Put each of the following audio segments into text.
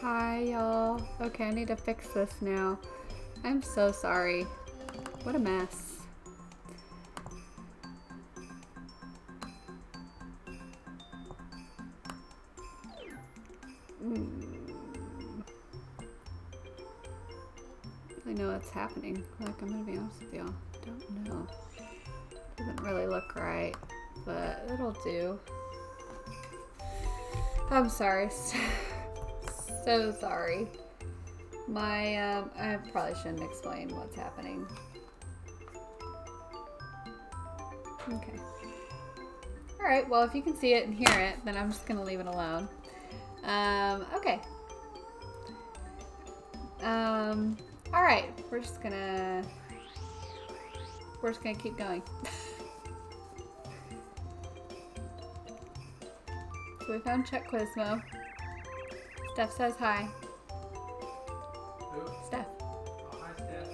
Hi, y'all. Okay, I need to fix this now. I'm so sorry. What a mess. I know what's happening. Like, I'm gonna be honest with y'all. Don't know. Doesn't really look right, but it'll do. I'm sorry. So sorry. I probably shouldn't explain what's happening. Okay. Alright, well, if you can see it and hear it, then I'm just gonna leave it alone. Okay. Alright, we're just gonna keep going. So we found Chuck Quizmo. Steph says hi. Who? Steph. Oh, hi, Steph.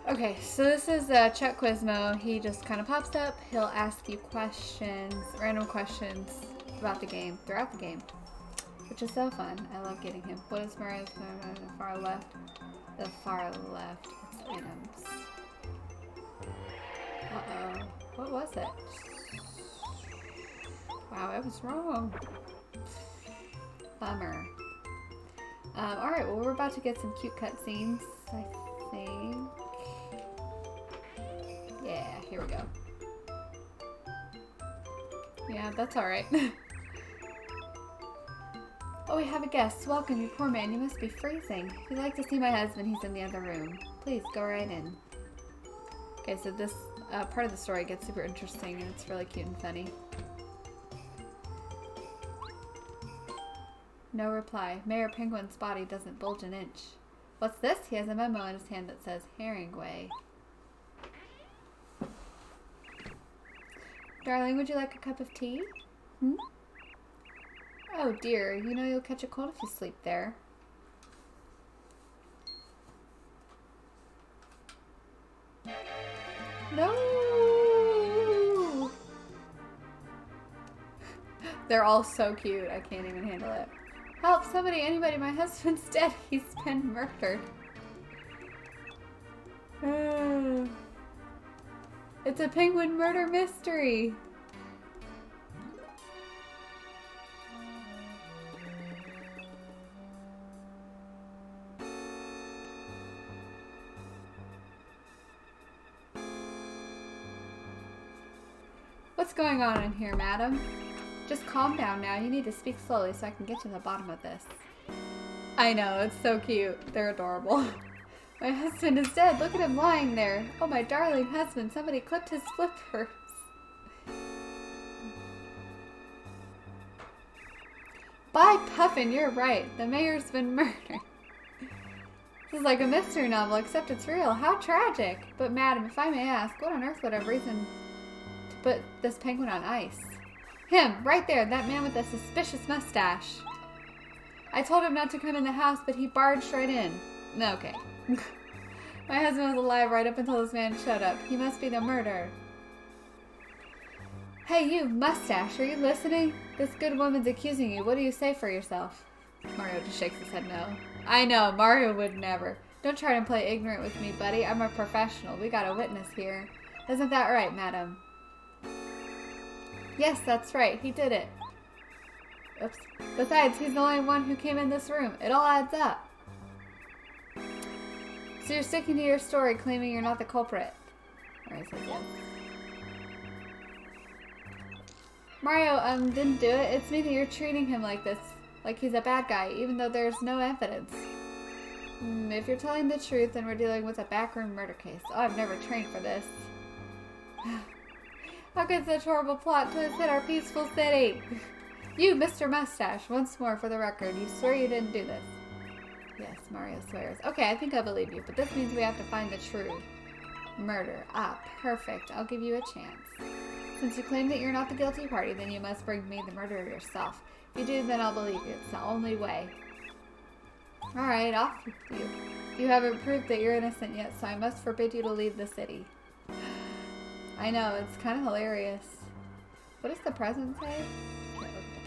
Okay, so this is Chuck Quizmo. He just kind of pops up. He'll ask you questions, random questions about the game, throughout the game, which is so fun. I love getting him. What is Mario's on the far left? The far left. It's items. Uh-oh. What was it? Wow, I was wrong. Bummer. Alright, well, we're about to get some cute cutscenes, I think. Yeah, here we go. Yeah, that's alright. Oh, we have a guest. Welcome, you poor man. You must be freezing. If you'd like to see my husband, he's in the other room. Please, go right in. Okay, so this part of the story gets super interesting, and it's really cute and funny. No reply. Mayor Penguin's body doesn't bulge an inch. What's this? He has a memo in his hand that says Herringway. Darling, would you like a cup of tea? Hmm? Oh dear, you know you'll catch a cold if you sleep there. No! They're all so cute, I can't even handle it. Help, somebody, anybody, my husband's dead. He's been murdered. It's a penguin murder mystery. What's going on in here, madam? Just calm down now. You need to speak slowly so I can get to the bottom of this. I know, it's so cute. They're adorable. My husband is dead. Look at him lying there. Oh, my darling husband. Somebody clipped his flippers. By Puffin, you're right. The mayor's been murdered. This is like a mystery novel, except it's real. How tragic. But madam, if I may ask, what on earth would have reason to put this penguin on ice? Him, right there, that man with the suspicious mustache. I told him not to come in the house, but he barged right in. Okay. My husband was alive right up until this man showed up. He must be the murderer. Hey, you, mustache, are you listening? This good woman's accusing you. What do you say for yourself? Mario just shakes his head no. I know, Mario would never. Don't try to play ignorant with me, buddy. I'm a professional. We got a witness here. Isn't that right, madam? Yes, that's right. He did it. Oops. Besides, he's the only one who came in this room. It all adds up. So you're sticking to your story, claiming you're not the culprit. Mario says yes. Mario, didn't do it. It's me that you're treating him like this. Like he's a bad guy, even though there's no evidence. If you're telling the truth, then we're dealing with a backroom murder case. Oh, I've never trained for this. How could such horrible plot twist hit our peaceful city? You, Mr. Mustache, once more for the record, you swear you didn't do this. Yes, Mario swears. Okay, I think I believe you, but this means we have to find the truth. Murder. Ah, perfect. I'll give you a chance. Since you claim that you're not the guilty party, then you must bring me the murderer yourself. If you do, then I'll believe you. It's the only way. Alright, off with you. You haven't proved that you're innocent yet, so I must forbid you to leave the city. I know, it's kind of hilarious. What does the present say? Can't look at the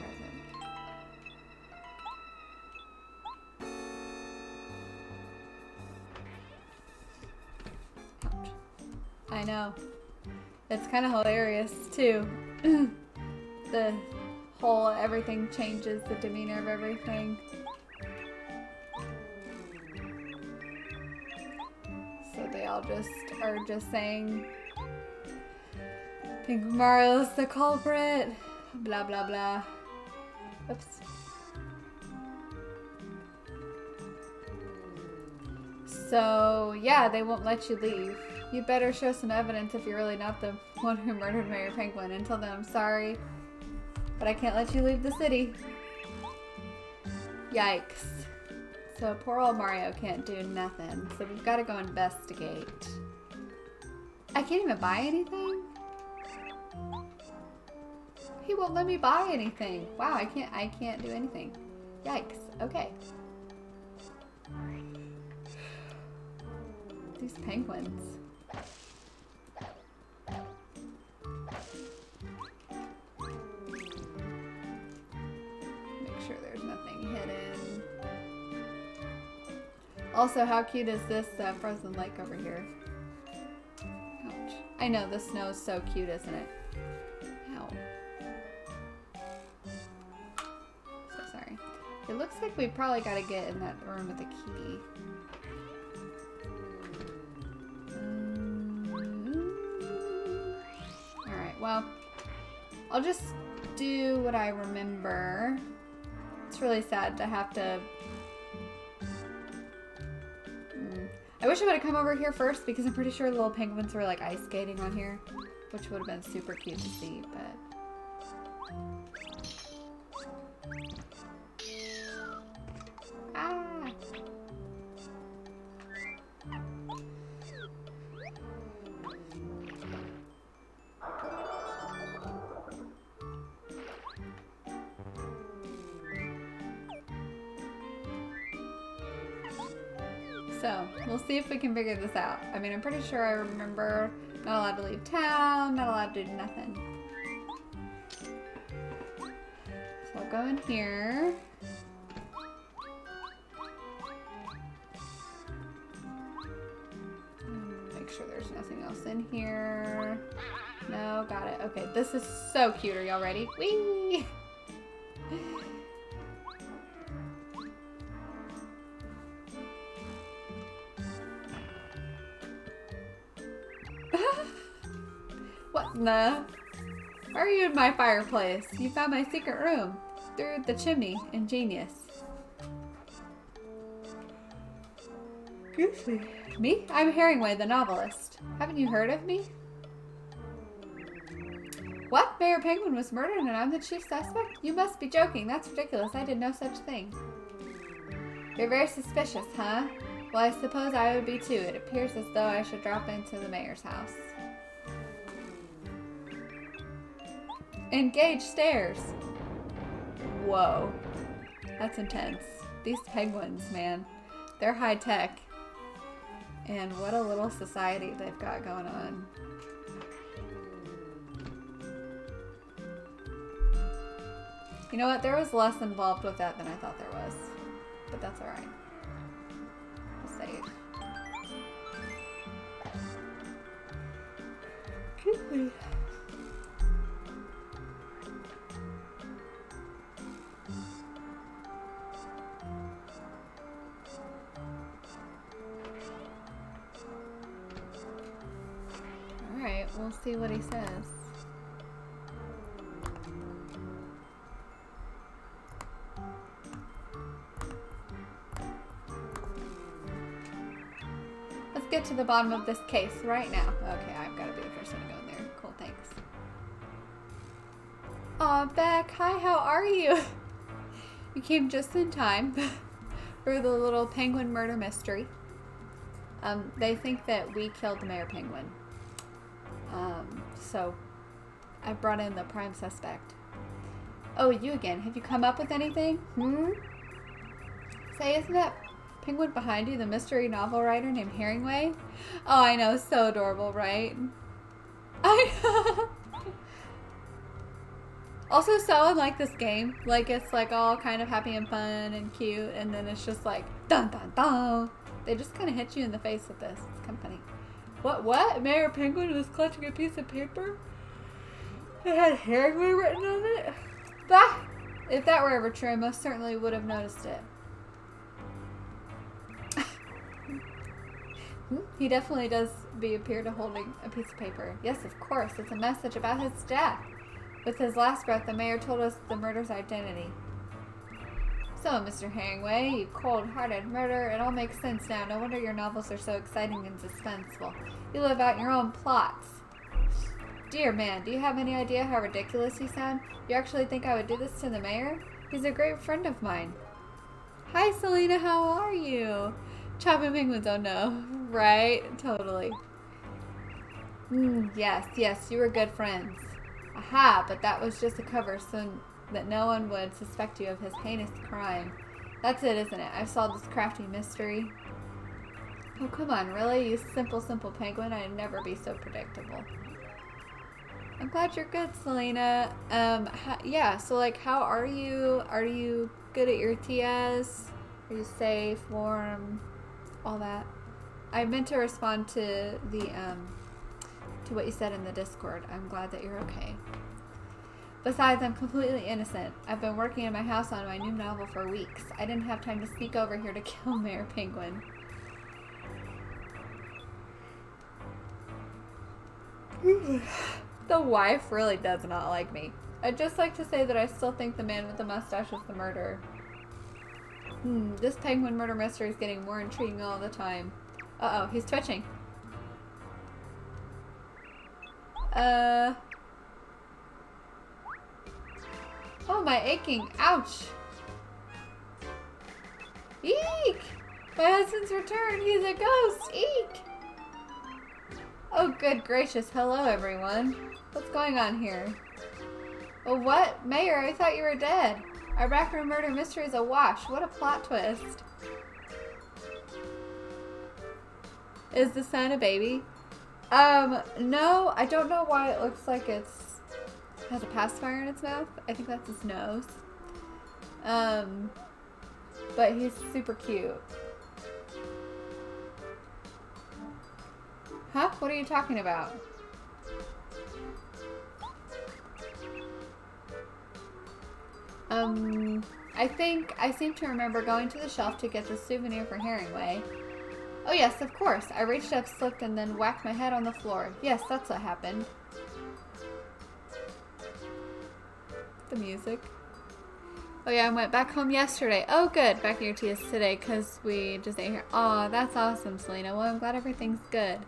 present. Ouch. I know. It's kind of hilarious, too. The whole everything changes, the demeanor of everything. So they all are just saying Pink Mario's the culprit. Blah blah blah. Oops. So yeah, they won't let you leave. You'd better show some evidence if you're really not the one who murdered Mayor Penguin. And tell them I'm sorry, but I can't let you leave the city. Yikes. So poor old Mario can't do nothing. So we've got to go investigate. I can't even buy anything? He won't let me buy anything. Wow, I can't do anything. Yikes. Okay. These penguins. Make sure there's nothing hidden. Also, how cute is this frozen lake over here? Ouch. I know, the snow is so cute, isn't it? Ow. So sorry. It looks like we probably got to get in that room with the key. Alright, well, I'll just do what I remember. It's really sad to have to... I wish I would have come over here first because I'm pretty sure little penguins were like ice skating on here, which would have been super cute to see, but... Ah! So, we'll see if we can figure this out. I mean, I'm pretty sure I remember not allowed to leave town, not allowed to do nothing. So I'll go in here. Make sure there's nothing else in here. No, got it. Okay, this is so cute. Are y'all ready? Whee! What in the? Why are you in my fireplace? You found my secret room. Through the chimney. Ingenious. Goofy. Me? I'm Herringway, the novelist. Haven't you heard of me? What? Mayor Penguin was murdered and I'm the chief suspect? You must be joking. That's ridiculous. I did no such thing. You're very suspicious, huh? Well, I suppose I would be too. It appears as though I should drop into the mayor's house. Engage stairs. Whoa. That's intense. These penguins, man. They're high tech. And what a little society they've got going on. You know what? There was less involved with that than I thought there was. But that's alright. We'll save. Goodly. Alright, we'll see what he says. Let's get to the bottom of this case right now. Okay, I've got to be the first one to go in there. Cool, thanks. Aw, Beck, hi, how are you? You came just in time for the little penguin murder mystery. They think that we killed the Mayor Penguin. So I brought in the prime suspect. Oh, you again. Have you come up with anything? Say, isn't that Penguin behind you, the mystery novel writer named Herringway? Oh, I know. So adorable, right? I Also, so unlike this game. Like, it's like all kind of happy and fun and cute, and then it's just like, dun dun dun. They just kind of hit you in the face with this. It's kind of funny. What? Mayor Penguin was clutching a piece of paper? It had Herringway written on it? Bah! If that were ever true, I most certainly would have noticed it. He definitely does appear to holding a piece of paper. Yes, of course. It's a message about his death. With his last breath, the mayor told us the murder's identity. So, Mr. Herringway, you cold-hearted murderer, it all makes sense now. No wonder your novels are so exciting and suspenseful. You live out your own plots. Dear man, do you have any idea how ridiculous you sound? You actually think I would do this to the mayor? He's a great friend of mine. Hi, Selena, how are you? Chopping penguins, oh no. Right? Totally. Yes, you were good friends. Aha, but that was just a cover so that no one would suspect you of his heinous crime. That's it, isn't it? I've solved this crafty mystery. Oh, come on, really? You simple penguin? I'd never be so predictable. I'm glad you're good, Selena. Yeah, so, like, how are you? Are you good at your TS? Are you safe, warm, all that? I meant to respond to the, to what you said in the Discord. I'm glad that you're okay. Besides, I'm completely innocent. I've been working in my house on my new novel for weeks. I didn't have time to sneak over here to kill Mayor Penguin. The wife really does not like me. I'd just like to say that I still think the man with the mustache is the murderer. This penguin murder mystery is getting more intriguing all the time. Uh-oh, he's twitching. Oh, my aching. Ouch. Eek! My husband's returned. He's a ghost. Eek! Oh, good gracious. Hello, everyone. What's going on here? Oh, what? Mayor, I thought you were dead. Our backroom murder mystery is a wash. What a plot twist. Is the son a baby? No. I don't know why it looks like has a pacifier in its mouth. I think that's his nose. But he's super cute. Huh? What are you talking about? I seem to remember going to the shelf to get the souvenir for Herringway. Oh yes, of course. I reached up, slipped, and then whacked my head on the floor. Yes, that's what happened. The music. Oh yeah, I went back home yesterday. Oh good, back in your TS today because we just ate here. Aw, that's awesome, Selena. Well, I'm glad everything's good.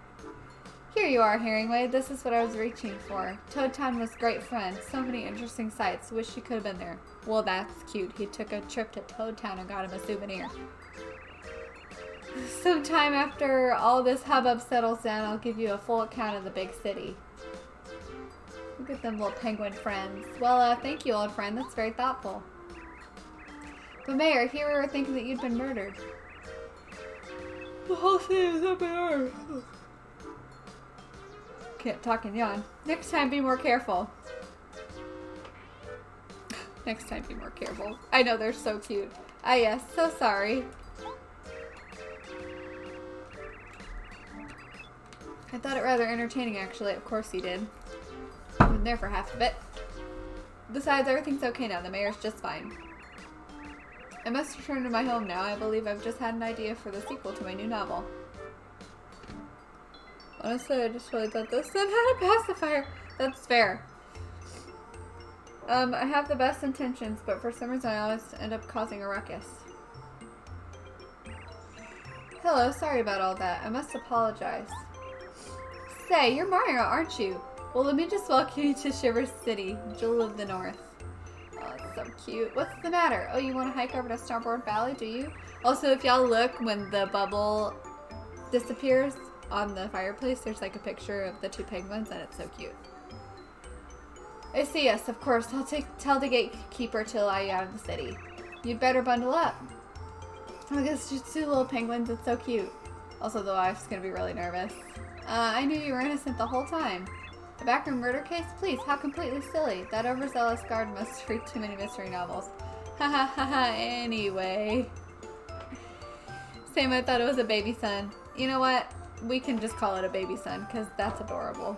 Here you are, Herringway. This is what I was reaching for. Toad Town was great fun. So many interesting sights. Wish you could have been there. Well, that's cute. He took a trip to Toad Town and got him a souvenir. Sometime after all this hubbub settles down, I'll give you a full account of the big city. Look at them little penguin friends. Well, thank you, old friend. That's very thoughtful. But Mayor, here we were thinking that you'd been murdered. The whole city is up in arms. Can't talk and yawn. Next time, be more careful. Next time, be more careful. I know, they're so cute. Ah, yes. So sorry. I thought it rather entertaining, actually. Of course you did. I've been there for half of it. Besides, everything's okay now. The mayor's just fine. I must return to my home now. I believe I've just had an idea for the sequel to my new novel. Honestly, I just really thought this son had a pacifier. That's fair. I have the best intentions, but for some reason I always end up causing a ruckus. Hello, sorry about all that. I must apologize. Say, you're Mario, aren't you? Well, let me just welcome you to Shiver City, Jewel of the North. Oh, it's so cute. What's the matter? Oh, you want to hike over to Starborn Valley, do you? Also, if y'all look, when the bubble disappears on the fireplace, there's like a picture of the two penguins, and it's so cute. I see, yes, of course. I'll tell the gatekeeper to allow you out of the city. You'd better bundle up. Look at these two little penguins. It's so cute. Also, the wife's gonna be really nervous. I knew you were innocent the whole time. A backroom murder case? Please, how completely silly. That overzealous guard must read too many mystery novels. Ha ha ha ha, anyway. Sam, I thought it was a baby son. You know what? We can just call it a baby son, because that's adorable.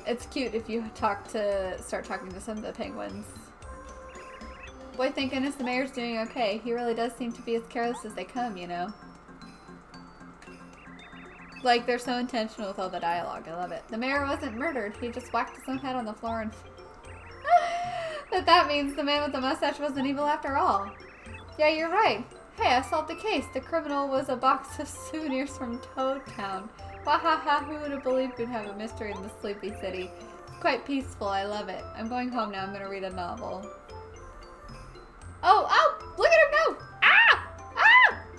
It's cute if you start talking to some of the penguins. Boy, thank goodness the mayor's doing okay. He really does seem to be as careless as they come, you know. Like, they're so intentional with all the dialogue. I love it. The mayor wasn't murdered. He just whacked his own head on the floor and... that means the man with the mustache wasn't evil after all. Yeah, you're right. Hey, I solved the case. The criminal was a box of souvenirs from Toad Town. Wahaha, who would have believed we'd have a mystery in the sleepy city? It's quite peaceful. I love it. I'm going home now. I'm going to read a novel. Oh, look at him go. Ah!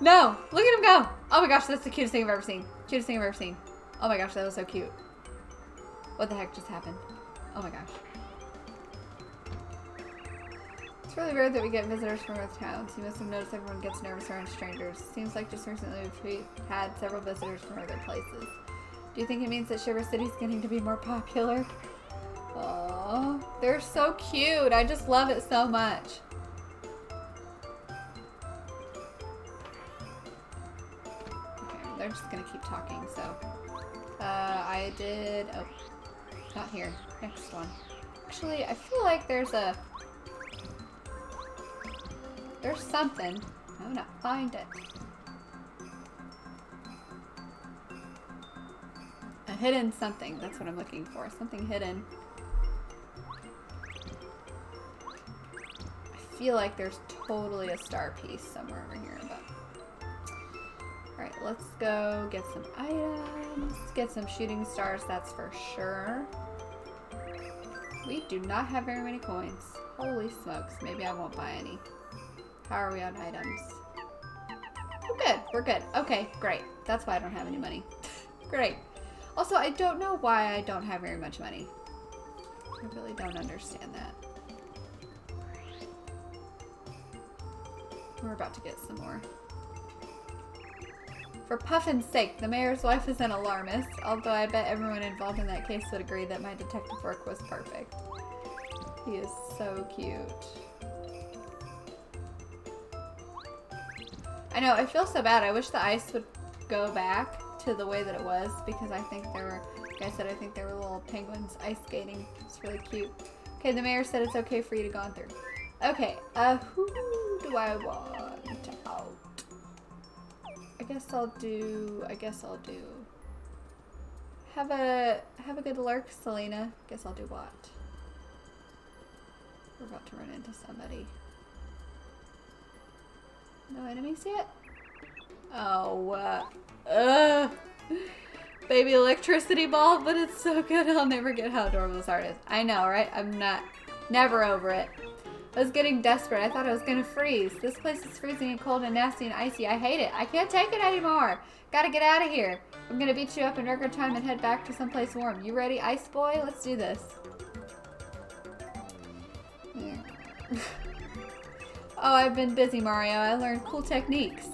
No, look at him go. Oh my gosh, that's the cutest thing I've ever seen. Cutest thing I've ever seen. Oh my gosh, that was so cute. What the heck just happened? Oh my gosh. It's really rare that we get visitors from other towns. You must have noticed everyone gets nervous around strangers. Seems like just recently we've had several visitors from other places. Do you think it means that Shiver City's getting to be more popular? Aww, they're so cute. I just love it so much. They're just gonna keep talking, so. I did. Oh, not here. Next one. Actually, I feel like there's something. I'm gonna find it. A hidden something. That's what I'm looking for. Something hidden. I feel like there's totally a star piece somewhere over here, but. Alright, let's go get some items, get some shooting stars, that's for sure. We do not have very many coins. Holy smokes, maybe I won't buy any. How are we on items? Oh, good, we're good. Okay, great. That's why I don't have any money. Great. Also, I don't know why I don't have very much money. I really don't understand that. We're about to get some more. For Puffin's sake, the mayor's wife is an alarmist, although I bet everyone involved in that case would agree that my detective work was perfect. He is so cute. I know, I feel so bad. I wish the ice would go back to the way that it was, because I think there were, like I said, I think there were little penguins ice skating. It's really cute. Okay, the mayor said it's okay for you to go on through. Okay, who do I want out? I guess I'll do. Have a good lurk, Selena. Guess I'll do what? We're about to run into somebody. No enemies yet? Oh, baby electricity ball, but it's so good. I'll never get how adorable this art is. I know, right? I'm never over it. I was getting desperate. I thought I was gonna freeze. This place is freezing and cold and nasty and icy. I hate it. I can't take it anymore. Gotta get out of here. I'm gonna beat you up in record time and head back to someplace warm. You ready, Ice Boy? Let's do this. Yeah. Oh, I've been busy, Mario. I learned cool techniques.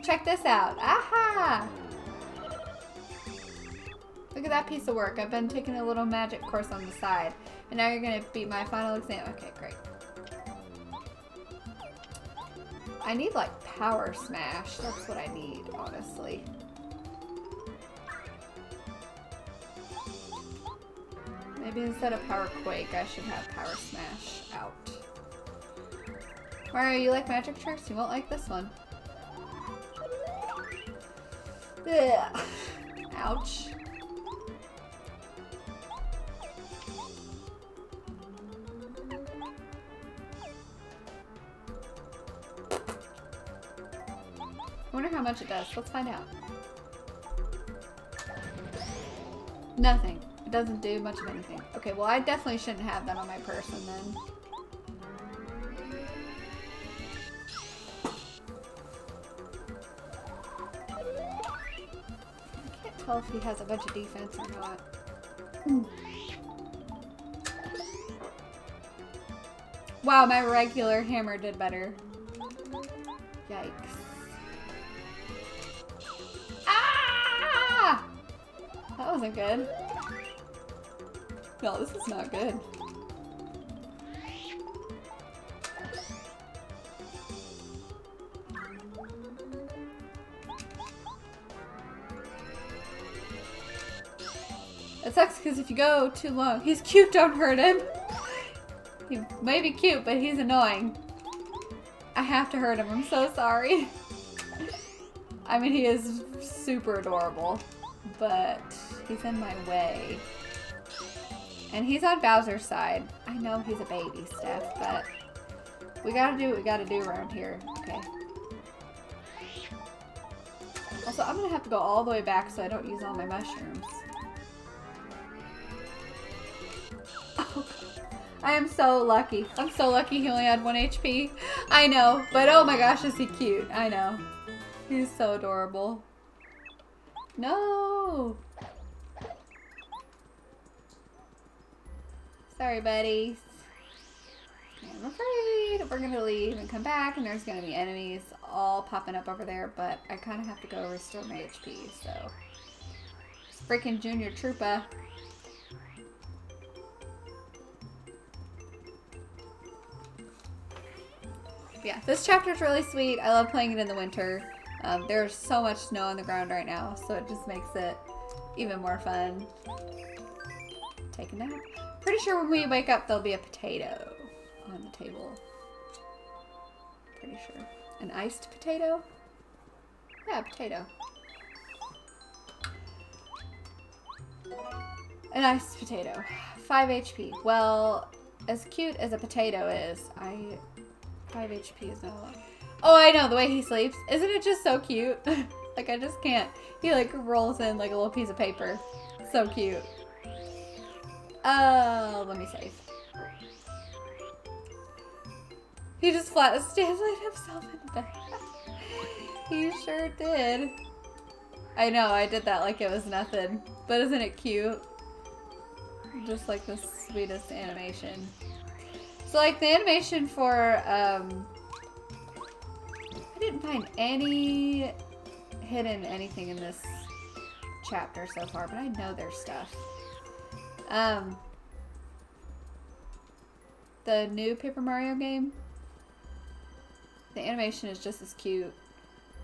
Check this out. Aha! Look at that piece of work. I've been taking a little magic course on the side. And now you're gonna beat my final exam. Okay, great. I need, like, Power Smash. That's what I need, honestly. Maybe instead of Power Quake, I should have Power Smash out. Mario, you like magic tricks? You won't like this one. Ugh. Ouch. I wonder how much it does. Let's find out. Nothing. It doesn't do much of anything. Okay, well, I definitely shouldn't have that on my person then. I can't tell if he has a bunch of defense or not. Wow, my regular hammer did better. Yikes. Ah! That wasn't good. No, this is not good. It sucks because if you go too long, he's cute, don't hurt him. He may be cute, but he's annoying. I have to hurt him, I'm so sorry. I mean, he is super adorable, but he's in my way. And he's on Bowser's side. I know he's a baby, Steph, but we gotta do what we gotta do around here. Okay. Also, I'm gonna have to go all the way back so I don't use all my mushrooms. Oh, I am so lucky. I'm so lucky he only had 1 HP. I know, but oh my gosh, is he cute. I know. He's so adorable. No! Sorry, buddies. I'm afraid we're gonna leave and come back and there's gonna be enemies all popping up over there, but I kind of have to go restore my HP, so. It's freaking Junior Troopa. Yeah, this chapter is really sweet. I love playing it in the winter. There's so much snow on the ground right now, so it just makes it even more fun. Take a nap. Pretty sure when we wake up, there'll be a potato on the table. Pretty sure. An iced potato? Yeah, potato. An iced potato. 5 HP. Well, as cute as a potato is, 5 HP is not a lot. Oh, I know, the way he sleeps. Isn't it just so cute? Like, I just can't. He, like, rolls in like a little piece of paper. So cute. Let me save. He just flat stands himself in bed. He sure did. I know, I did that like it was nothing. But isn't it cute? Just like the sweetest animation. So like the animation for, I didn't find any hidden anything in this chapter so far, but I know there's stuff. The new Paper Mario game, the animation is just as cute.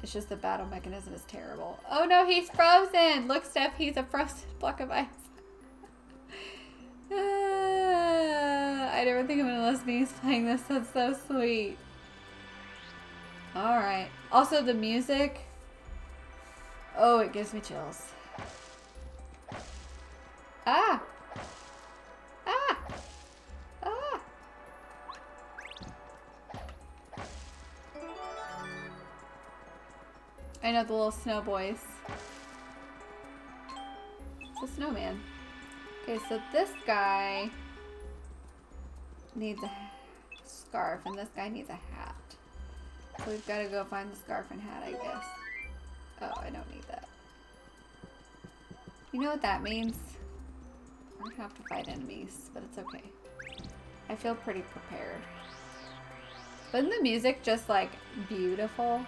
It's just the battle mechanism is terrible. Oh no, he's frozen! Look, Steph, he's a frozen block of ice. I never think of it unless me's playing this. That's so sweet. Alright. Also, the music. Oh, it gives me chills. Ah! Ah! Ah! I know the little snow boys. It's a snowman. Okay, so this guy needs a scarf, and this guy needs a hat. So we've got to go find the scarf and hat, I guess. Oh, I don't need that. You know what that means? I have to fight enemies, but it's okay. I feel pretty prepared. But isn't the music just, like, beautiful?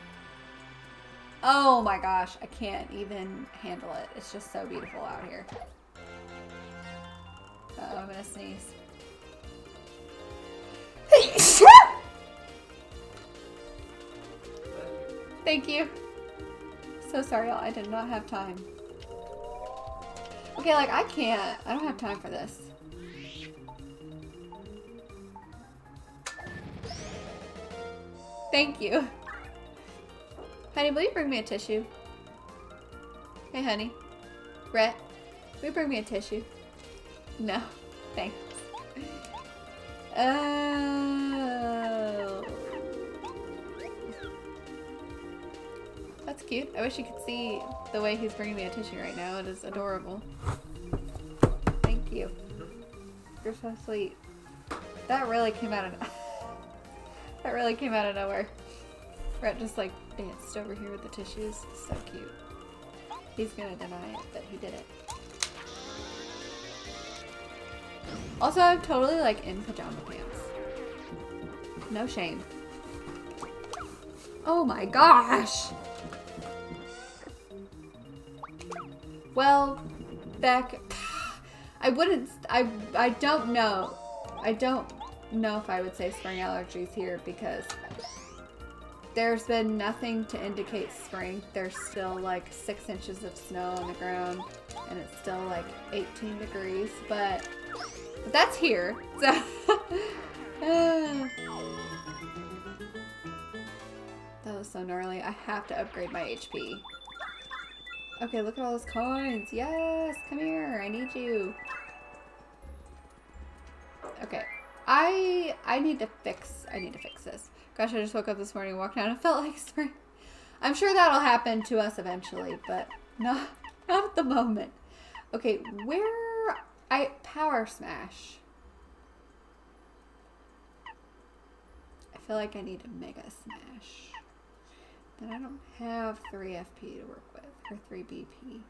Oh my gosh, I can't even handle it. It's just so beautiful out here. Uh-oh, I'm gonna sneeze. Thank you. So sorry, y'all. I did not have time. Okay, like, I don't have time for this. Thank you. Honey, will you bring me a tissue? Hey, honey. Rhett, will you bring me a tissue? No, thanks. Oh. That's cute. I wish you could see the way he's bringing me a tissue right now. It is adorable. Thank you. You're so sweet. That really came out of that really came out of nowhere. Rhett just like danced over here with the tissues. So cute. He's gonna deny it, but he did it. Also, I'm totally like in pajama pants. No shame. Oh my gosh! Well, Beck, I don't know. I don't know if I would say spring allergies here because there's been nothing to indicate spring. There's still like 6 inches of snow on the ground and it's still like 18 degrees, but that's here. So that was so gnarly. I have to upgrade my HP. Okay, look at all those coins. Yes, come here. I need you. Okay. I need to fix this. Gosh, I just woke up this morning and walked down and it felt like spring. I'm sure that'll happen to us eventually, but not at the moment. Okay, Power Smash. I feel like I need a Mega Smash. But I don't have 3 FP to work with, or 3 BP.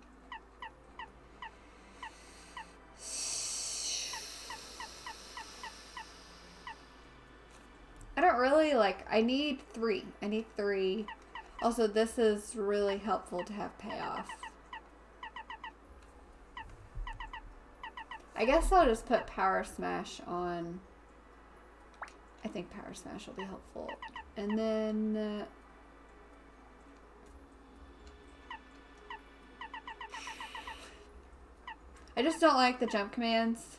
I don't really I need 3. I need 3. Also, this is really helpful to have payoff. I guess I'll just put Power Smash on. I think Power Smash will be helpful. And then I just don't like the jump commands.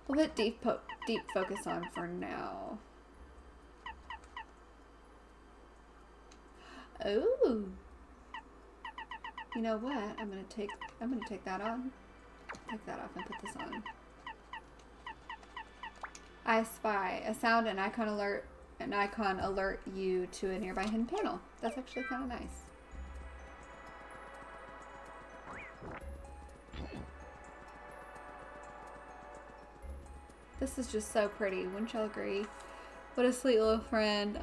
We'll put deep focus on for now. Oh, you know what? I'm gonna take that on. Take that off and put this on. I spy a sound and icon alert. An icon alert you to a nearby hidden panel. That's actually kind of nice. This is just so pretty. Wouldn't y'all agree? What a sweet little friend.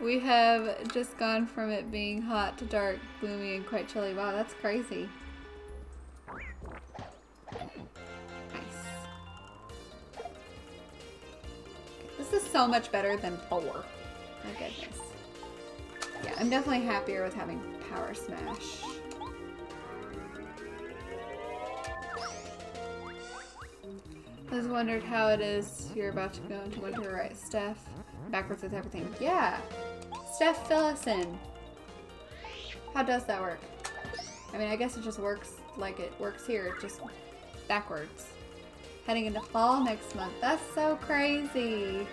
We have just gone from it being hot to dark, gloomy, and quite chilly. Wow, that's crazy. Nice. This is so much better than 4. My goodness. Yeah, I'm definitely happier with having Power Smash. I just wondered how it is you're about to go into winter, right, Steph? Backwards with everything. Yeah! Steph, fill us in. How does that work? I mean, I guess it just works like it works here, just backwards. Heading into fall next month. That's so crazy.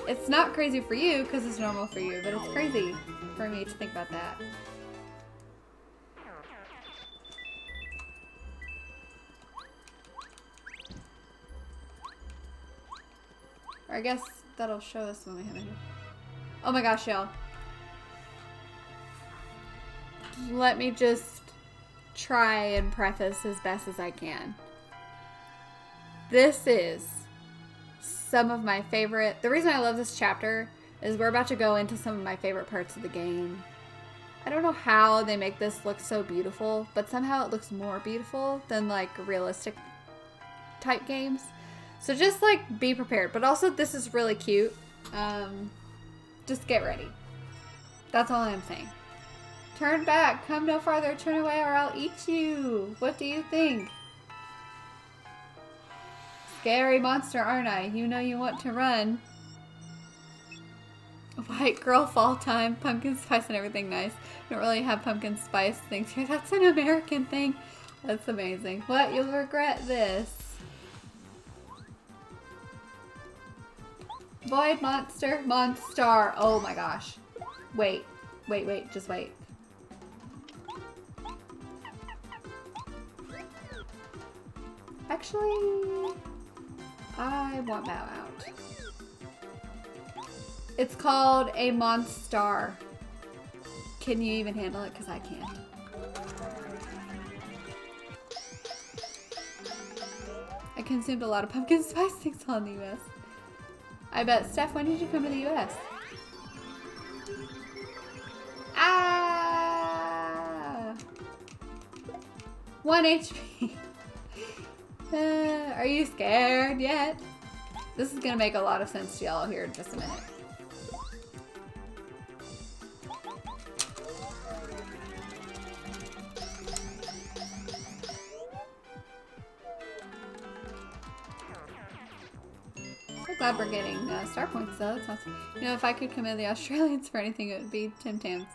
It's not crazy for you because it's normal for you, but it's crazy for me to think about that. Or I guess that'll show us when we have it here. Oh my gosh, y'all. Let me just try and preface as best as I can. This is some of my favorite. The reason I love this chapter is we're about to go into some of my favorite parts of the game. I don't know how they make this look so beautiful, but somehow it looks more beautiful than like realistic type games. So just like be prepared. But also this is really cute. Just get ready. That's all I'm saying. Turn back. Come no farther. Turn away or I'll eat you. What do you think? Scary monster, aren't I? You know you want to run. White girl fall time. Pumpkin spice and everything nice. Don't really have pumpkin spice things here. That's an American thing. That's amazing. What? You'll regret this. Void monster. Monstar. Oh my gosh. Wait. Wait. Just wait. Actually, I want bow out. It's called a Monstar. Can you even handle it? Because I can't. I consumed a lot of pumpkin spice things on the US. I bet. Steph, when did you come to the US? Ah! 1 HP. Are you scared yet? This is gonna make a lot of sense to y'all here in just a minute. So glad we're getting star points though. That's awesome. You know, if I could command the Australians for anything, it would be Tim Tams.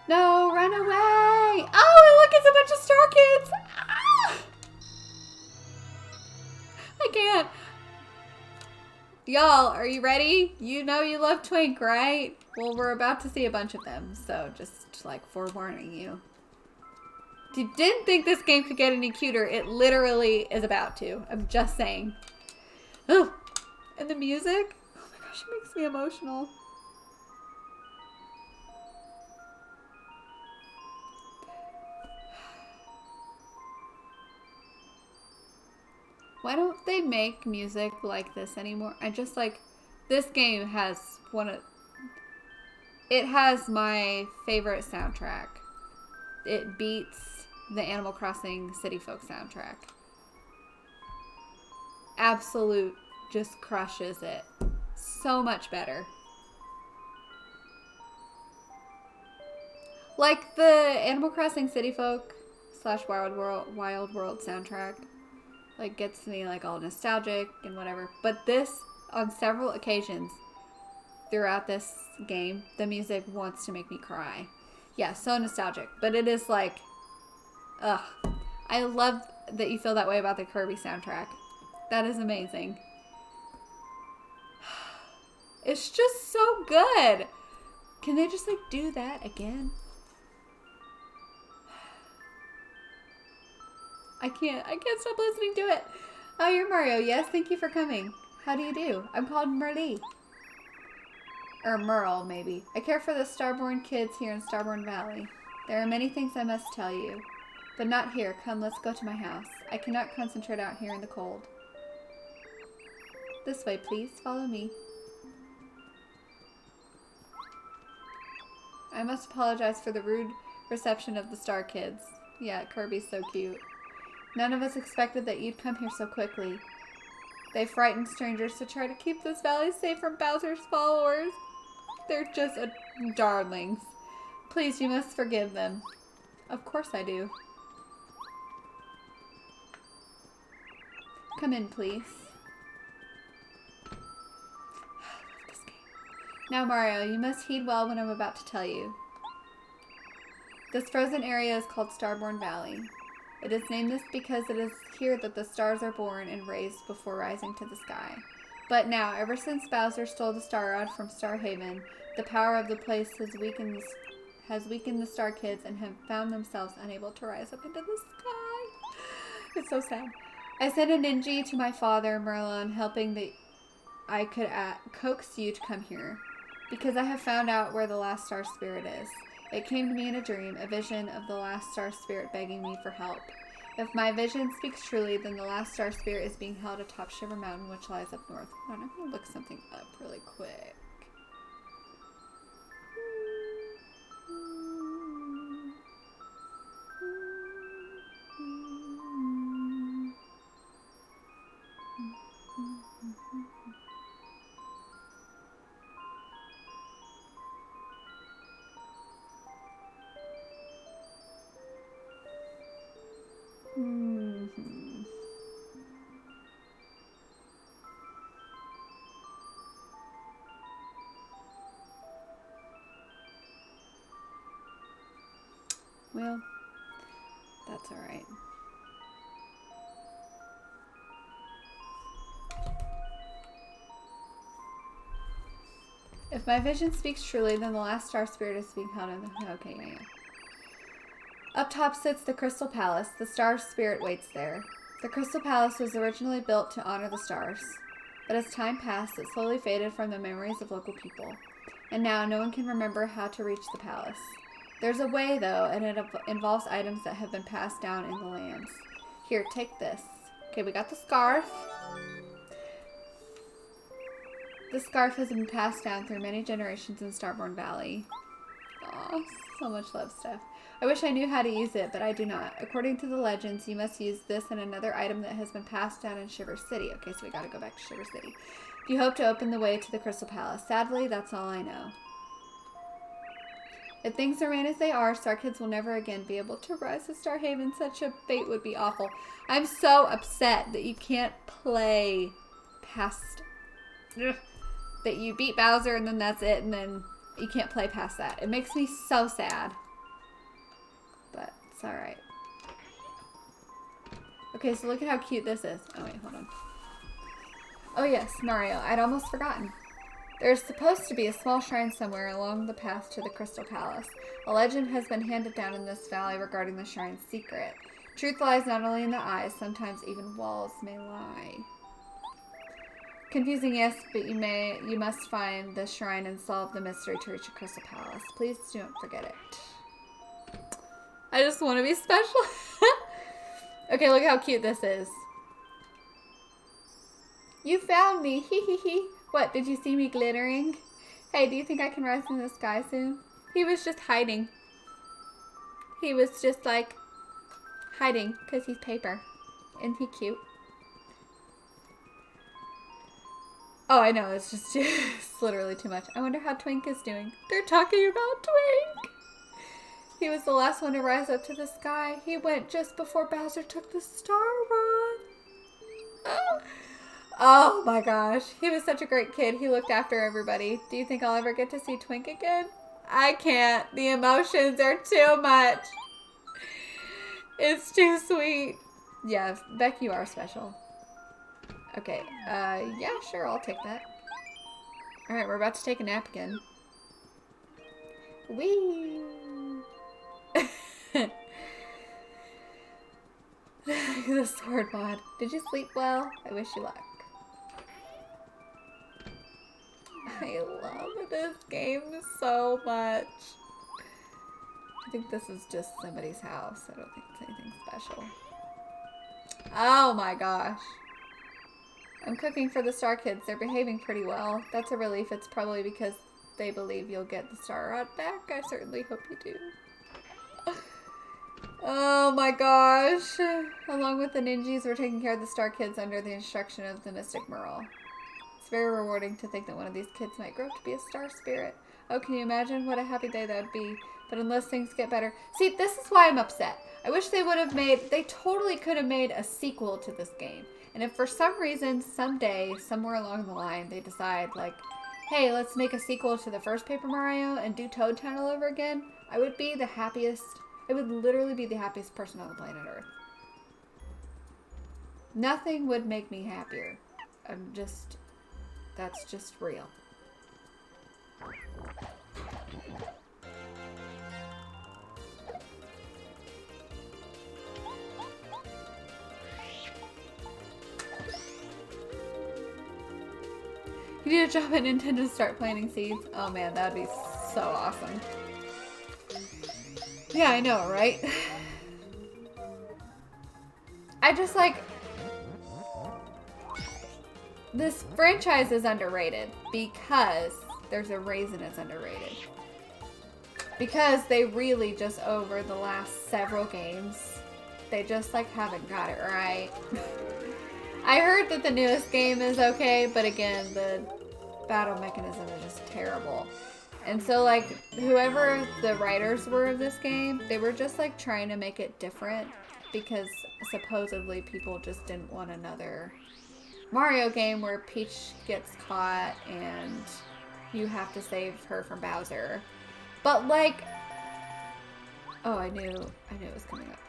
No, run away! Oh, look, it's a bunch of star kids! Ah! I can't. Y'all, are you ready? You know you love Twink, right? Well, we're about to see a bunch of them, so just like forewarning you. If you didn't think this game could get any cuter, it literally is about to. I'm just saying. Oh, and the music? Oh my gosh, it makes me emotional. Why don't they make music like this anymore? I just like, this game has it has my favorite soundtrack. It beats the Animal Crossing City Folk soundtrack. Absolute just crushes it. So much better. Like the Animal Crossing City Folk / Wild World soundtrack. Like, gets me, like, all nostalgic and whatever. But this, on several occasions throughout this game, the music wants to make me cry. Yeah, so nostalgic. But it is, like, ugh. I love that you feel that way about the Kirby soundtrack. That is amazing. It's just so good. Can they just, like, do that again? I can't stop listening to it. Oh, you're Mario. Yes, thank you for coming. How do you do? I'm called Merle. Or Merle, maybe. I care for the Starborn kids here in Starborn Valley. There are many things I must tell you. But not here. Come, let's go to my house. I cannot concentrate out here in the cold. This way, please. Follow me. I must apologize for the rude reception of the Star Kids. Yeah, Kirby's so cute. None of us expected that you'd come here so quickly. They frightened strangers to try to keep this valley safe from Bowser's followers. They're just darlings. Please, you must forgive them. Of course I do. Come in, please. I love this game. Now, Mario, you must heed well what I'm about to tell you. This frozen area is called Starborn Valley. It is named this because it is here that the stars are born and raised before rising to the sky. But now, ever since Bowser stole the Star Rod from Star Haven, the power of the place has weakened the Star Kids and have found themselves unable to rise up into the sky. It's so sad. I sent a ninja to my father, Merlin, hoping that I could coax you to come here, because I have found out where the last star spirit is. It came to me in a dream, a vision of the last star spirit begging me for help. If my vision speaks truly, then the last star spirit is being held atop Shiver Mountain, which lies up north. Hold on, I'm going to look something up really quick. Well, that's alright. If my vision speaks truly, then the last star spirit is being held in the... Okay, yeah. Up top sits the Crystal Palace. The star spirit waits there. The Crystal Palace was originally built to honor the stars, but as time passed, it slowly faded from the memories of local people. And now no one can remember how to reach the palace. There's a way, though, and it involves items that have been passed down in the lands. Here, take this. Okay, we got the scarf. The scarf has been passed down through many generations in Starborn Valley. Aw, so much love stuff. I wish I knew how to use it, but I do not. According to the legends, you must use this and another item that has been passed down in Shiver City. Okay, so we gotta go back to Shiver City. If you hope to open the way to the Crystal Palace. Sadly, that's all I know. If things remain as they are, Star Kids will never again be able to rise to Starhaven. Such a fate would be awful. I'm so upset that you can't play past... that you beat Bowser and then that's it, and then you can't play past that. It makes me so sad. But it's alright. Okay, so look at how cute this is. Oh, wait, hold on. Oh, yes, Mario. I'd almost forgotten. There's supposed to be a small shrine somewhere along the path to the Crystal Palace. A legend has been handed down in this valley regarding the shrine's secret. Truth lies not only in the eyes, sometimes even walls may lie. Confusing, yes, but you must find the shrine and solve the mystery to reach the Crystal Palace. Please don't forget it. I just want to be special. Okay, look how cute this is. You found me. Hee hee hee. What, did you see me glittering? Hey, do you think I can rise in the sky soon? He was just hiding. He was just like hiding because he's paper. Isn't he cute? Oh, I know. It's just it's literally too much. I wonder how Twink is doing. They're talking about Twink. He was the last one to rise up to the sky. He went just before Bowser took the star run. Oh my gosh. He was such a great kid. He looked after everybody. Do you think I'll ever get to see Twink again? I can't. The emotions are too much. It's too sweet. Yeah, Beck, you are special. Okay. Yeah, sure. I'll take that. Alright, we're about to take a nap again. Whee! The sword mod. Did you sleep well? I wish you luck. I love this game so much. I think this is just somebody's house. I don't think it's anything special. Oh my gosh. I'm cooking for the Star Kids. They're behaving pretty well. That's a relief. It's probably because they believe you'll get the Star Rod back. I certainly hope you do. Oh my gosh. Along with the ninjas, we're taking care of the Star Kids under the instruction of the Mystic Merle. It's very rewarding to think that one of these kids might grow up to be a star spirit. Oh, can you imagine what a happy day that would be? But unless things get better... See, this is why I'm upset. I wish they would have made... They totally could have made a sequel to this game. And if for some reason, someday, somewhere along the line, they decide, like, hey, let's make a sequel to the first Paper Mario and do Toad Town all over again, I would be the happiest... I would literally be the happiest person on the planet Earth. Nothing would make me happier. I'm just... That's just real. You need a job at Nintendo to start planting seeds. Oh man, that would be so awesome. Yeah, I know, right? I just like... This franchise is underrated because there's a reason it's underrated. Because they really just, over the last several games, they just like haven't got it right. I heard that the newest game is okay, but again, the battle mechanism is just terrible. And so like, whoever the writers were of this game, they were just like trying to make it different because supposedly people just didn't want another Mario game where Peach gets caught and you have to save her from Bowser. But like, oh, I knew it was coming up.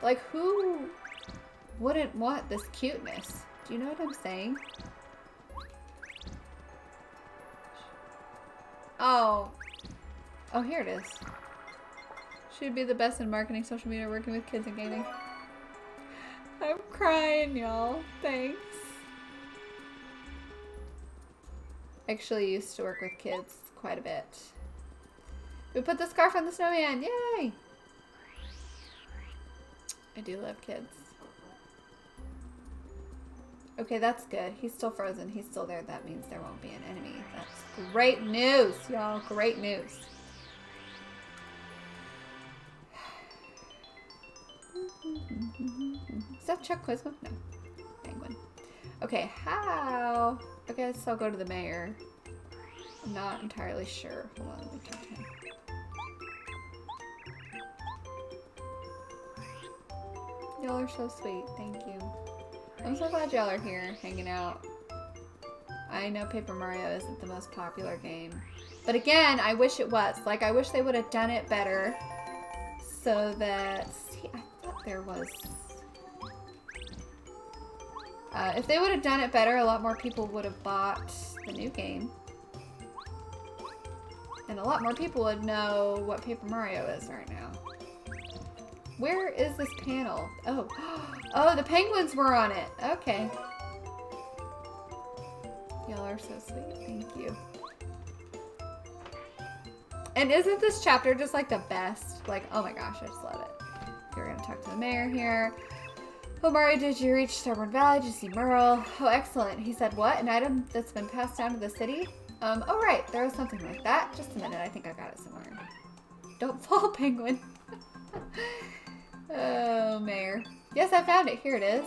Like, who wouldn't want this cuteness? Do you know what I'm saying? Oh, here it is. She'd be the best in marketing, social media, working with kids and gaming. I'm crying, y'all. Thanks. Actually used to work with kids quite a bit. We put the scarf on the snowman. Yay! I do love kids. Okay, that's good. He's still frozen. He's still there. That means there won't be an enemy. That's great news, y'all. Great news. that Chuck Quizma? No. Penguin. Okay, how? I guess I'll go to the mayor. I'm not entirely sure. Hold on, let me talk to him. Y'all are so sweet. Thank you. I'm so glad y'all are here hanging out. I know Paper Mario isn't the most popular game. But again, I wish it was. Like, I wish they would have done it better. So that... See, I thought there was... if they would have done it better, a lot more people would have bought the new game. And a lot more people would know what Paper Mario is right now. Where is this panel? Oh. Oh, the penguins were on it. Okay. Y'all are so sweet. Thank you. And isn't this chapter just like the best? Like, oh my gosh, I just love it. We're gonna talk to the mayor here. Oh, Mario, did you reach Starborn Valley? Did you see Merle? Oh, excellent. He said, what? An item that's been passed down to the city? Oh, right. There was something like that. Just a minute. I think I got it somewhere. Don't fall, penguin. Oh, mayor. Yes, I found it. Here it is.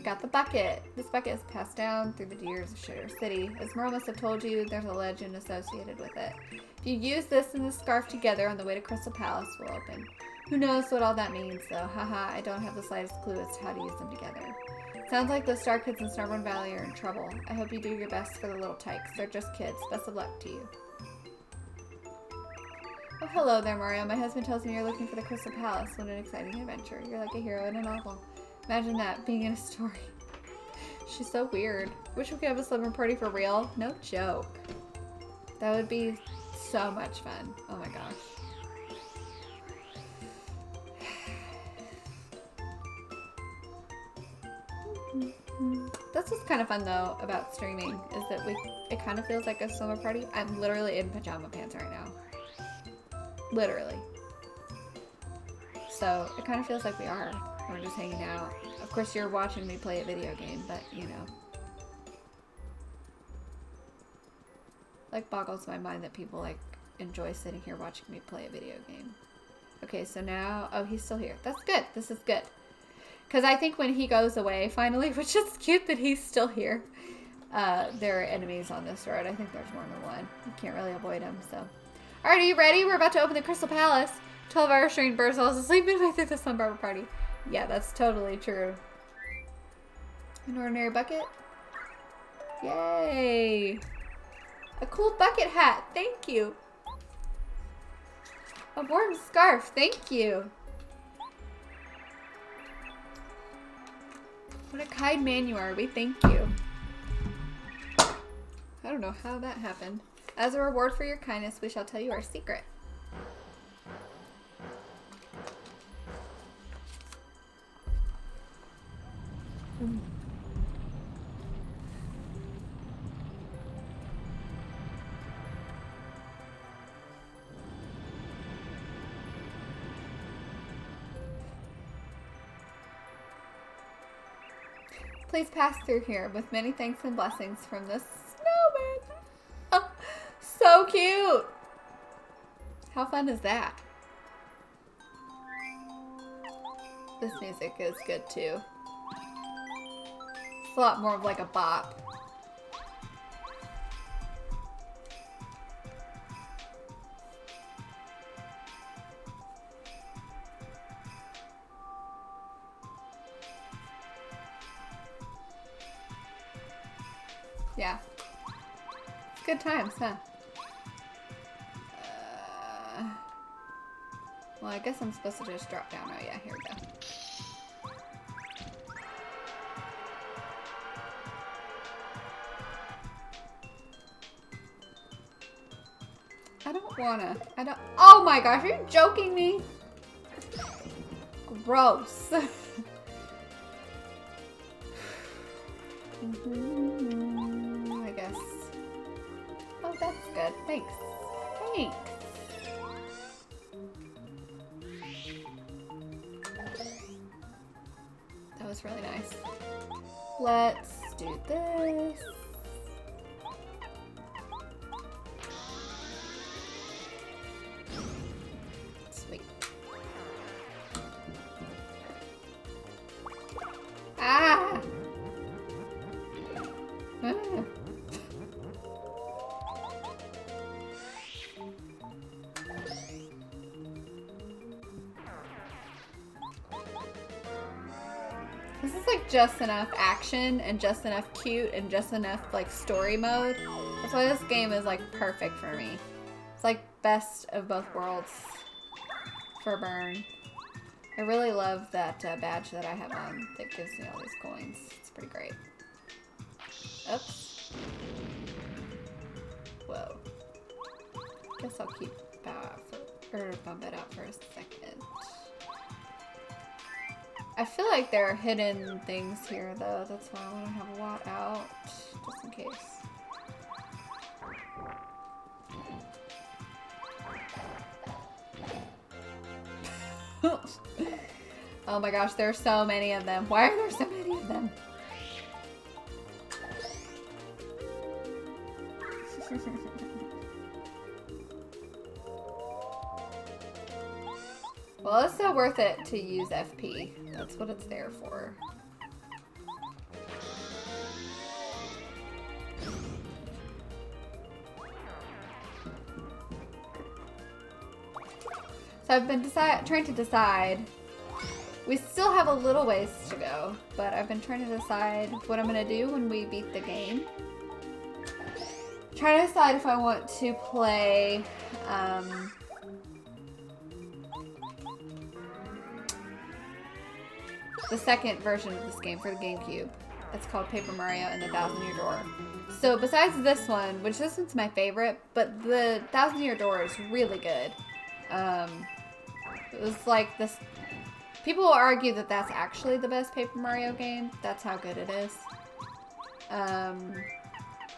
Got the bucket. This bucket is passed down through the years of Shiver City. As Merle must have told you, there's a legend associated with it. If you use this and the scarf together on the way to Crystal Palace, will open. Who knows what all that means, though. Haha, I don't have the slightest clue as to how to use them together. Sounds like those star kids in Starborn Valley are in trouble. I hope you do your best for the little tykes. They're just kids. Best of luck to you. Oh, hello there, Mario. My husband tells me you're looking for the Crystal Palace. What an exciting adventure. You're like a hero in a novel. Imagine that, being in a story. She's so weird. Wish we could have a slumber party for real. No joke. That would be so much fun. Oh my gosh. That's what's kind of fun though about streaming, is that it kind of feels like a slumber party. I'm literally in pajama pants right now. Literally. So it kind of feels like we are. We're just hanging out. Of course you're watching me play a video game, but you know. Like boggles my mind that people like enjoy sitting here watching me play a video game. Okay, so now, oh, he's still here. That's good. This is good. Because I think when he goes away, finally, which is cute that he's still here, there are enemies on this road. I think there's more than one. You can't really avoid them, so. All right, are you ready? We're about to open the Crystal Palace. 12-hour strained birds falls asleep midway through the slumber party. Yeah, that's totally true. An ordinary bucket? Yay! A cool bucket hat. Thank you. A warm scarf. Thank you. What a kind man you are. We thank you. I don't know how that happened. As a reward for your kindness, we shall tell you our secret. Please pass through here with many thanks and blessings from the snowman. Oh, so cute. How fun is that? This music is good too. It's a lot more of like a bop. Yeah. Good times, huh? Well, I guess I'm supposed to just drop down. Oh yeah, here we go. I don't, oh my gosh, are you joking me? Gross. I guess. Oh, that's good. Thanks. Thanks. That was really nice. Let's do this. Sweet. This is like just enough action and just enough cute and just enough like story mode. That's why this game is like perfect for me. It's like best of both worlds for Burn. I really love that badge that I have on that gives me all these coins. It's pretty great. Oops. Whoa. Guess I'll keep bump it out for a second. I feel like there are hidden things here though. That's why I want to have a lot out, just in case. Oh my gosh, there are so many of them. Why are there so many of them? Well, it's so worth it to use FP. That's what it's there for. So I've been trying to decide. We still have a little ways to go, but I've been trying to decide what I'm gonna do when we beat the game. Trying to decide if I want to play the second version of this game for the GameCube. It's called Paper Mario and the Thousand Year Door. So besides this one, which this one's my favorite, but the Thousand Year Door is really good. It was like this. People will argue that that's actually the best Paper Mario game. That's how good it is. Here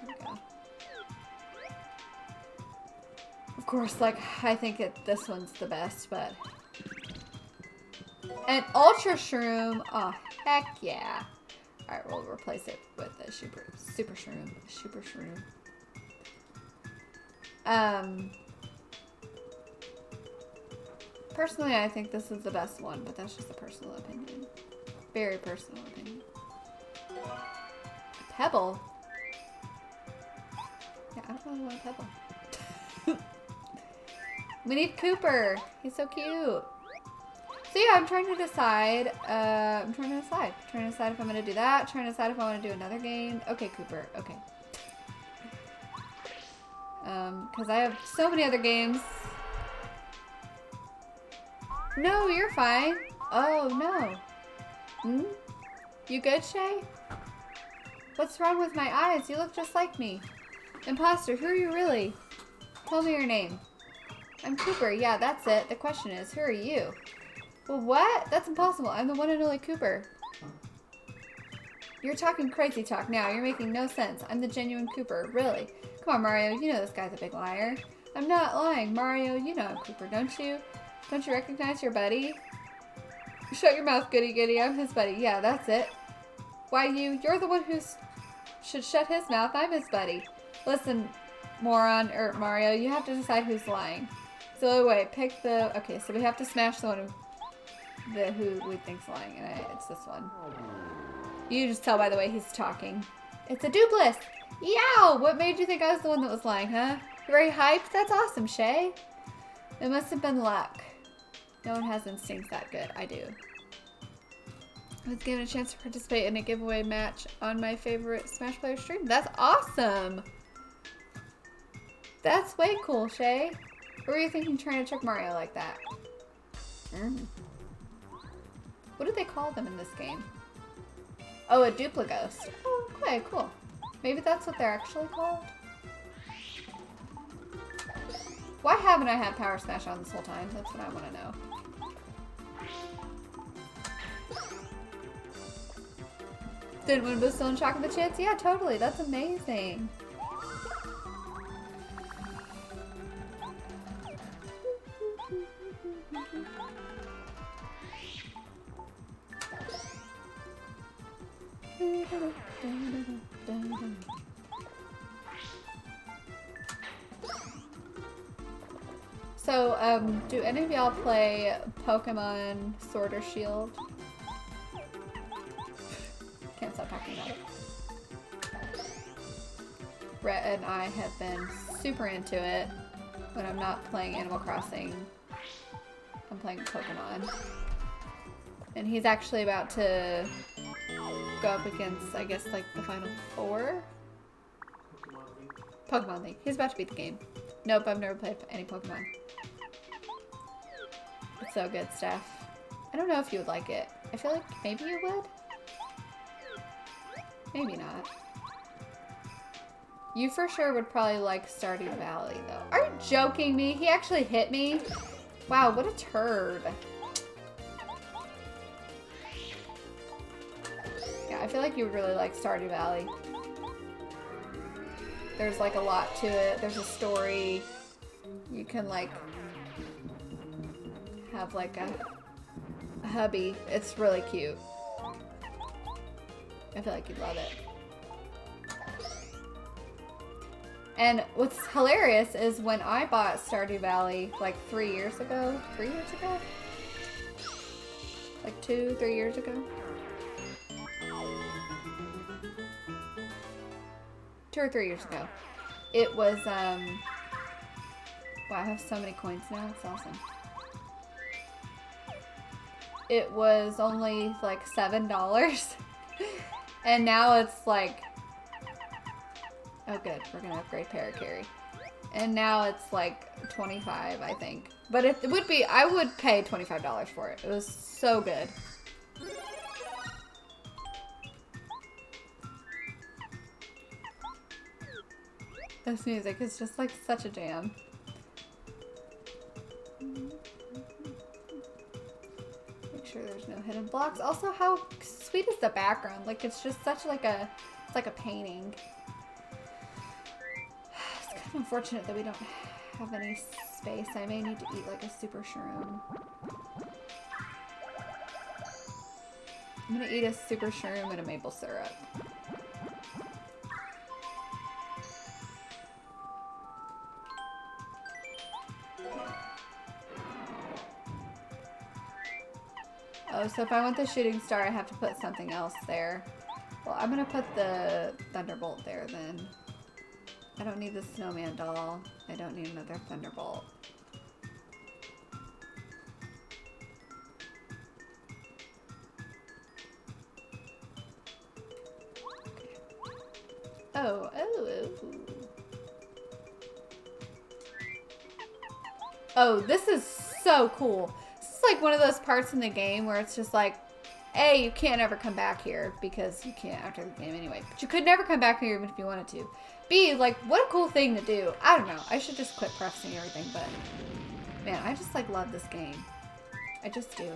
we go. Of course, like, I think this one's the best, but... And Ultra Shroom, oh, heck yeah. Alright, we'll replace it with a Super Shroom. Super Shroom. Personally, I think this is the best one, but that's just a personal opinion. Very personal opinion. A Pebble? Yeah, I don't really want a Pebble. We need Cooper. He's so cute. So yeah, I'm trying to decide. I'm trying to decide if I'm gonna do that. Trying to decide if I want to do another game. Okay, Cooper. Okay. Because I have so many other games. No, you're fine. Oh, no. Hmm? You good, Shay? What's wrong with my eyes? You look just like me. Imposter, who are you really? Tell me your name. I'm Cooper. Yeah, that's it. The question is, who are you? Well, what? That's impossible. I'm the one and only Cooper. You're talking crazy talk now. You're making no sense. I'm the genuine Cooper. Really? Come on, Mario. You know this guy's a big liar. I'm not lying. Mario, you know I'm Cooper, don't you? Don't you recognize your buddy? Shut your mouth, goody goody. I'm his buddy. Yeah, that's it. Why you're the one who should shut his mouth. I'm his buddy. Listen, moron, or Mario, you have to decide who's lying. So wait, pick the, okay, so we have to smash the one who we think's lying, and it's this one. You just tell by the way he's talking. It's a dupless. Yow! What made you think I was the one that was lying, huh? You're very hyped? That's awesome, Shay. It must have been luck. No one has instincts that good. I do. I was given a chance to participate in a giveaway match on my favorite Smash Player stream. That's awesome! That's way cool, Shay. What were you thinking trying to trick Mario like that? What do they call them in this game? Oh, a Duplighost. Oh, okay, cool. Maybe that's what they're actually called? Why haven't I had Power Smash on this whole time? That's what I want to know. Didn't win, but still in shock of the chance? Yeah, totally. That's amazing. So, do any of y'all play Pokemon Sword or Shield? Can't stop talking about it. Rhett and I have been super into it. When I'm not playing Animal Crossing, I'm playing Pokemon. And he's actually about to go up against, I guess, like the final 4? Pokemon League. He's about to beat the game. Nope, I've never played any Pokemon. It's so good, Steph. I don't know if you would like it. I feel like maybe you would. Maybe not. You for sure would probably like Stardew Valley, though. Are you joking me? He actually hit me? Wow, what a turd. Yeah, I feel like you would really like Stardew Valley. There's like a lot to it. There's a story. You can like have like a hubby. It's really cute. I feel like you'd love it. And what's hilarious is when I bought Stardew Valley like 3 years ago. 3 years ago? Like 2, 3 years ago? 2 or 3 years ago. It was, wow, I have so many coins now. It's awesome. It was only like $7. And now it's like, oh good, we're gonna upgrade Paracarry. And now it's like 25, I think. But it would be, I would pay $25 for it. It was so good. This music is just like such a jam. Make sure there's no hidden blocks. Also, how sweet is the background? Like it's just such like a, it's like a painting. It's kind of unfortunate that we don't have any space. I may need to eat like a super shroom. I'm gonna eat a super shroom and a maple syrup. Oh, so if I want the shooting star, I have to put something else there. Well, I'm gonna put the thunderbolt there then. I don't need the snowman doll. I don't need another thunderbolt. Oh, oh, oh. Oh, this is so cool. This is like one of those parts in the game where it's just like, A, you can't ever come back here because you can't after the game anyway. But you could never come back here even if you wanted to. B, like, what a cool thing to do. I don't know. I should just quit prefacing everything, but man, I just like love this game. I just do.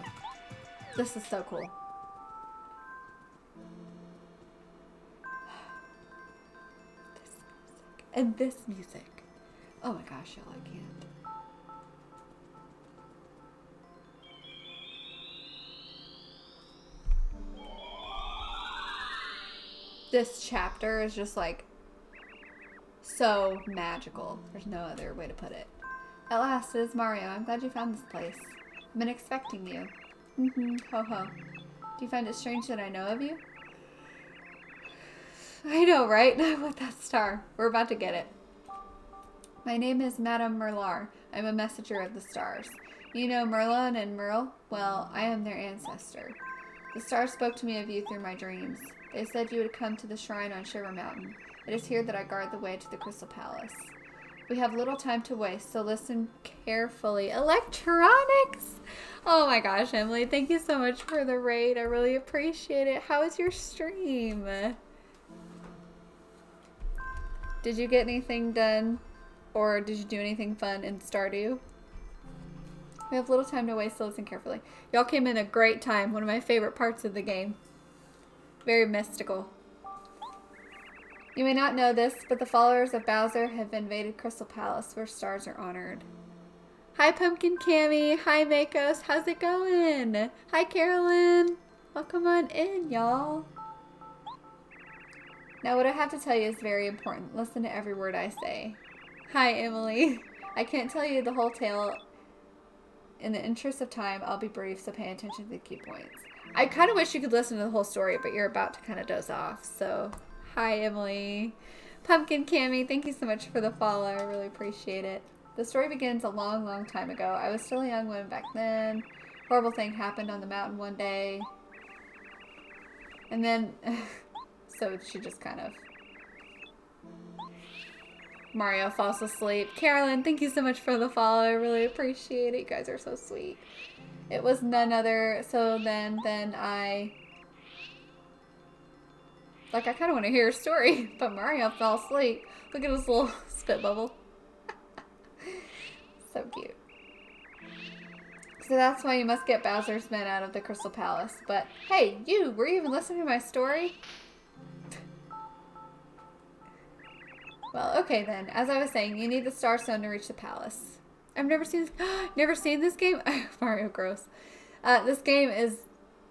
This is so cool. And this music. Oh my gosh, y'all, I can't. This chapter is just like so magical. There's no other way to put it. At last, it is Mario. I'm glad you found this place. I've been expecting you. Ho ho. Do you find it strange that I know of you? I know, right? With that star. We're about to get it. My name is Madame Merlar. I'm a messenger of the stars. You know Merlin and Merle? Well, I am their ancestor. The stars spoke to me of you through my dreams. They said you would come to the shrine on Shiver Mountain. It is here that I guard the way to the Crystal Palace. We have little time to waste, so listen carefully. Electronics! Oh my gosh, Emily, thank you so much for the raid. I really appreciate it. How was your stream? Did you get anything done? Or did you do anything fun in Stardew? We have little time to waste, so listen carefully. Y'all came in a great time. One of my favorite parts of the game. Very mystical. You may not know this, but the followers of Bowser have invaded Crystal Palace, where stars are honored. Hi, Pumpkin Cammy. Hi, Makos. How's it going? Hi, Carolyn. Welcome on in, y'all. Now, what I have to tell you is very important. Listen to every word I say. Hi, Emily. I can't tell you the whole tale. In the interest of time, I'll be brief, so pay attention to the key points. I kind of wish you could listen to the whole story, but you're about to kind of doze off, so... Hi, Emily. Pumpkin Cammy, thank you so much for the follow. I really appreciate it. The story begins a long, long time ago. I was still a young woman back then. Horrible thing happened on the mountain one day. And then, so she just kind of... Mario falls asleep. Carolyn, thank you so much for the follow. I really appreciate it. You guys are so sweet. It was none other. So then I... Like, I kind of want to hear a story, but Mario fell asleep. Look at his little spit bubble. So cute. So that's why you must get Bowser's men out of the Crystal Palace. But, hey, you, were you even listening to my story? Well, okay then. As I was saying, you need the Star Stone to reach the palace. I've never seen this game. Mario, gross. This game is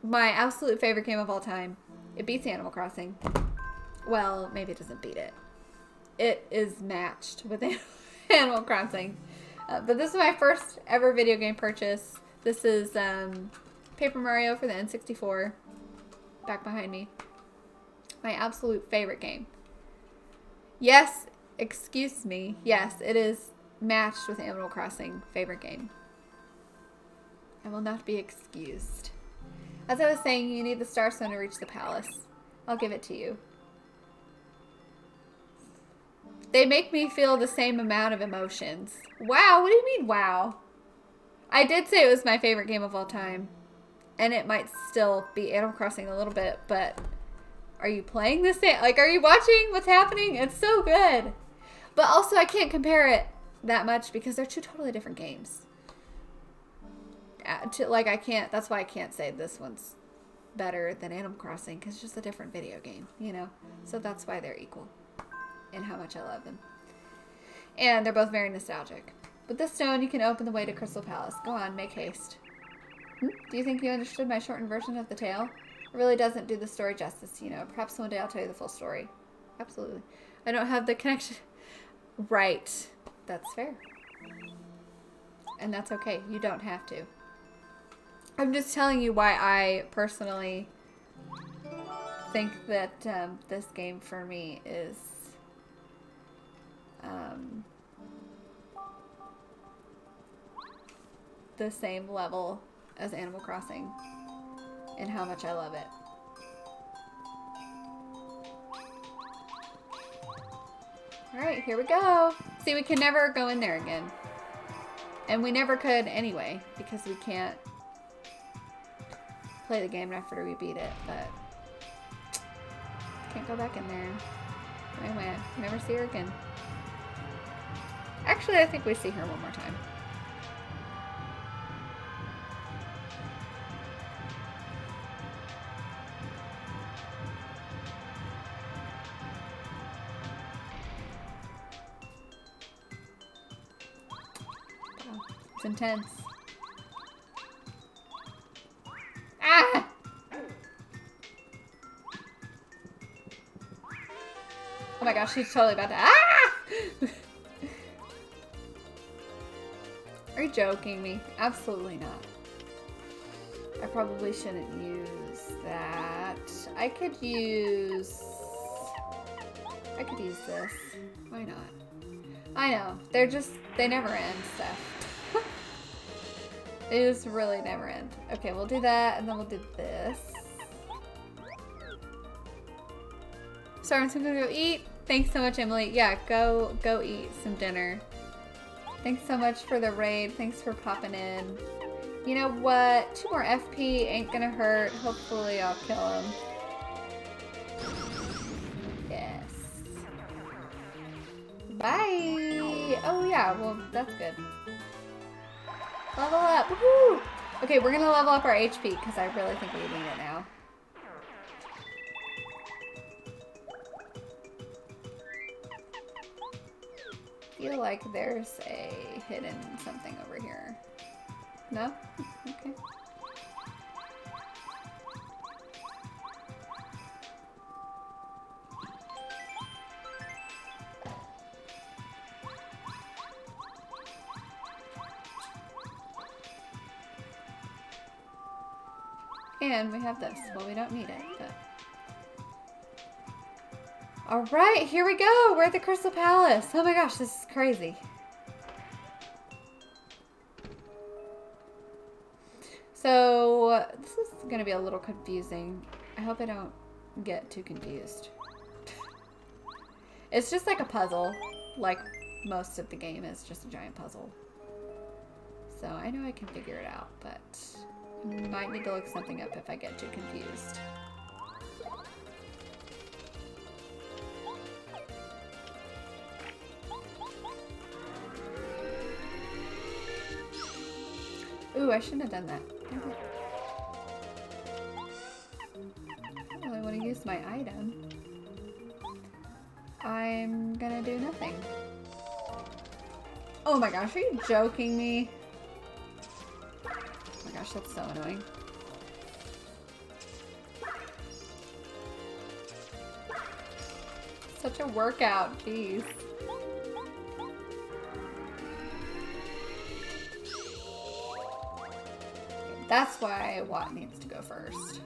my absolute favorite game of all time. It beats Animal Crossing. Well, maybe it doesn't beat it. It is matched with Animal Crossing. But this is my first ever video game purchase. This is Paper Mario for the N64. Back behind me. My absolute favorite game. Yes, excuse me. Yes, it is matched with Animal Crossing. Favorite game. I will not be excused. As I was saying, you need the Star Stone to reach the palace. I'll give it to you. They make me feel the same amount of emotions. Wow, what do you mean, wow? I did say it was my favorite game of all time. And it might still be Animal Crossing a little bit, but are you playing this? Like, are you watching what's happening? It's so good. But also, I can't compare it that much because they're two totally different games. I can't, that's why I can't say this one's better than Animal Crossing because it's just a different video game, you know? So that's why they're equal in how much I love them. And they're both very nostalgic. With this stone, you can open the way to Crystal Palace. Go on, make haste. Do you think you understood my shortened version of the tale? It really doesn't do the story justice, you know. Perhaps one day I'll tell you the full story. Absolutely. I don't have the connection. Right. That's fair. And that's okay. You don't have to. I'm just telling you why I personally think that this game for me is the same level as Animal Crossing and how much I love it. Alright, here we go. See, we can never go in there again. And we never could anyway, because we can't play the game after we beat it, but can't go back in there. We went. Never see her again. Actually, I think we see her one more time. It's intense. Ah! Oh my gosh, she's totally about to. Ah! Are you joking me? Absolutely not. I probably shouldn't use that. I could use this. Why not? I know. They never end stuff. They just really never end. Okay, we'll do that, and then we'll do this. Sorry, I'm just gonna go eat. Thanks so much, Emily. Yeah, go eat some dinner. Thanks so much for the raid. Thanks for popping in. You know what? 2 more FP ain't gonna hurt. Hopefully I'll kill him. Yes. Bye! Oh yeah, well, that's good. Level up! Woohoo! Okay, we're gonna level up our HP because I really think we need it now. I feel like there's a hidden something over here. No? Okay. And we have this. Well, we don't need it, but... Alright, here we go! We're at the Crystal Palace! Oh my gosh, this is crazy. So, this is gonna be a little confusing. I hope I don't get too confused. It's just like a puzzle. Like most of the game is just a giant puzzle. So I know I can figure it out, but I might need to look something up if I get too confused. Ooh, I shouldn't have done that. I don't really want to use my item. I'm gonna do nothing. Oh my gosh, are you joking me? Oh my gosh, that's so annoying. Such a workout, jeez. That's why Watt needs to go first.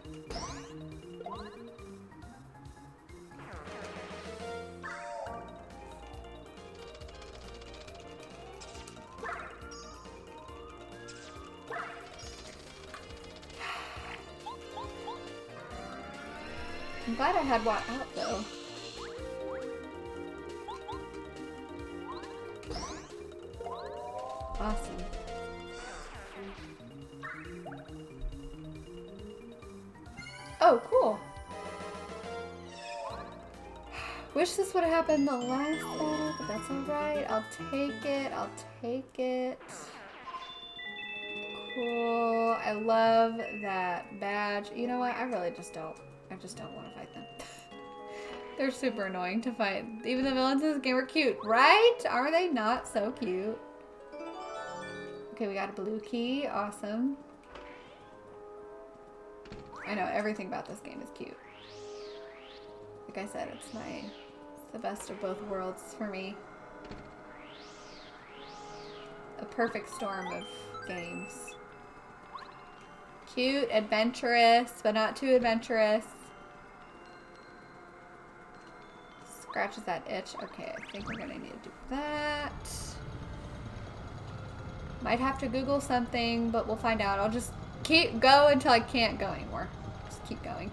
I'm glad I had Watt out though. Awesome. Oh, cool. Wish this would have happened the last battle, but that's alright. I'll take it. I'll take it. Cool. I love that badge. You know what? I really just don't. I just don't want to fight them. They're super annoying to fight. Even the villains in this game are cute, right? Are they not so cute? Okay, we got a blue key. Awesome. I know everything about this game is cute. Like I said, it's the best of both worlds for me. A perfect storm of games. Cute, adventurous, but not too adventurous. Scratches that itch. Okay, I think we're gonna need to do that. Might have to Google something, but we'll find out. I'll just keep go until I can't go anymore. Just keep going.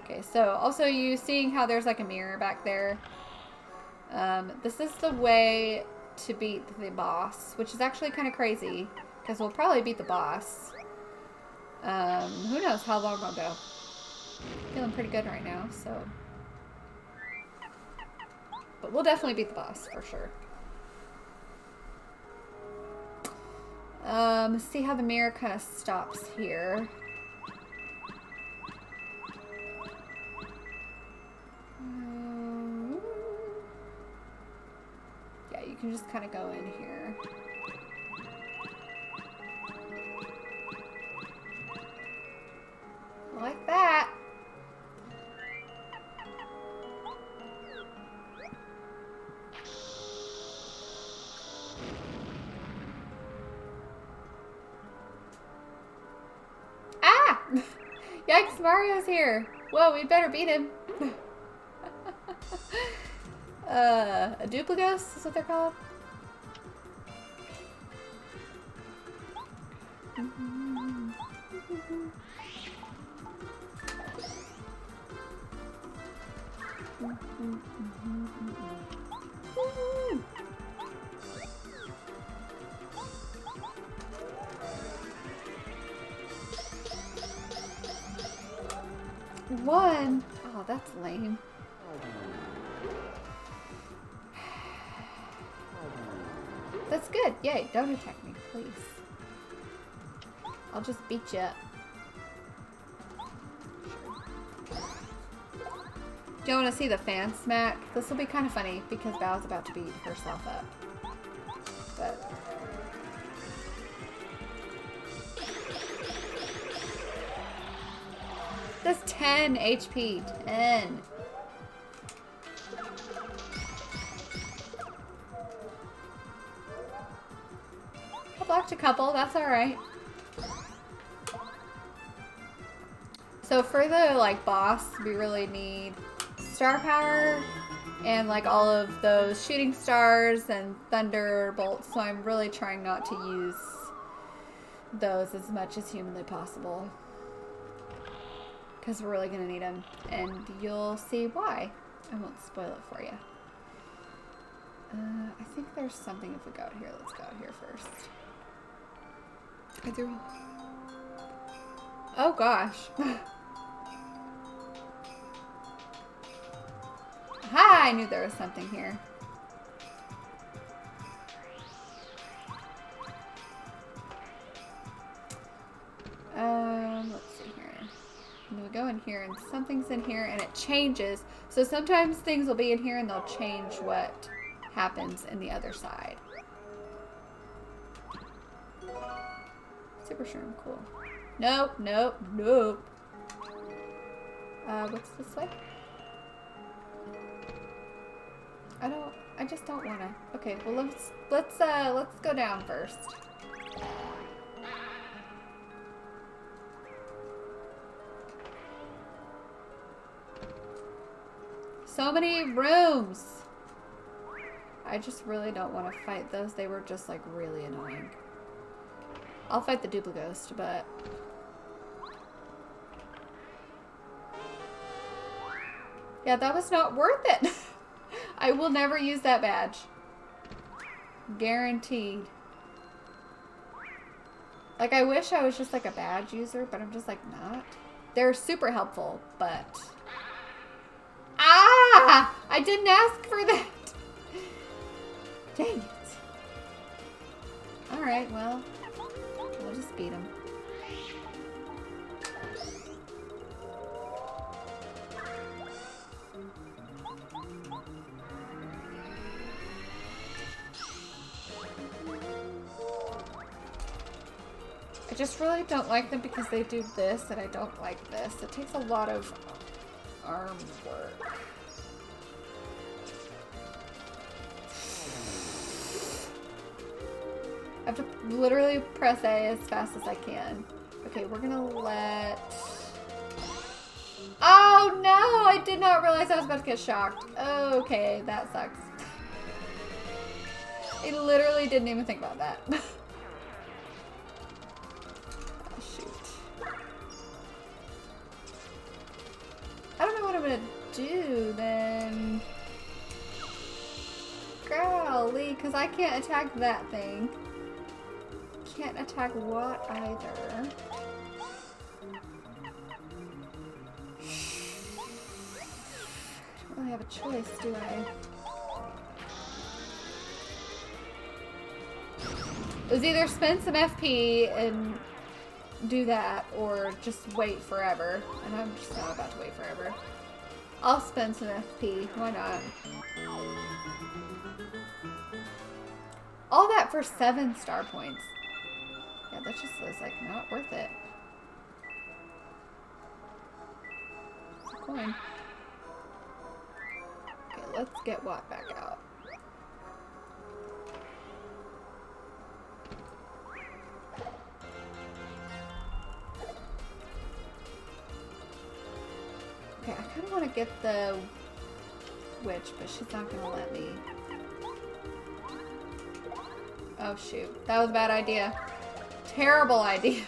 Okay, so also you seeing how there's like a mirror back there. This is the way to beat the boss, which is actually kind of crazy because we'll probably beat the boss. Who knows how long I'll go. Feeling pretty good right now, so. But we'll definitely beat the boss for sure. See how the mirror kind of stops here. Yeah, you can just kind of go in here. Like that. Ah! Yikes, Mario's here. Whoa, we'd better beat him. A dupligos is what they're called. One. Oh, that's lame. That's good. Yay, don't attack me, please. I'll just beat you up. Do you want to see the fan smack? This will be kind of funny because Bao's about to beat herself up. But that's 10 HP. 10. I blocked a couple. That's all right. So for the like boss, we really need star power and like all of those shooting stars and thunderbolts. So I'm really trying not to use those as much as humanly possible. Because we're really going to need them. And you'll see why. I won't spoil it for you. I think there's something if we go out here. Let's go out here first. I threw... Oh gosh. Hi! I knew there was something here. Let's see here. And we go in here and something's in here and it changes. So sometimes things will be in here and they'll change what happens in the other side. Super shroom, cool. Nope, nope, nope. What's this way? I just don't wanna. Okay, well let's go down first. So many rooms! I just really don't want to fight those. They were just like really annoying. I'll fight the Duplighost, but... Yeah, that was not worth it. I will never use that badge. Guaranteed. Like, I wish I was just like a badge user, but I'm just like not. They're super helpful, but... Ah! I didn't ask for that. Dang it. Alright, well, we'll just beat him. I just really don't like them because they do this and I don't like this. It takes a lot of arm work. I have to literally press A as fast as I can. Okay, we're gonna let... Oh no! I did not realize I was about to get shocked. Okay, that sucks. I literally didn't even think about that. Oh, shoot. I don't know what I'm gonna do then. Golly, because I can't attack that thing. Can't attack what either. I don't really have a choice, do I? It was either spend some FP and do that, or just wait forever. And I'm just not about to wait forever. I'll spend some FP. Why not? All that for 7 star points. Yeah, that just was like not worth it. It's a coin. Okay, let's get Watt back out. Okay, I kind of want to get the witch, but she's not going to let me. Oh shoot, that was a bad idea. Terrible idea.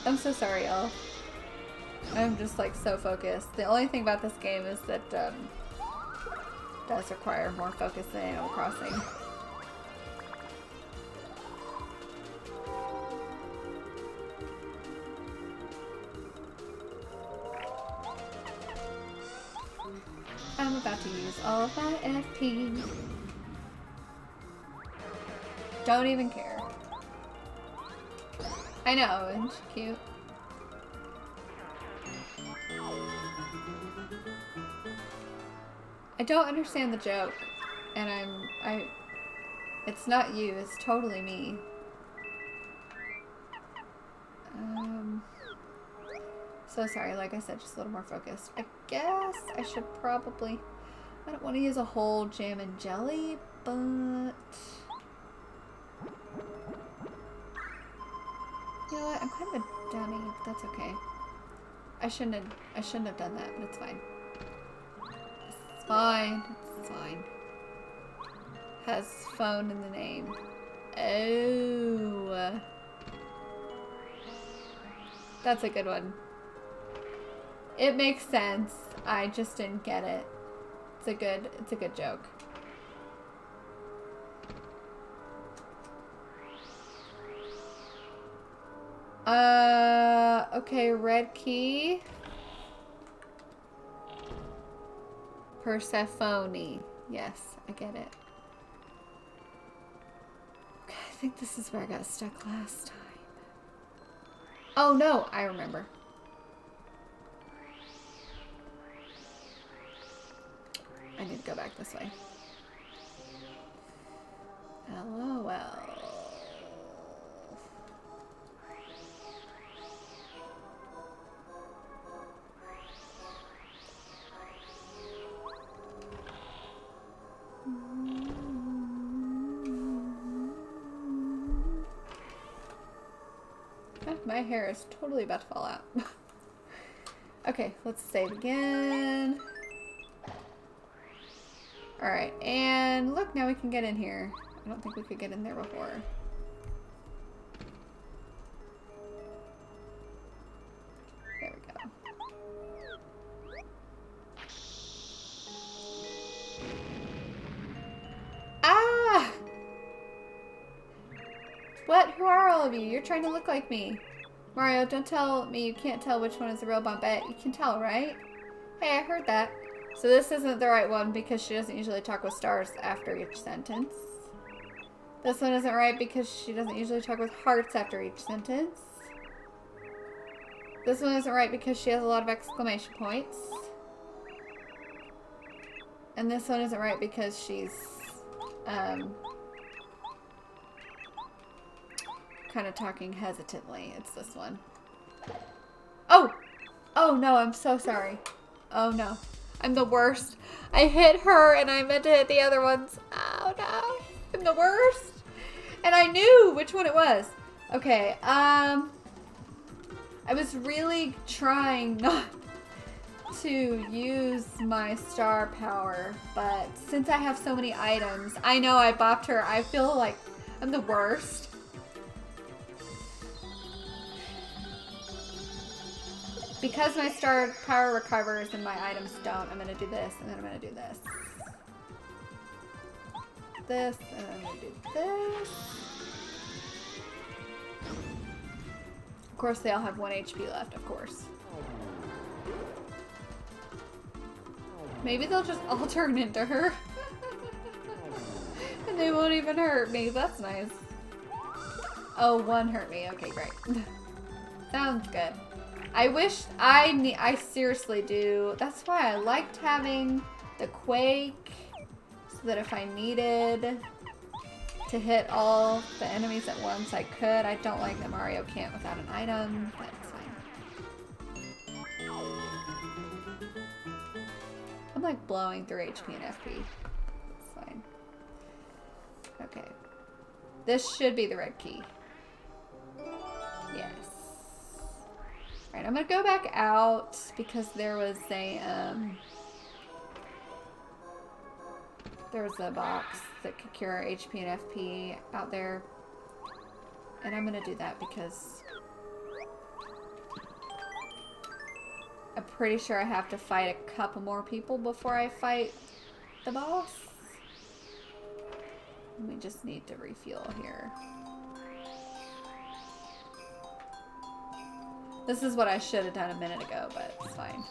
I'm so sorry, y'all. I'm just like so focused. The only thing about this game is that does require more focus than Animal Crossing. I'm about to use all of my FP. Don't even care. I know, isn't she cute? I don't understand the joke, and it's not you, it's totally me. So sorry, like I said, just a little more focused. I guess I should probably... I don't want to use a whole jam and jelly, but... You know what? I'm kind of a dummy, but that's okay. I shouldn't have done that, but it's fine. It's fine. It's fine. has phone in the name. Oh. That's a good one. It makes sense. I just didn't get it. It's a good joke. Okay, red key. Persephone. Yes, I get it. Okay, I think this is where I got stuck last time. Oh no, I remember. I need to go back this way. LOL. My hair is totally about to fall out. Okay, let's save again. Alright, and look, now we can get in here. I don't think we could get in there before. There we go. Ah! What? Who are all of you? You're trying to look like me. Mario, don't tell me you can't tell which one is the real Bombette. You can tell, right? Hey, I heard that. So this isn't the right one because she doesn't usually talk with stars after each sentence. This one isn't right because she doesn't usually talk with hearts after each sentence. This one isn't right because she has a lot of exclamation points. And this one isn't right because she's kind of talking hesitantly. It's this one. Oh! Oh no, I'm so sorry. Oh no. I'm the worst. I hit her and I meant to hit the other ones. Oh no. I'm the worst. And I knew which one it was. Okay, I was really trying not to use my star power, but since I have so many items, I know I bopped her. I feel like I'm the worst. Because my star power recovers and my items don't, I'm gonna do this, and then I'm gonna do this. This, and then I'm gonna do this. Of course, they all have 1 HP left, of course. Maybe they'll just all turn into her. And they won't even hurt me. That's nice. Oh, one hurt me. Okay, great. Sounds good. I wish I seriously do. That's why I liked having the Quake, so that if I needed to hit all the enemies at once, I could. I don't like that Mario can't without an item. That's fine. I'm like blowing through HP and FP. That's fine. Okay. This should be the red key. Yes. Alright, I'm gonna go back out because there was a box that could cure HP and FP out there. And I'm gonna do that because I'm pretty sure I have to fight a couple more people before I fight the boss. We just need to refuel here. This is what I should have done a minute ago, but it's fine.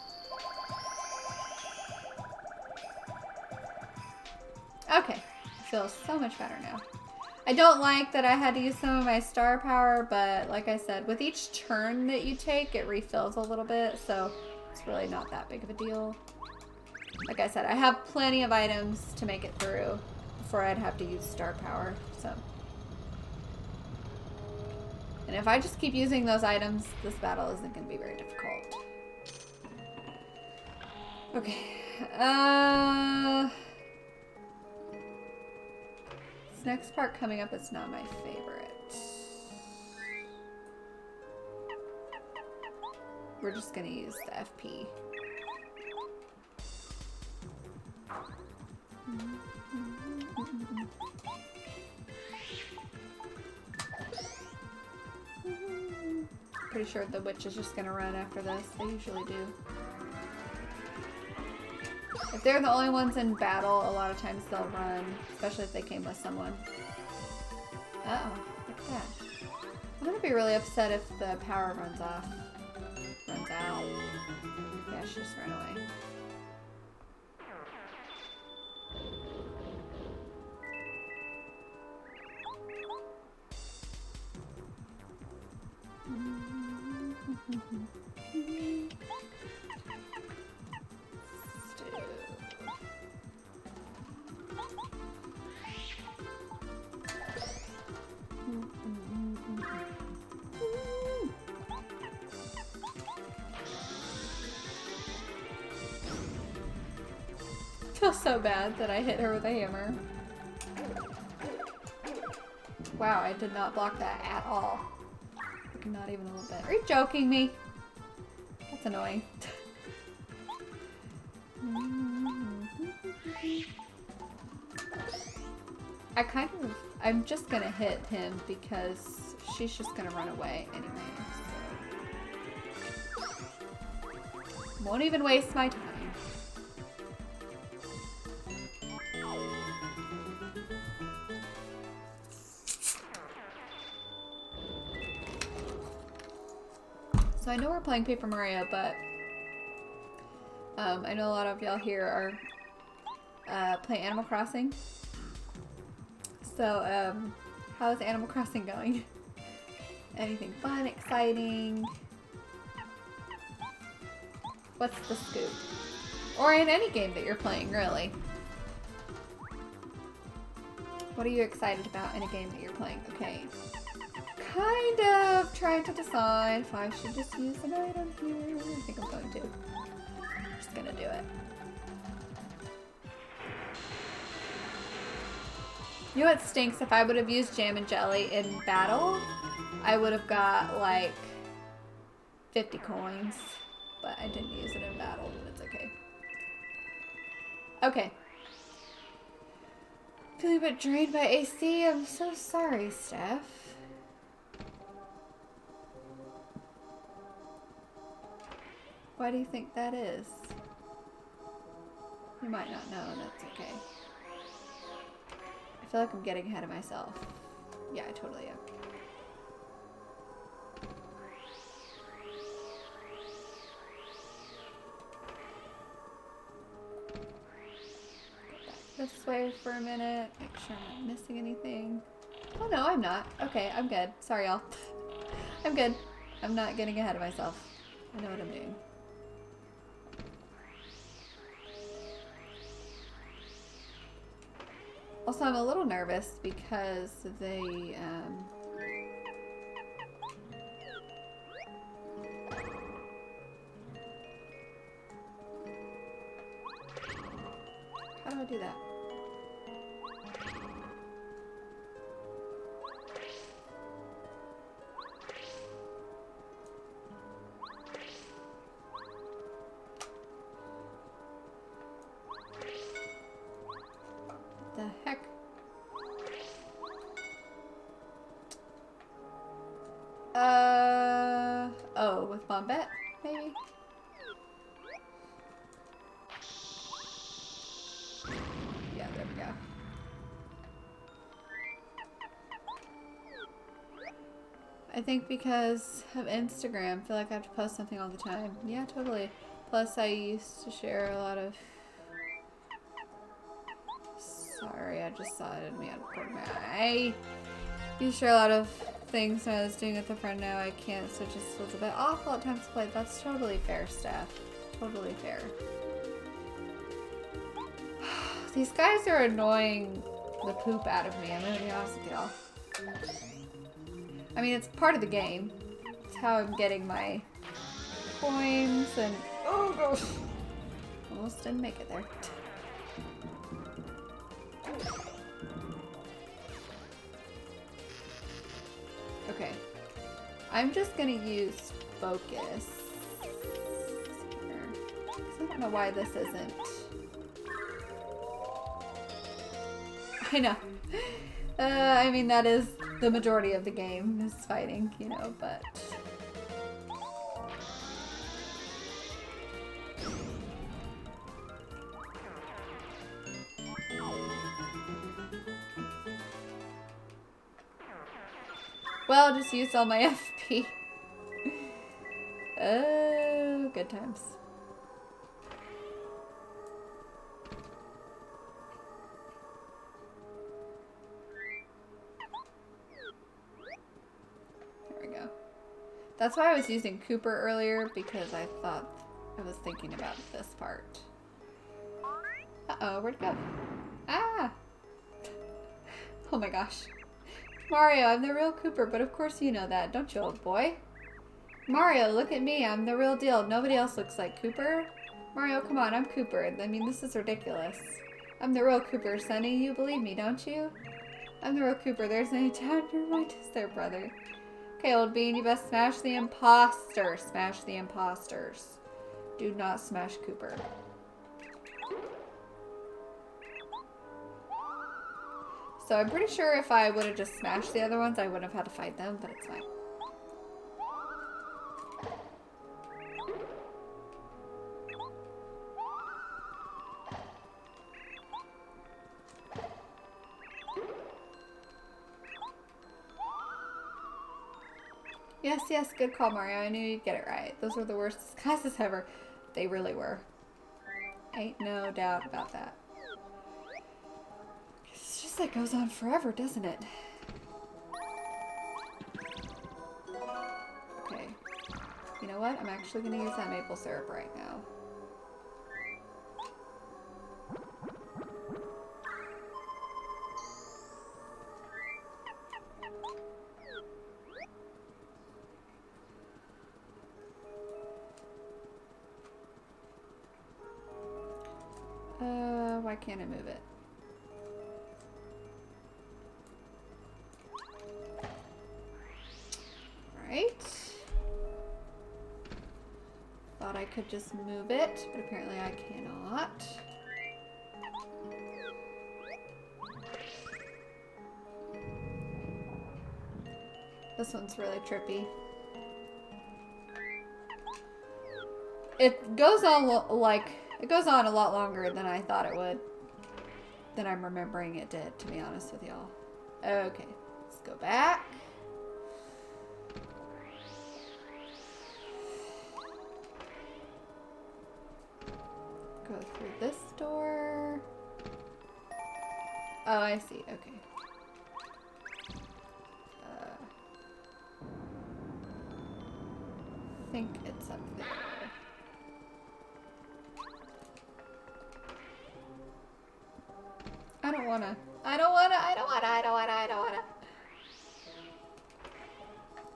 Okay, I feel so much better now. I don't like that I had to use some of my star power, but like I said, with each turn that you take, it refills a little bit, so it's really not that big of a deal. Like I said, I have plenty of items to make it through before I'd have to use star power, so. And if I just keep using those items, this battle isn't going to be very difficult. Okay. This next part coming up is not my favorite. We're just going to use the FP. Pretty sure the witch is just gonna run after this. They usually do. If they're the only ones in battle, a lot of times they'll run, especially if they came with someone. Uh-oh, look at that. I'm gonna be really upset if the power runs off. Runs out. Yeah, she just ran away. I feel so bad that I hit her with a hammer. Wow, I did not block that at all. Not even a little bit. Are you joking me? That's annoying. I'm just gonna hit him because she's just gonna run away anyway. So. Won't even waste my time. So I know we're playing Paper Mario, but I know a lot of y'all here are playing Animal Crossing. So how's Animal Crossing going? Anything fun, exciting? What's the scoop? Or in any game that you're playing, really. What are you excited about in a game that you're playing? Okay. Kind of trying to decide if I should just use an item here. I think I'm going to. I'm just gonna do it. You know what stinks? If I would have used Jam and Jelly in battle, I would have got like 50 coins. But I didn't use it in battle, but it's okay. Okay. Feeling a bit drained by AC. I'm so sorry, Steph. Why do you think that is? You might not know, that's okay. I feel like I'm getting ahead of myself. Yeah, I totally am. Go back this way for a minute, make sure I'm not missing anything. Oh no, I'm not. Okay, I'm good. Sorry, y'all. I'm good. I'm not getting ahead of myself. I know what I'm doing. Also, I'm a little nervous because they, how do I do that? The heck? Oh, with Bombette, maybe? Yeah, there we go. I think because of Instagram, I feel like I have to post something all the time. Yeah, totally. Plus, I used to share a lot of... Sorry, I just saw it in me out of the corner of my eye. I used to share a lot of things when I was doing it with a friend. Now I can't, so it just feels a bit awful at times to play. That's totally fair, Steph. Totally fair. These guys are annoying the poop out of me. I'm gonna be honest with y'all. I mean, it's part of the game. It's how I'm getting my coins and... Oh gosh! Almost didn't make it there. Okay. I'm just gonna use focus. I don't know why this isn't... I know. I mean, that is the majority of the game, is fighting, you know, but... Well, just used all my FP. Oh, good times. There we go. That's why I was using Cooper earlier, because I thought I was thinking about this part. Uh-oh, where'd it go? Ah! Oh my gosh. Mario, I'm the real Cooper, but of course you know that, don't you, old boy? Mario, look at me, I'm the real deal. Nobody else looks like Cooper. Mario, come on, I'm Cooper. I mean, this is ridiculous. I'm the real Cooper, Sonny. You believe me, don't you? I'm the real Cooper. There's any doubt in your mind, is there, brother? Okay, old bean, you best smash the imposter. Smash the imposters. Do not smash Cooper. So I'm pretty sure if I would have just smashed the other ones, I wouldn't have had to fight them, but it's fine. Yes, yes, good call, Mario. I knew you'd get it right. Those were the worst disguises ever. They really were. Ain't no doubt about that. It's just like goes on forever, doesn't it? Okay. You know what? I'm actually going to use that maple syrup right now. Why can't I move it? Right. Thought I could just move it, but apparently I cannot. This one's really trippy. It goes on it goes on a lot longer than I thought it would. Than I'm remembering it did, to be honest with y'all. Okay, let's go back. Go through this door. Oh, I see. Okay. I think it's up there. I don't wanna.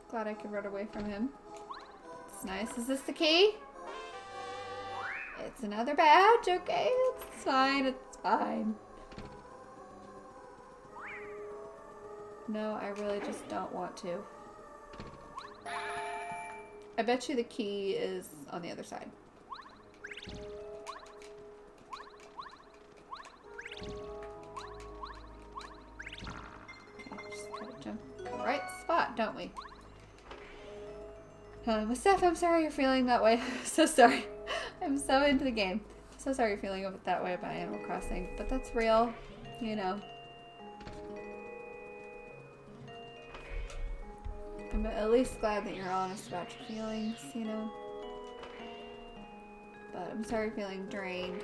Glad I could run away from him. It's nice. Is this the key? It's another badge. Okay, it's fine. It's fine. No, I really just don't want to. I bet you the key is on the other side. Okay, just gotta jump to the right spot, don't we? Steph, I'm sorry you're feeling that way. So sorry. I'm so into the game. So sorry you're feeling that way about Animal Crossing, but that's real, you know. I'm at least glad that you're honest about your feelings, you know. But I'm sorry you're feeling drained.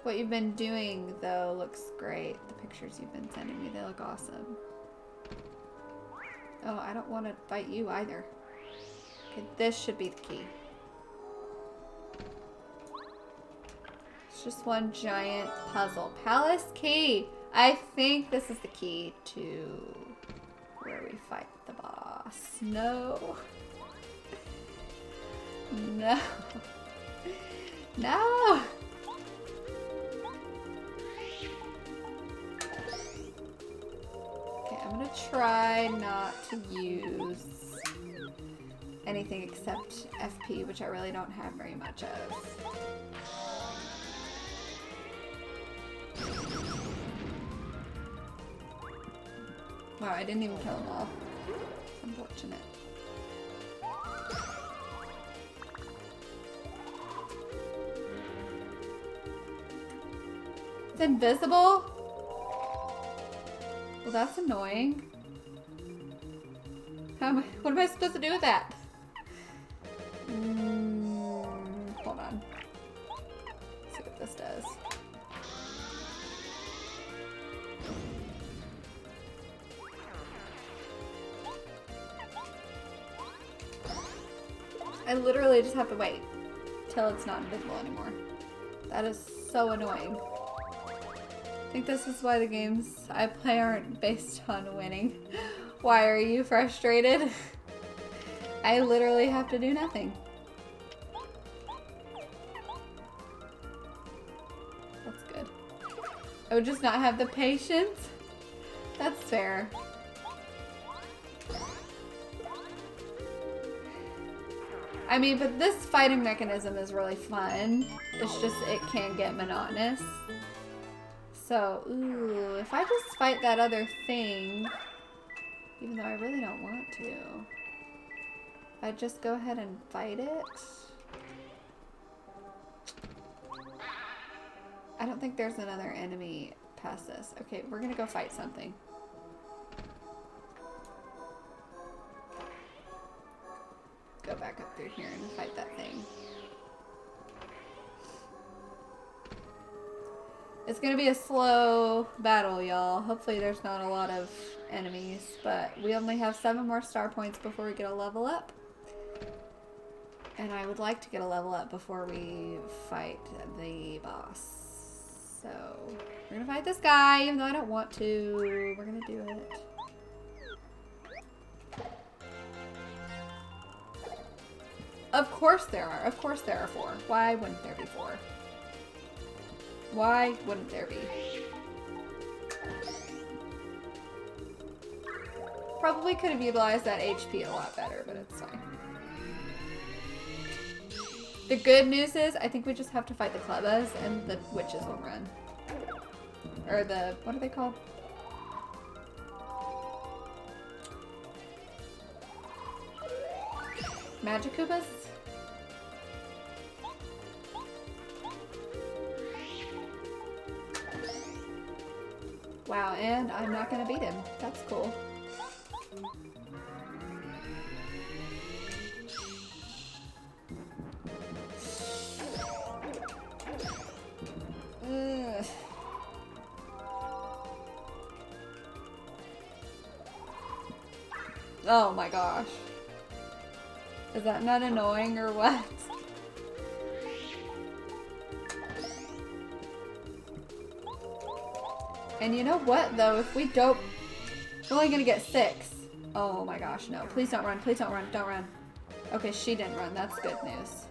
What you've been doing, though, looks great. The pictures you've been sending me, they look awesome. Oh, I don't want to fight you either. Okay, this should be the key. It's just one giant puzzle. Palace key! I think this is the key to where we fight the boss. No. No. No! Okay, I'm gonna try not to use anything except FP, which I really don't have very much of. Wow, I didn't even kill them all. Unfortunate. It's invisible? Well, that's annoying. What am I supposed to do with that? Hold on. Let's see what this does. I literally just have to wait till it's not invisible anymore. That is so annoying. I think this is why the games I play aren't based on winning. Why are you frustrated? I literally have to do nothing. That's good. I would just not have the patience. That's fair. I mean, but this fighting mechanism is really fun. It's just, it can get monotonous. So, ooh, if I just fight that other thing, even though I really don't want to, I just go ahead and fight it. I don't think there's another enemy past this. Okay, we're gonna go fight something. Go back up through here and fight that thing. It's gonna be a slow battle, y'all. Hopefully there's not a lot of enemies, but we only have 7 more star points before we get a level up. And I would like to get a level up before we fight the boss. So, we're gonna fight this guy, even though I don't want to. We're gonna do it. Of course there are. Of course there are 4. Why wouldn't there be 4? Why wouldn't there be? Probably could have utilized that HP a lot better, but it's fine. The good news is, I think we just have to fight the Klebas and the witches will run. Or the, what are they called? Magicubas? Wow, and I'm not gonna beat him. That's cool. Ugh. Oh my gosh. Is that not annoying or what? And you know what though, if we don't, we're only gonna get 6. Oh my gosh, no. Please don't run, please don't run, don't run. Okay, she didn't run, that's good news.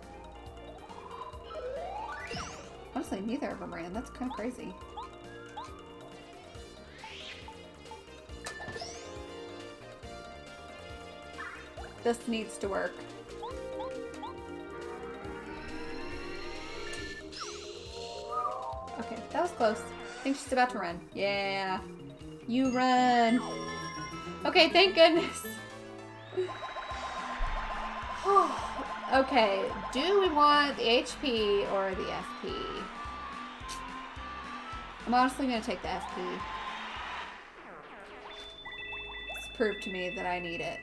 Honestly, neither of them ran, that's kind of crazy. This needs to work. Okay, that was close. I think she's about to run. Yeah. You run. Okay, thank goodness. Okay, do we want the HP or the FP? I'm honestly going to take the FP. It's proved to me that I need it.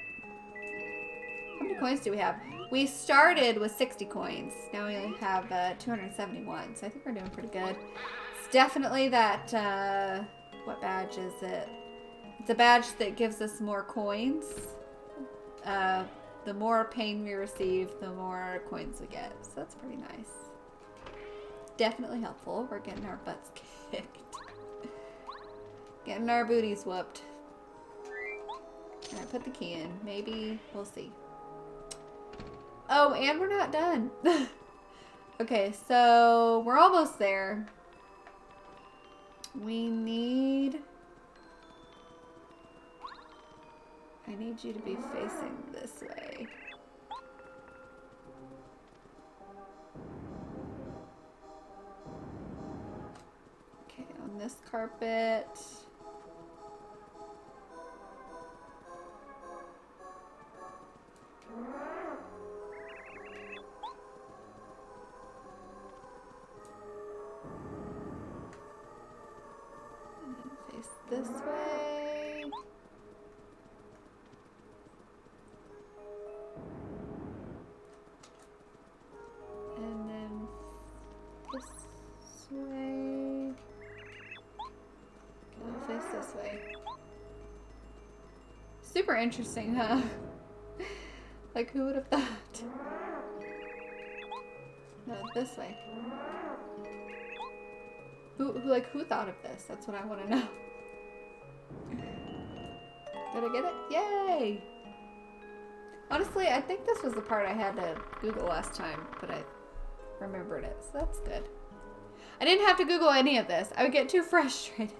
How many coins do we have? We started with 60 coins. Now we only have 271, so I think we're doing pretty good. It's definitely that, what badge is it? It's a badge that gives us more coins. The more pain we receive, the more coins we get. So that's pretty nice. Definitely helpful. We're getting our butts kicked. Getting our booties whooped. Alright, put the key in. Maybe we'll see. Oh, and we're not done. Okay, so we're almost there. We need... I need you to be facing this way. Okay, on this carpet. And then face this way. this way. Super interesting, huh? Like, who would have thought? No, this way. Who thought of this? That's what I want to know. Did I get it? Yay! Honestly, I think this was the part I had to Google last time, but I remembered it, so that's good. I didn't have to Google any of this. I would get too frustrated.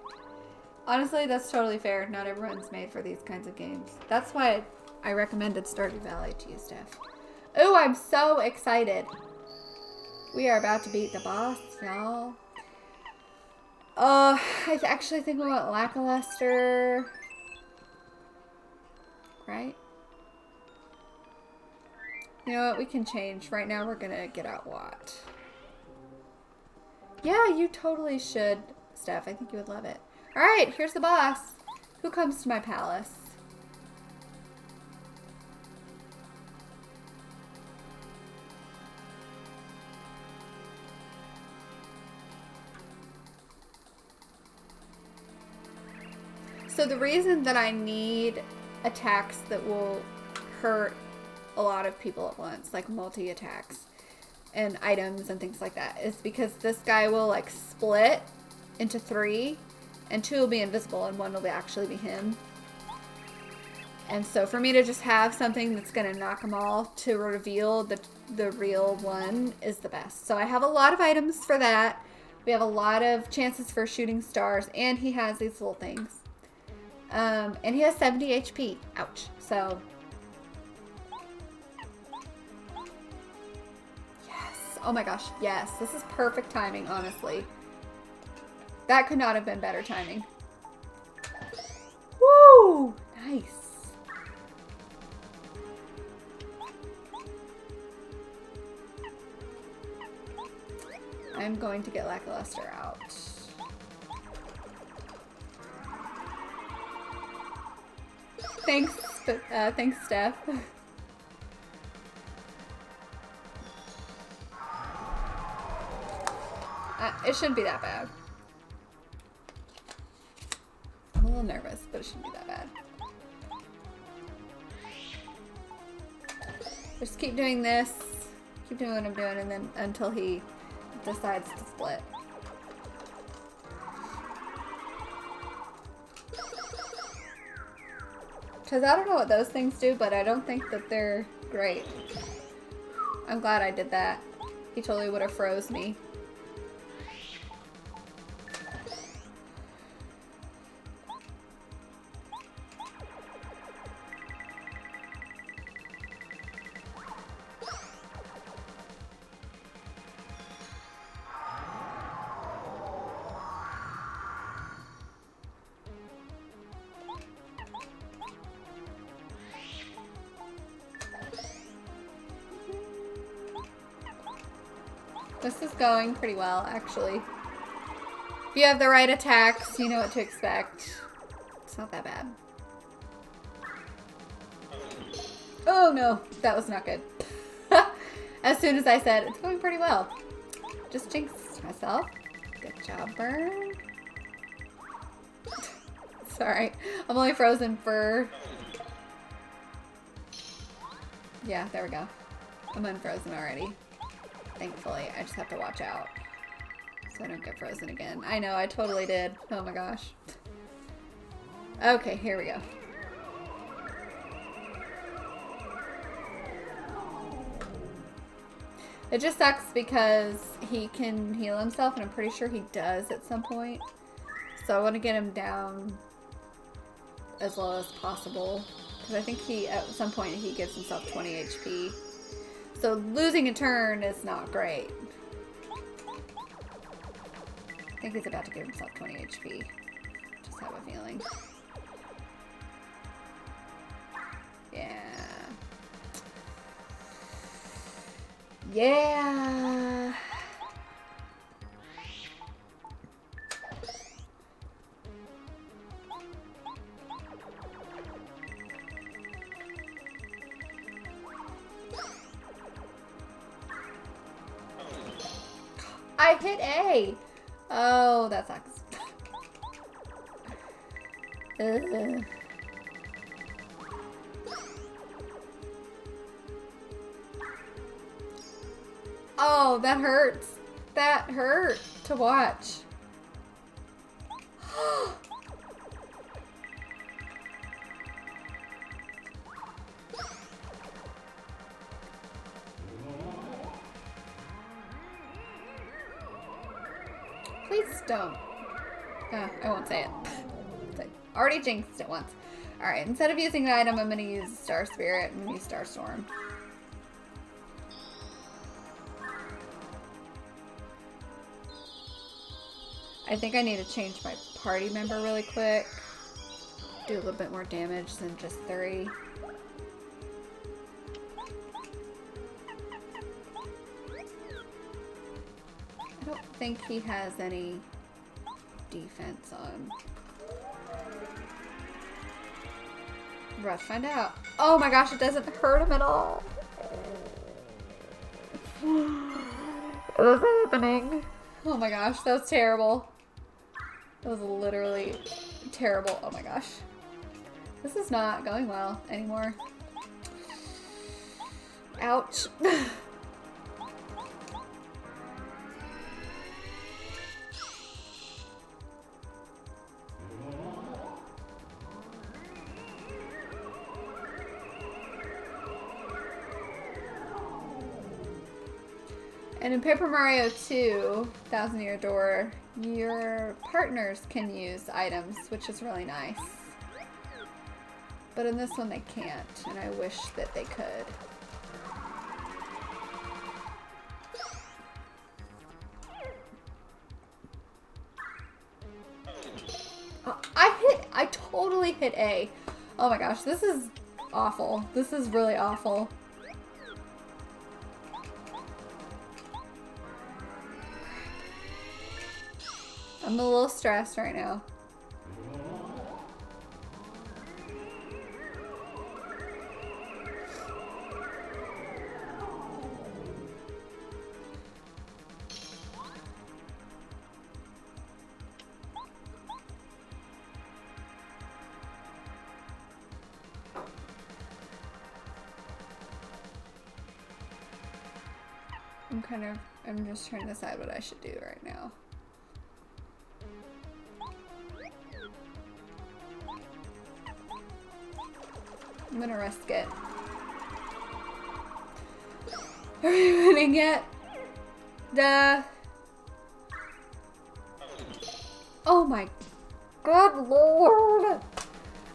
Honestly, that's totally fair. Not everyone's made for these kinds of games. That's why I recommended Stardew Valley to you, Steph. Oh, I'm so excited. We are about to beat the boss, y'all. I actually think we want lackluster. Right? You know what? We can change. Right now, we're gonna get out what? Yeah, you totally should, Steph. I think you would love it. Alright, here's the boss. Who comes to my palace? So the reason that I need attacks that will hurt a lot of people at once, like multi-attacks and items and things like that, is because this guy will like split into 3 and 2 will be invisible and 1 will actually be him. And so for me to just have something that's going to knock them all to reveal the real one is the best. So I have a lot of items for that. We have a lot of chances for shooting stars, and he has these little things. And he has 70 HP. Ouch. So yes. Oh my gosh. Yes. This is perfect timing, honestly. That could not have been better timing. Woo! Nice. I'm going to get lackluster out. Thanks, Steph. It shouldn't be that bad. I'm a little nervous, but it shouldn't be that bad. Just keep doing this. Keep doing what I'm doing, and then until he decides to split. Because I don't know what those things do, but I don't think that they're great. I'm glad I did that. He totally would have froze me. This is going pretty well, actually. If you have the right attacks, you know what to expect. It's not that bad. Oh no, that was not good. As soon as I said, it's going pretty well. Just jinxed myself. Good job, Burn. Sorry, I'm only frozen for... Yeah, there we go. I'm unfrozen already. Thankfully, I just have to watch out so I don't get frozen again. I know, I totally did. Oh my gosh. Okay, here we go. It just sucks because he can heal himself, and I'm pretty sure he does at some point. So I want to get him down as low as possible, because I think he, at some point, he gives himself 20 HP. So losing a turn is not great. I think he's about to give himself 20 HP. Just have a feeling. Yeah. Yeah. I hit A. Oh, that sucks. Ugh. Oh, that hurts. That hurt to watch. Please don't. I won't say it. I already jinxed it once. Alright, instead of using an item, I'm going to use Star Spirit. I'm going to use Star Storm. I think I need to change my party member really quick. Do a little bit more damage than just 3. I don't think he has any defense on. We're about to find out. Oh my gosh, it doesn't hurt him at all. What's happening? Oh my gosh, that was terrible. That was literally terrible. Oh my gosh. This is not going well anymore. Ouch. And in Paper Mario 2, Thousand Year Door, your partners can use items, which is really nice. But in this one they can't, and I wish that they could. Oh, I totally hit A. Oh my gosh, this is awful. This is really awful. I'm a little stressed right now. I'm just trying to decide what I should do right now. I'm gonna risk it. Are we winning yet? Oh my good lord!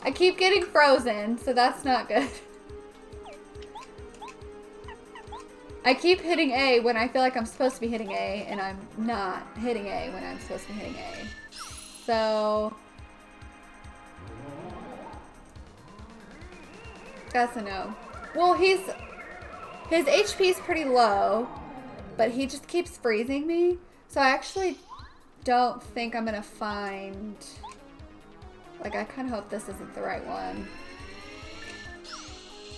I keep getting frozen, so that's not good. I keep hitting A when I feel like I'm supposed to be hitting A, and I'm not hitting A when I'm supposed to be hitting A. So that's a no. Well, his HP is pretty low, but he just keeps freezing me. So I actually don't think I'm gonna find, like, I kind of hope this isn't the right one.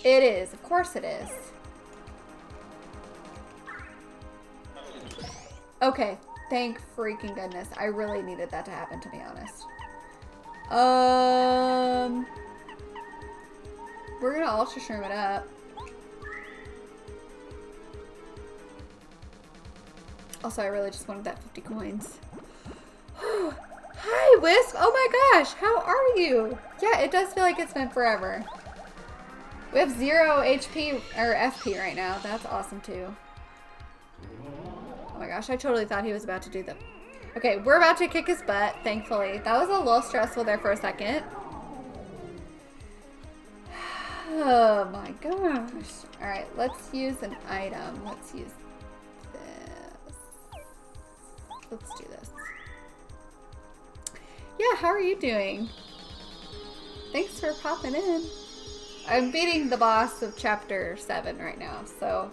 It is, of course it is. Okay, thank freaking goodness. I really needed that to happen, to be honest. We're gonna Ultra Shroom it up. Also, I really just wanted that 50 coins. Hi, Wisp! Oh my gosh, how are you? Yeah, it does feel like it's been forever. We have 0 HP, or FP right now. That's awesome, too. Oh my gosh, I totally thought he was about to do the... Okay, we're about to kick his butt, thankfully. That was a little stressful there for a second. Oh my gosh. Alright, let's use an item. Let's use this. Let's do this. Yeah, how are you doing? Thanks for popping in. I'm beating the boss of chapter 7 right now, so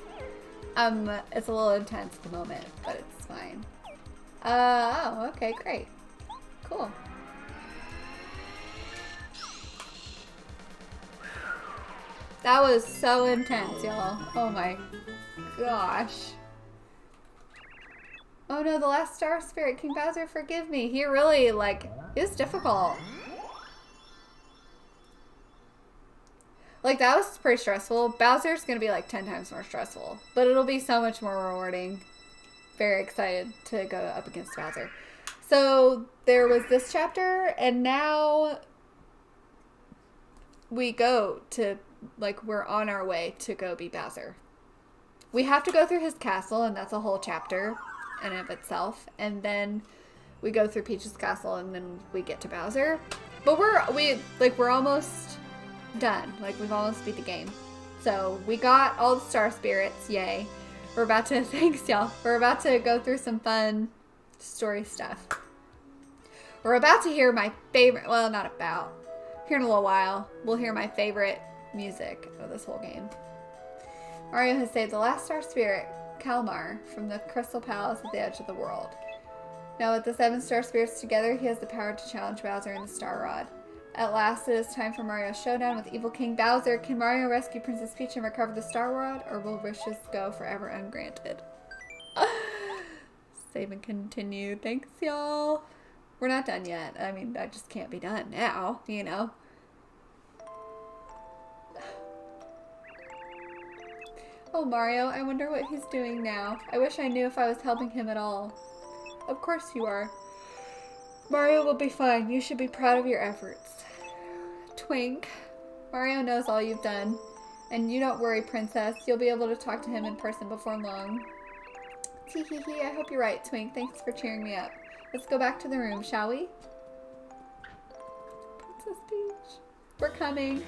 it's a little intense at the moment, but it's fine. Oh, okay, great. Cool. That was so intense, y'all. Oh my gosh. Oh no, the last star spirit, King Bowser, forgive me. He really, like, is difficult. Like, that was pretty stressful. Bowser's gonna be like 10 times more stressful. But it'll be so much more rewarding. Very excited to go up against Bowser. So, there was this chapter, and now we go to, like, we're on our way to go be Bowser. We have to go through his castle, and that's a whole chapter in and of itself. And then we go through Peach's castle, and then we get to Bowser. But we're almost done. Like, we've almost beat the game. So, we got all the star spirits. Yay. We're about to, thanks y'all. We're about to go through some fun story stuff. We're about to hear my favorite, well, not about. Here in a little while, we'll hear my favorite music of this whole game. Mario has saved the last star spirit, Kalmar, from the Crystal Palace at the edge of the world. Now with the 7 star spirits together, he has the power to challenge Bowser in the Star Rod. At last, it is time for Mario's showdown with evil King Bowser. Can Mario rescue Princess Peach and recover the Star Rod, or will wishes go forever ungranted? Save and continue. Thanks, y'all. We're not done yet. I mean, I just can't be done now, you know? Oh, Mario, I wonder what he's doing now. I wish I knew if I was helping him at all. Of course you are. Mario will be fine. You should be proud of your efforts. Twink, Mario knows all you've done. And you don't worry, Princess. You'll be able to talk to him in person before long. Tee hee hee, I hope you're right, Twink. Thanks for cheering me up. Let's go back to the room, shall we? Princess Peach. We're coming.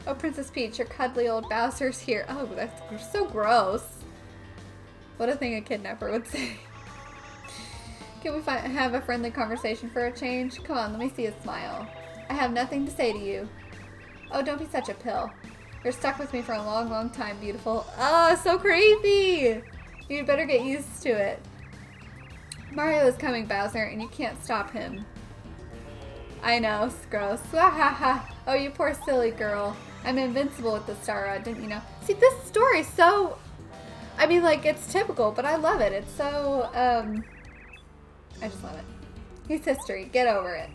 Oh, Princess Peach, your cuddly old Bowser's here. Oh, that's so gross. What a thing a kidnapper would say. Can we have a friendly conversation for a change? Come on, let me see a smile. I have nothing to say to you. Oh, don't be such a pill. You're stuck with me for a long, long time, beautiful. Oh, so creepy. You'd better get used to it. Mario is coming, Bowser, and you can't stop him. I know, it's gross. Oh, you poor silly girl. I'm invincible with the Star Rod, didn't you know? See, this story's so... I mean, like, it's typical, but I love it. It's so, I just love it. It's history. Get over it.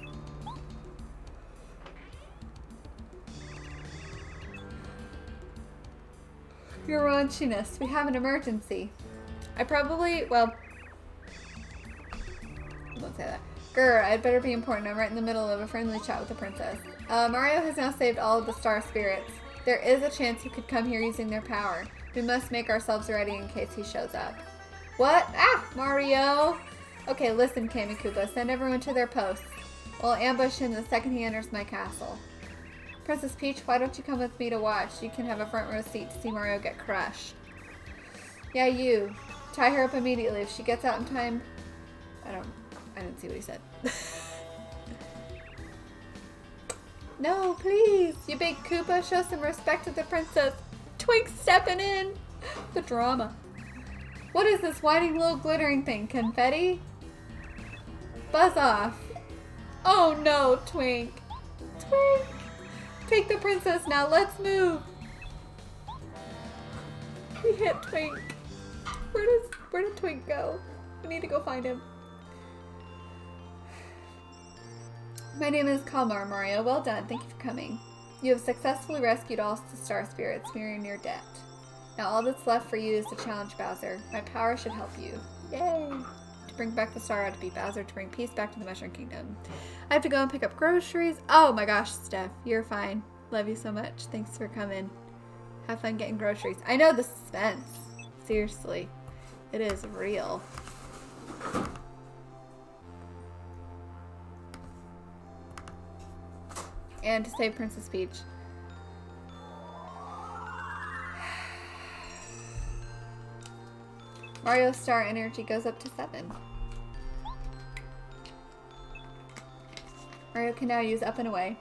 Your raunchiness. We have an emergency. I probably, well... I won't say that. Grr, I'd better be important. I'm right in the middle of a friendly chat with the princess. Mario has now saved all of the star spirits. There is a chance he could come here using their power. We must make ourselves ready in case he shows up. What? Ah, Mario! Okay, listen, Kamikuba. Send everyone to their posts. We'll ambush him the second he enters my castle. Princess Peach, why don't you come with me to watch? You can have a front row seat to see Mario get crushed. Yeah, you. Tie her up immediately. If she gets out in time... I didn't see what he said. No, please. You big Koopa, show some respect to the princess. Twink stepping in. The drama. What is this whining little glittering thing? Confetti? Buzz off. Oh no, Twink. Twink. Take the princess now. Let's move. We hit Twink. Where did Twink go? We need to go find him. My name is Kalmar, Mario. Well done. Thank you for coming. You have successfully rescued all the star spirits. We're in your debt. Now all that's left for you is to challenge Bowser. My power should help you. Yay! To bring back the Star Rod, to beat Bowser, to bring peace back to the Mushroom Kingdom. I have to go and pick up groceries. Oh my gosh, Steph. You're fine. Love you so much. Thanks for coming. Have fun getting groceries. I know the suspense. Seriously. It is real. And to save Princess Peach. Mario's star energy goes up to 7. Mario can now use Up and Away.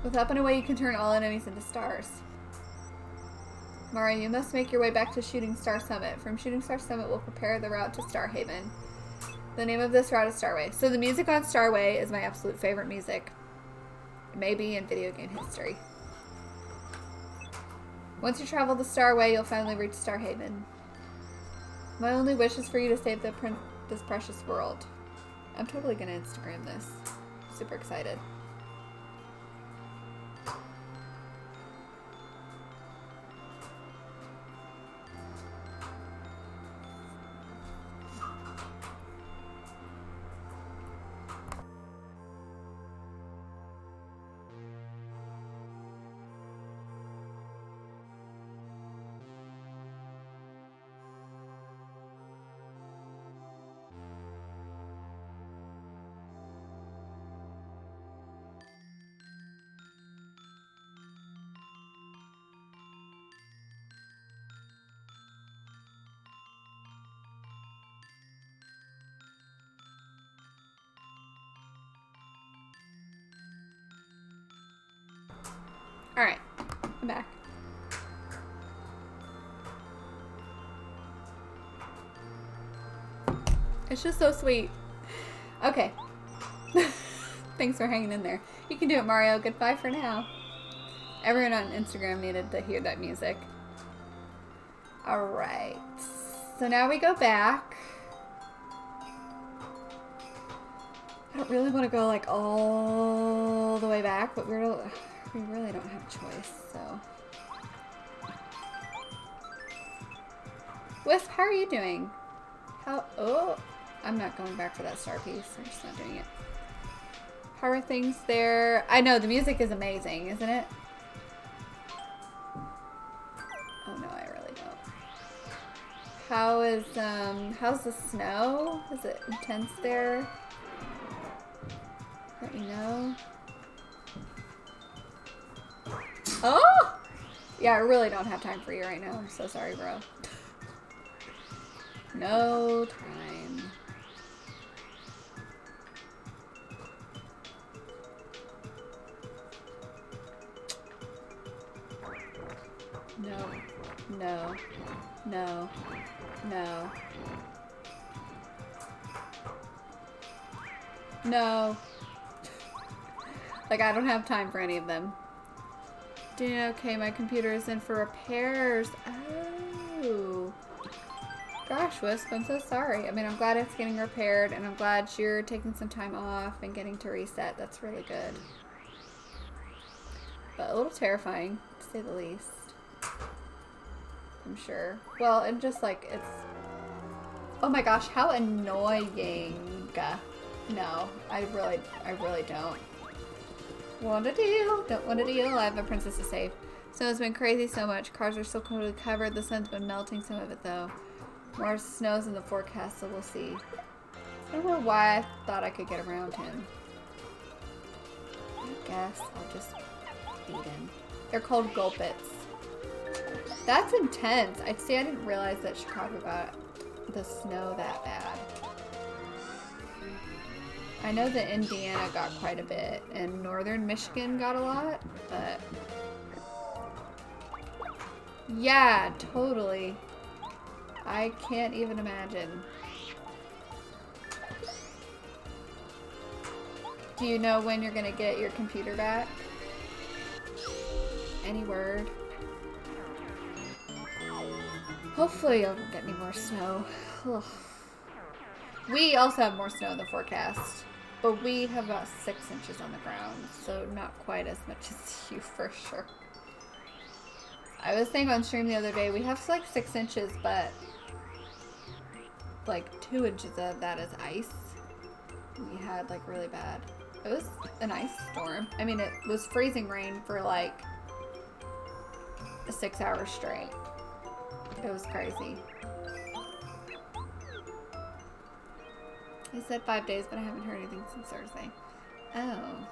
With Up and Away, you can turn all enemies into stars. Mario, you must make your way back to Shooting Star Summit. From Shooting Star Summit, we'll prepare the route to Star Haven. The name of this route is Starway. So the music on Starway is my absolute favorite music. Maybe in video game history. Once you travel the Starway, you'll finally reach Star Haven. My only wish is for you to save this precious world. I'm totally gonna Instagram this. Super excited. Alright, I'm back. It's just so sweet. Okay. Thanks for hanging in there. You can do it, Mario. Goodbye for now. Everyone on Instagram needed to hear that music. Alright. So now we go back. I don't really want to go like all the way back, but we really don't have a choice, so. Wisp, how are you doing? Oh, I'm not going back for that star piece. I'm just not doing it. How are things there? I know, the music is amazing, isn't it? Oh no, I really don't. How's the snow? Is it intense there? Let me know. Oh! Yeah, I really don't have time for you right now. I'm so sorry, bro. No time. No. No. No. No. No. Like, I don't have time for any of them. Doing okay, my computer is in for repairs. Oh. Gosh, Wisp, I'm so sorry. I mean, I'm glad it's getting repaired, and I'm glad you're taking some time off and getting to reset. That's really good. But a little terrifying, to say the least. I'm sure. Well, and just like, it's... Oh my gosh, how annoying. No, I really don't. Want a deal. Don't want a deal. I have a princess to save. Snow's been crazy so much. Cars are still totally covered. The sun's been melting some of it, though. More snows in the forecast, so we'll see. I don't know why I thought I could get around him. I guess I'll just beat him. They're called gulpits. That's intense. I didn't realize that Chicago got the snow that bad. I know that Indiana got quite a bit, and northern Michigan got a lot, but... Yeah, totally. I can't even imagine. Do you know when you're gonna get your computer back? Any word? Hopefully you'll get any more snow. Ugh. We also have more snow in the forecast, but we have about 6 inches on the ground, so not quite as much as you for sure. I was saying on stream the other day, we have like 6 inches, but like 2 inches of that is ice. We had like really bad. It was an ice storm. I mean, it was freezing rain for like 6 hours straight. It was crazy. He said 5 days, but I haven't heard anything since Thursday. Oh.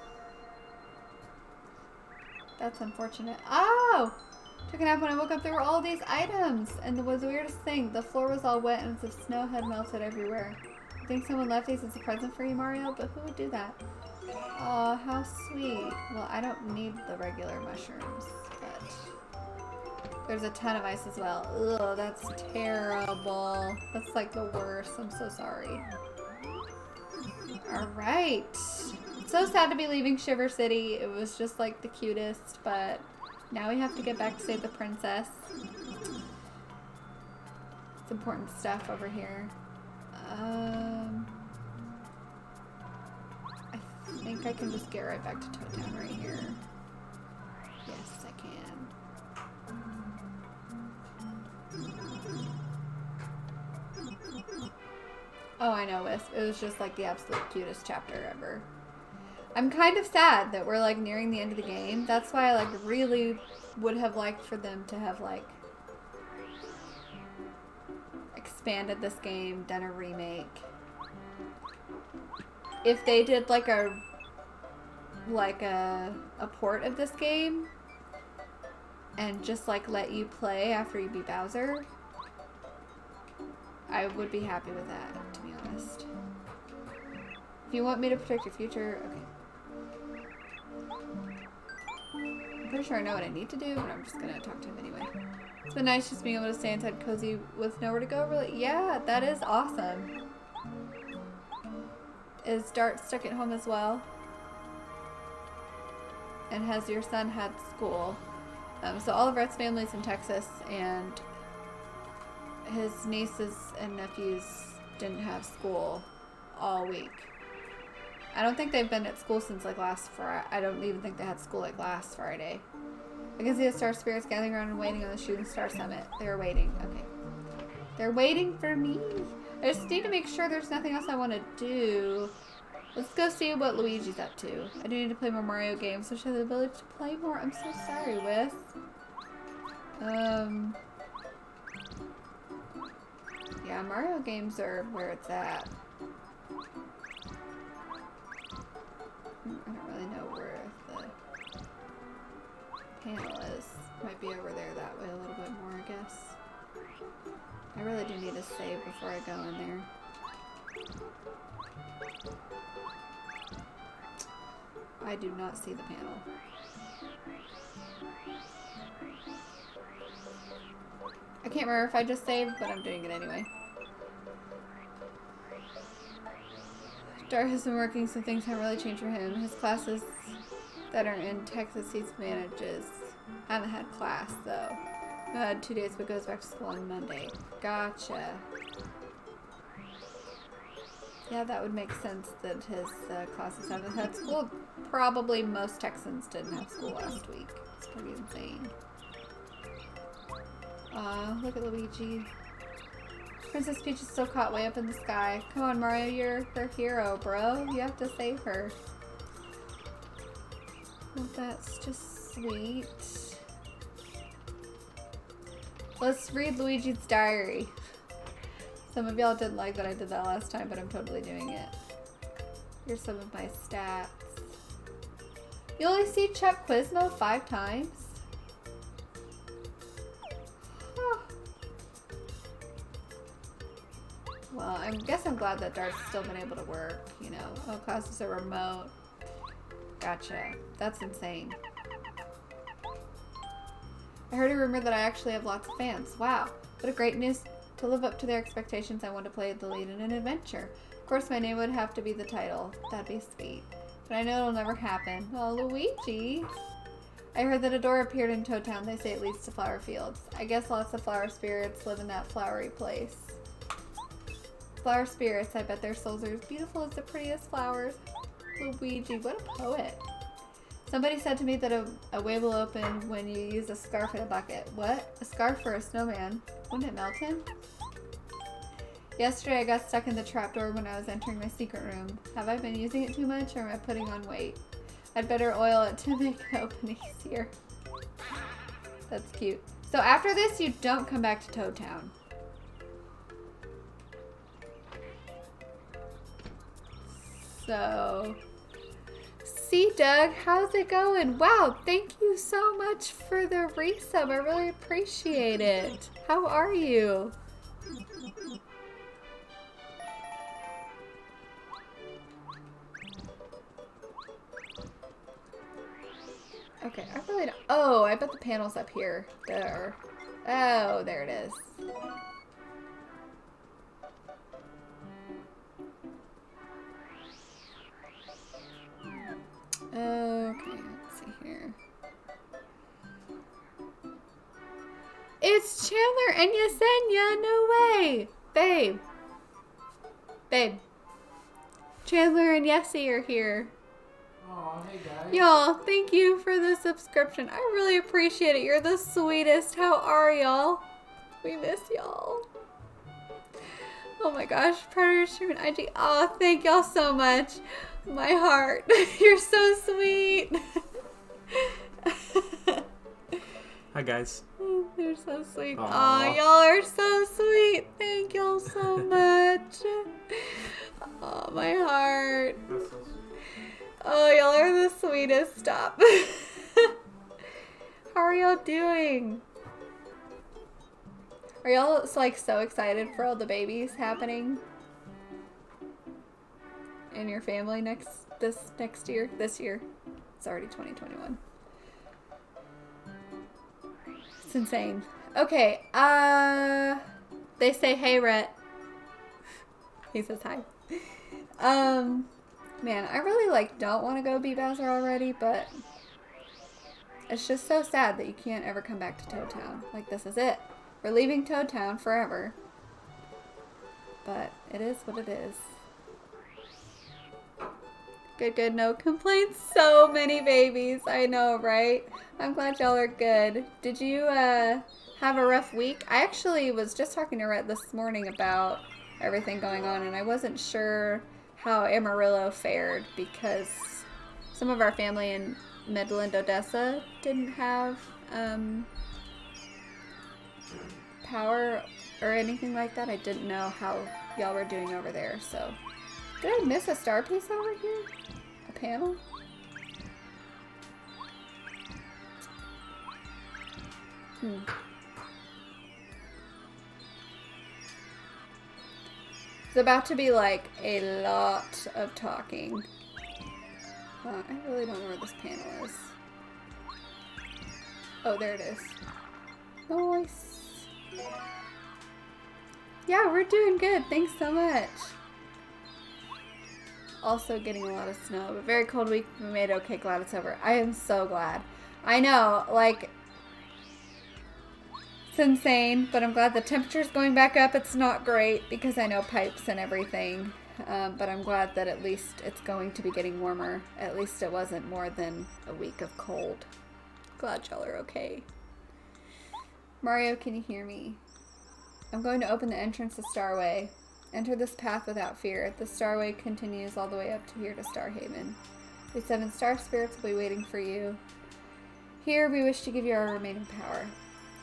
That's unfortunate. Oh! Took a nap when I woke up. There were all these items. And it was the weirdest thing. The floor was all wet and as if snow had melted everywhere. I think someone left these as a present for you, Mario, but who would do that? Oh, how sweet. Well, I don't need the regular mushrooms, but there's a ton of ice as well. Ugh, that's terrible. That's like the worst. I'm so sorry. Alright. So sad to be leaving Shiver City. It was just like the cutest, but now we have to get back to save the princess. It's important stuff over here. I can just get right back to Toad Town right here. Yes, I can. Oh, I know, Wisp. It was just like the absolute cutest chapter ever. I'm kind of sad that we're like nearing the end of the game. That's why I like really would have liked for them to have like expanded this game, done a remake. If they did like a port of this game and just like let you play after you beat Bowser, I would be happy with that, to be honest. If you want me to protect your future, okay. I'm pretty sure I know what I need to do, but I'm just gonna talk to him anyway. It's been nice just being able to stay inside cozy with nowhere to go, really. Yeah, that is awesome. Is Dart stuck at home as well? And has your son had school? So all of Rhett's family's in Texas, and his nieces and nephews didn't have school all week. I don't think they've been at school since like last Friday. I don't even think they had school like last Friday. I can see the star spirits gathering around and waiting on the Shooting Star Summit. They're waiting. Okay. They're waiting for me. I just need to make sure there's nothing else I want to do. Let's go see what Luigi's up to. I do need to play more Mario games, so she has the ability to play more. I'm so sorry, Wiz. Yeah, Mario games are where it's at. I don't really know where the panel is. Might be over there that way a little bit more, I guess. I really do need to save before I go in there. I do not see the panel. I can't remember if I just saved, but I'm doing it anyway. Dart has been working, so things haven't really changed for him. His classes that are in Texas he manages haven't had class, though. 2 days, but goes back to school on Monday. Gotcha. Yeah, that would make sense that his classes haven't had school. Probably most Texans didn't have school last week. It's pretty insane. Look at Luigi. Princess Peach is still caught way up in the sky. Come on, Mario, you're her hero, bro. You have to save her. Well, that's just sweet. Let's read Luigi's diary. Some of y'all didn't like that I did that last time, but I'm totally doing it. Here's some of my stats. You only see Chuck Quizmo 5 times? Huh. Well, I guess I'm glad that Dart's still been able to work, you know. Oh, classes are remote. Gotcha. That's insane. I heard a rumor that I actually have lots of fans. Wow. What a great news. To live up to their expectations, I want to play the lead in an adventure. Of course, my name would have to be the title. That'd be sweet. But I know it'll never happen. Oh, Luigi. I heard that a door appeared in Toad Town. They say it leads to flower fields. I guess lots of flower spirits live in that flowery place. Flower spirits, I bet their souls are as beautiful as the prettiest flowers. Luigi, what a poet. Somebody said to me that a way will open when you use a scarf in a bucket. What? A scarf for a snowman? Wouldn't it melt him? Yesterday I got stuck in the trapdoor when I was entering my secret room. Have I been using it too much, or am I putting on weight? I'd better oil it to make it open easier. That's cute. So after this, you don't come back to Toad Town. So... See, Doug, how's it going? Wow, thank you so much for the resub. I really appreciate it. How are you? Okay, I really don't. Oh, I bet the panel's up here. There. Oh, there it is. Okay, let's see here. It's Chandler and Yesenia! No way! Babe. Babe. Chandler and Yessie are here. Oh, hey guys. Y'all, thank you for the subscription. I really appreciate it. You're the sweetest. How are y'all? We miss y'all. Oh my gosh, Predator streaming IG. Oh, thank y'all so much. My heart. You're so sweet. Hi guys. You're so sweet. Aw. Oh, y'all are so sweet. Thank y'all so much. Oh, my heart. That's so sweet. Oh, y'all are the sweetest. Stop. How are y'all doing? Are y'all like so excited for all the babies happening in your family this year? This year. It's already 2021. It's insane. Okay, they say hey Rhett. He says hi. Man, I really like don't want to go be Bowser already, but it's just so sad that you can't ever come back to Toad Town. Like, this is it. We're leaving Toad Town forever. But it is what it is. Good, no complaints. So many babies. I know, right? I'm glad y'all are good. Did you have a rough week? I actually was just talking to Rhett this morning about everything going on, and I wasn't sure how Amarillo fared because some of our family in Midland, Odessa didn't have power or anything like that. I didn't know how y'all were doing over there, so. Did I miss a star piece over here? A panel? It's about to be like a lot of talking. I really don't know where this panel is. Oh, there it is. Nice. Yeah, we're doing good. Thanks so much. Also getting a lot of snow, but very cold week. We made it okay. Glad it's over. I am so glad. I know, like, it's insane, but I'm glad the temperature's going back up. It's not great because I know pipes and everything, but I'm glad that at least it's going to be getting warmer. At least it wasn't more than a week of cold. Glad y'all are okay. Mario, can you hear me? I'm going to open the entrance to Starway. Enter this path without fear. The Starway continues all the way up to here to Starhaven. The 7 star spirits will be waiting for you. Here, we wish to give you our remaining power.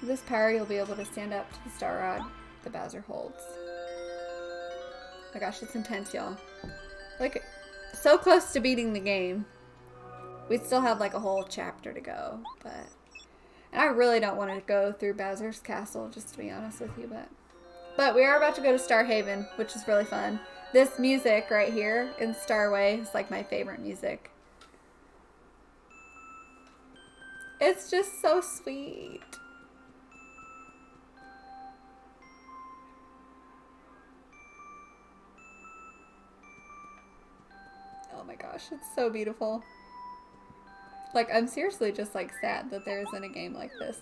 With this power, you'll be able to stand up to the Star Rod the Bowser holds. Oh my gosh, it's intense, y'all. Like, so close to beating the game. We still have like a whole chapter to go, but... And I really don't want to go through Bowser's Castle, just to be honest with you, But we are about to go to Starhaven, which is really fun. This music right here in Starway is like my favorite music. It's just so sweet. Oh my gosh, it's so beautiful. Like, I'm seriously just like sad that there isn't a game like this.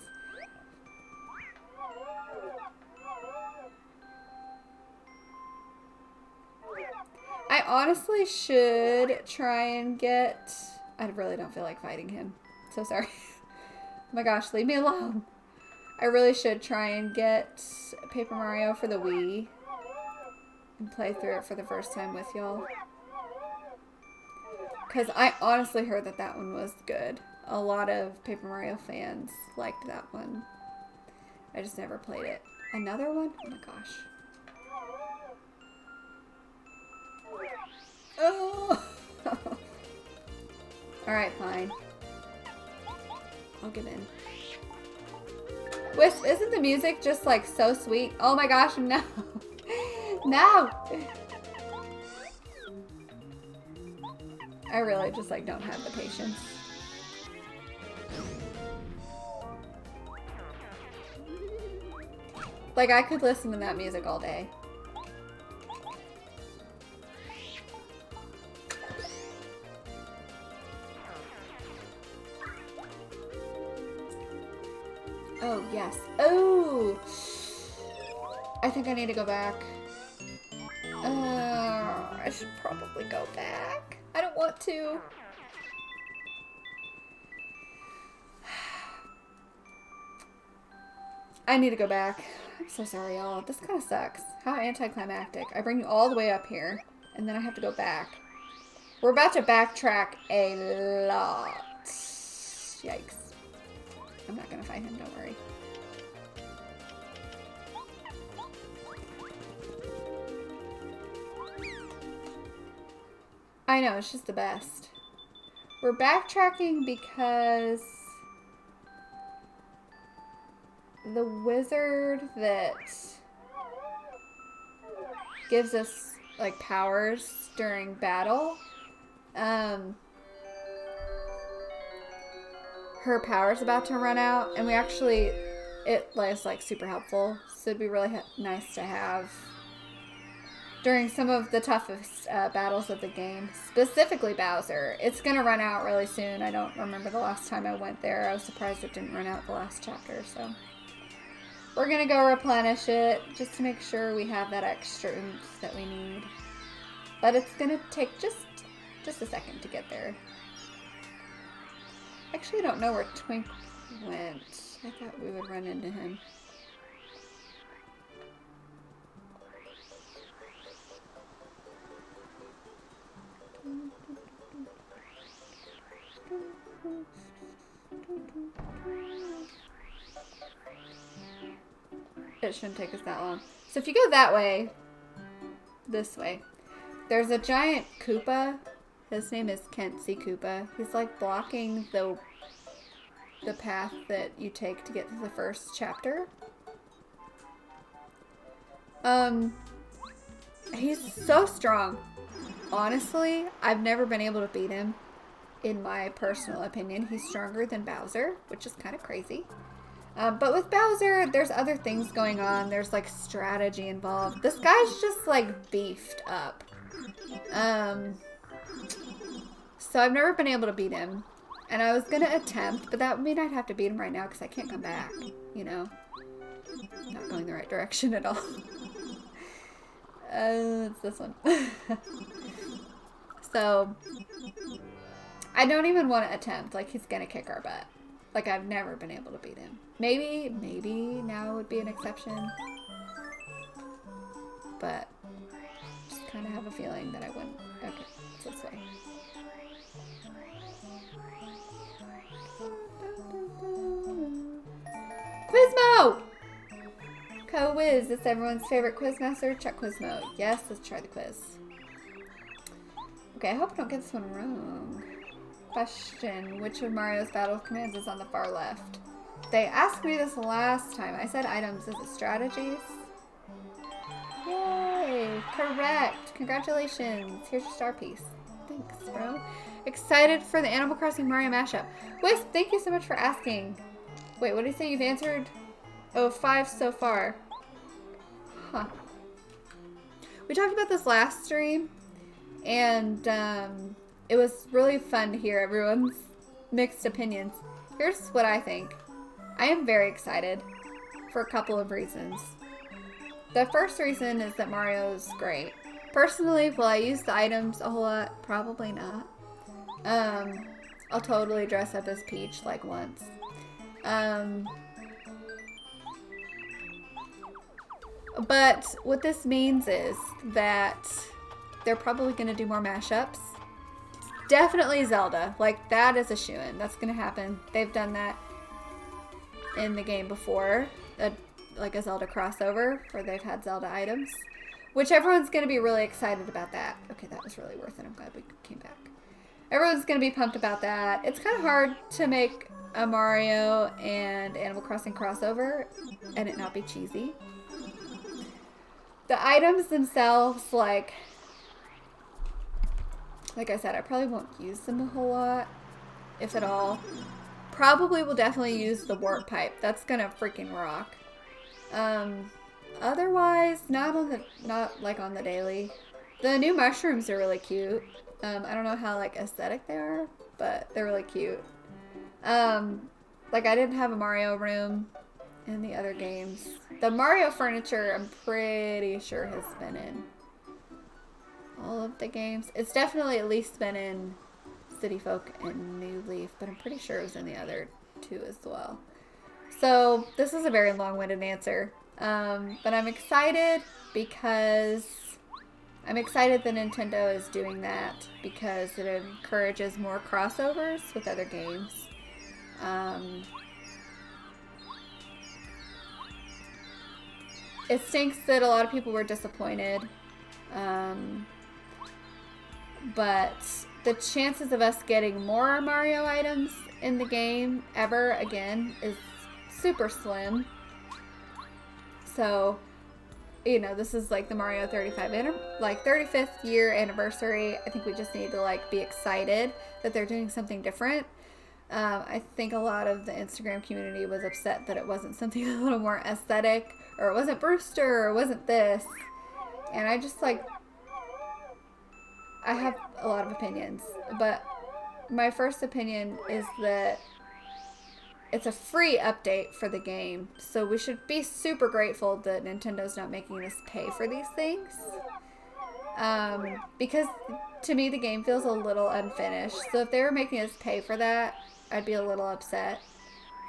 I honestly should try and get... I really don't feel like fighting him. So sorry. Oh my gosh, leave me alone. I really should try and get Paper Mario for the Wii and play through it for the first time with y'all. Because I honestly heard that that one was good. A lot of Paper Mario fans liked that one. I just never played it. Another one? Oh my gosh. Oh! Alright, fine. I'll give in. Wisp, isn't the music just like so sweet? Oh my gosh, no! No! I really just like don't have the patience. Like, I could listen to that music all day. Oh, yes. Oh! I think I need to go back. I should probably go back. I don't want to. I need to go back. I'm so sorry, y'all. This kind of sucks. How anticlimactic. I bring you all the way up here, and then I have to go back. We're about to backtrack a lot. Yikes. I'm not going to fight him, don't worry. I know, it's just the best. We're backtracking because the wizard that gives us like powers during battle, her power's about to run out, and we actually, it is like super helpful, so it'd be really nice to have during some of the toughest battles of the game, specifically Bowser. It's gonna run out really soon. I don't remember the last time I went there. I was surprised it didn't run out the last chapter, so we're gonna go replenish it just to make sure we have that extra oomph that we need. But it's gonna take just a second to get there. Actually, I don't know where Twink went. I thought we would run into him. It shouldn't take us that long. So if you go that way, this way, there's a giant Koopa. His name is Kentsy Koopa. He's like blocking the path that you take to get to the first chapter. He's so strong. Honestly, I've never been able to beat him. In my personal opinion, he's stronger than Bowser, which is kind of crazy. But with Bowser, there's other things going on. There's like strategy involved. This guy's just like beefed up. So I've never been able to beat him. And I was going to attempt, but that would mean I'd have to beat him right now because I can't come back, you know. Not going the right direction at all. It's this one. So I don't even want to attempt. Like, he's going to kick our butt. Like, I've never been able to beat him. Maybe now would be an exception. But just kind of have a feeling that I wouldn't. Okay, it's this way. Quizmo! Co-Wiz, it's everyone's favorite quizmaster. Check Quizmo. Yes, let's try the quiz. Okay, I hope I don't get this one wrong. Question, which of Mario's battle commands is on the far left? They asked me this last time. I said items. Is it strategies? Yay! Correct! Congratulations! Here's your star piece. Thanks, bro. Excited for the Animal Crossing Mario mashup. Wisp, thank you so much for asking. Wait, what did you say? You've answered? Oh, 5 so far. Huh. We talked about this last stream, and it was really fun to hear everyone's mixed opinions. Here's what I think. I am very excited for a couple of reasons. The first reason is that Mario's great. Personally, will I use the items a whole lot? Probably not. I'll totally dress up as Peach like once. But what this means is that they're probably going to do more mashups. Definitely Zelda. Like, that is a shoo-in. That's going to happen. They've done that in the game before. Like a Zelda crossover where they've had Zelda items. Which everyone's going to be really excited about that. Okay, that was really worth it. I'm glad we came back. Everyone's going to be pumped about that. It's kind of hard to make a Mario and Animal Crossing crossover and it not be cheesy. The items themselves, like I said, I probably won't use them a whole lot, if at all. Probably will definitely use the warp pipe. That's gonna freaking rock. Otherwise, not like on the daily. The new mushrooms are really cute. I don't know how like aesthetic they are, but they're really cute. Like I didn't have a Mario room in the other games. The Mario furniture, I'm pretty sure has been in all of the games. It's definitely at least been in City Folk and New Leaf, but I'm pretty sure it was in the other two as well. So this is a very long-winded answer. But I'm excited because I'm excited that Nintendo is doing that because it encourages more crossovers with other games. It stinks that a lot of people were disappointed. But the chances of us getting more Mario items in the game ever again is super slim. So, you know, this is like the Mario 35th year anniversary. I think we just need to like be excited that they're doing something different. I think a lot of the Instagram community was upset that it wasn't something a little more aesthetic, or it wasn't Brewster, or it wasn't this. And I just like, I have a lot of opinions, but my first opinion is that it's a free update for the game, so we should be super grateful that Nintendo's not making us pay for these things. Because to me the game feels a little unfinished, so if they were making us pay for that, I'd be a little upset.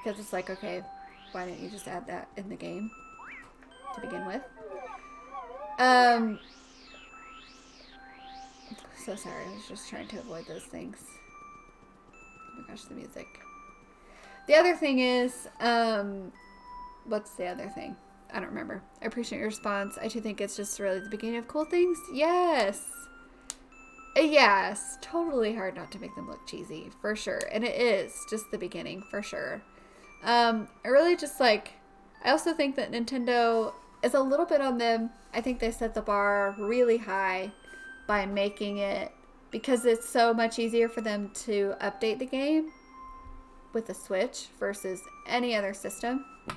Because it's like, okay, why didn't you just add that in the game to begin with? So sorry, I was just trying to avoid those things. Oh my gosh, the music. The other thing is, what's the other thing? I don't remember. I appreciate your response. I do think it's just really the beginning of cool things. Yes. Yes. Totally hard not to make them look cheesy, for sure. And it is just the beginning, for sure. I really just like, I also think that Nintendo is a little bit on them. I think they set the bar really high by making it, because it's so much easier for them to update the game with the Switch versus any other system. They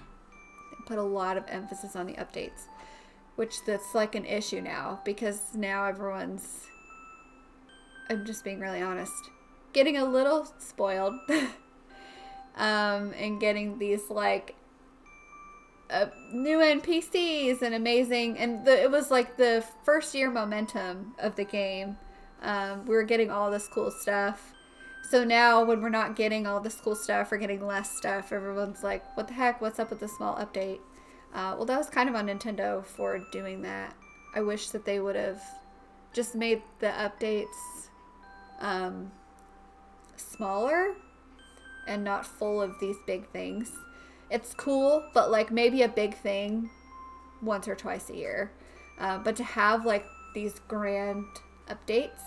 put a lot of emphasis on the updates, which that's like an issue now, because now everyone's, I'm just being really honest, getting a little spoiled and getting these like new NPCs and amazing, and it was like the first year momentum of the game. We were getting all this cool stuff. So now when we're not getting all this cool stuff or getting less stuff, everyone's like, what the heck? What's up with the small update? Well, that was kind of on Nintendo for doing that. I wish that they would have just made the updates smaller and not full of these big things. It's cool, but like maybe a big thing once or twice a year. But to have like these grand updates,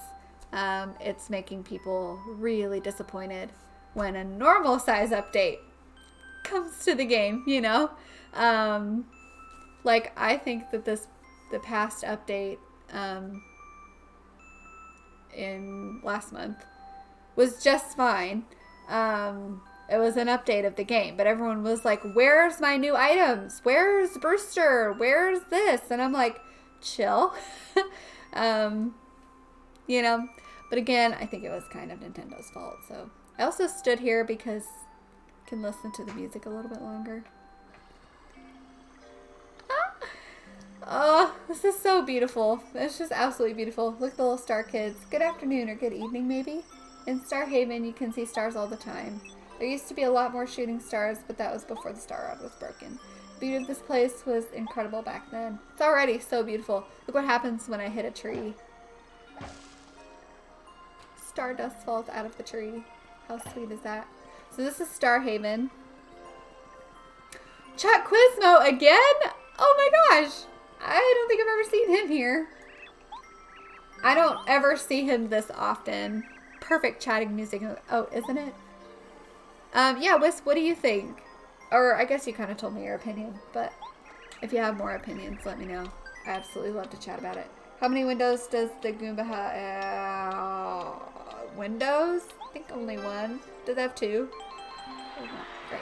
it's making people really disappointed when a normal size update comes to the game, you know? Like I think that the past update in last month was just fine. It was an update of the game, but everyone was like, where's my new items? Where's Brewster? Where's this? And I'm like, chill. You know, but again, I think it was kind of Nintendo's fault. So I also stood here because I can listen to the music a little bit longer. Oh, this is so beautiful. It's just absolutely beautiful. Look at the little star kids. Good afternoon or good evening, maybe. In Star Haven, you can see stars all the time. There used to be a lot more shooting stars, but that was before the star rod was broken. The beauty of this place was incredible back then. It's already so beautiful. Look what happens when I hit a tree. Stardust falls out of the tree. How sweet is that? So this is Star Haven. Chuck Quizmo again? Oh my gosh. I don't think I've ever seen him here. I don't ever see him this often. Perfect chatting music. Oh, isn't it? Yeah, Wisp, what do you think? Or I guess you kind of told me your opinion, but if you have more opinions, let me know. I absolutely love to chat about it. How many windows does the Goomba have? Windows? I think only one. Does it have two? Oh, no. Great.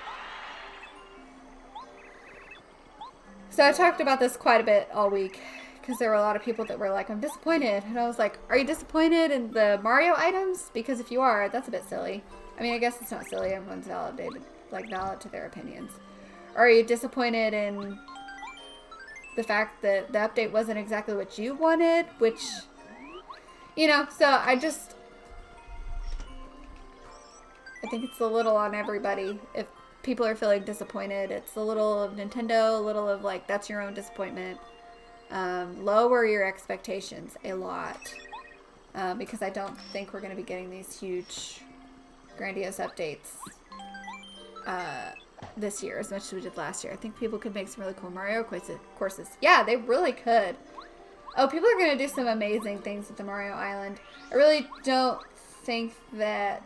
So I talked about this quite a bit all week because there were a lot of people that were like, I'm disappointed. And I was like, are you disappointed in the Mario items? Because if you are, that's a bit silly. I mean, I guess it's not silly. Everyone's valid to their opinions. Or are you disappointed in the fact that the update wasn't exactly what you wanted? Which, you know, so I think it's a little on everybody. If people are feeling disappointed. It's a little of Nintendo, a little of like, that's your own disappointment. Lower your expectations a lot. Because I don't think we're going to be getting these huge, grandiose updates this year as much as we did last year. I think people could make some really cool Mario courses. Yeah, they really could. Oh, people are going to do some amazing things with the Mario Island. I really don't think that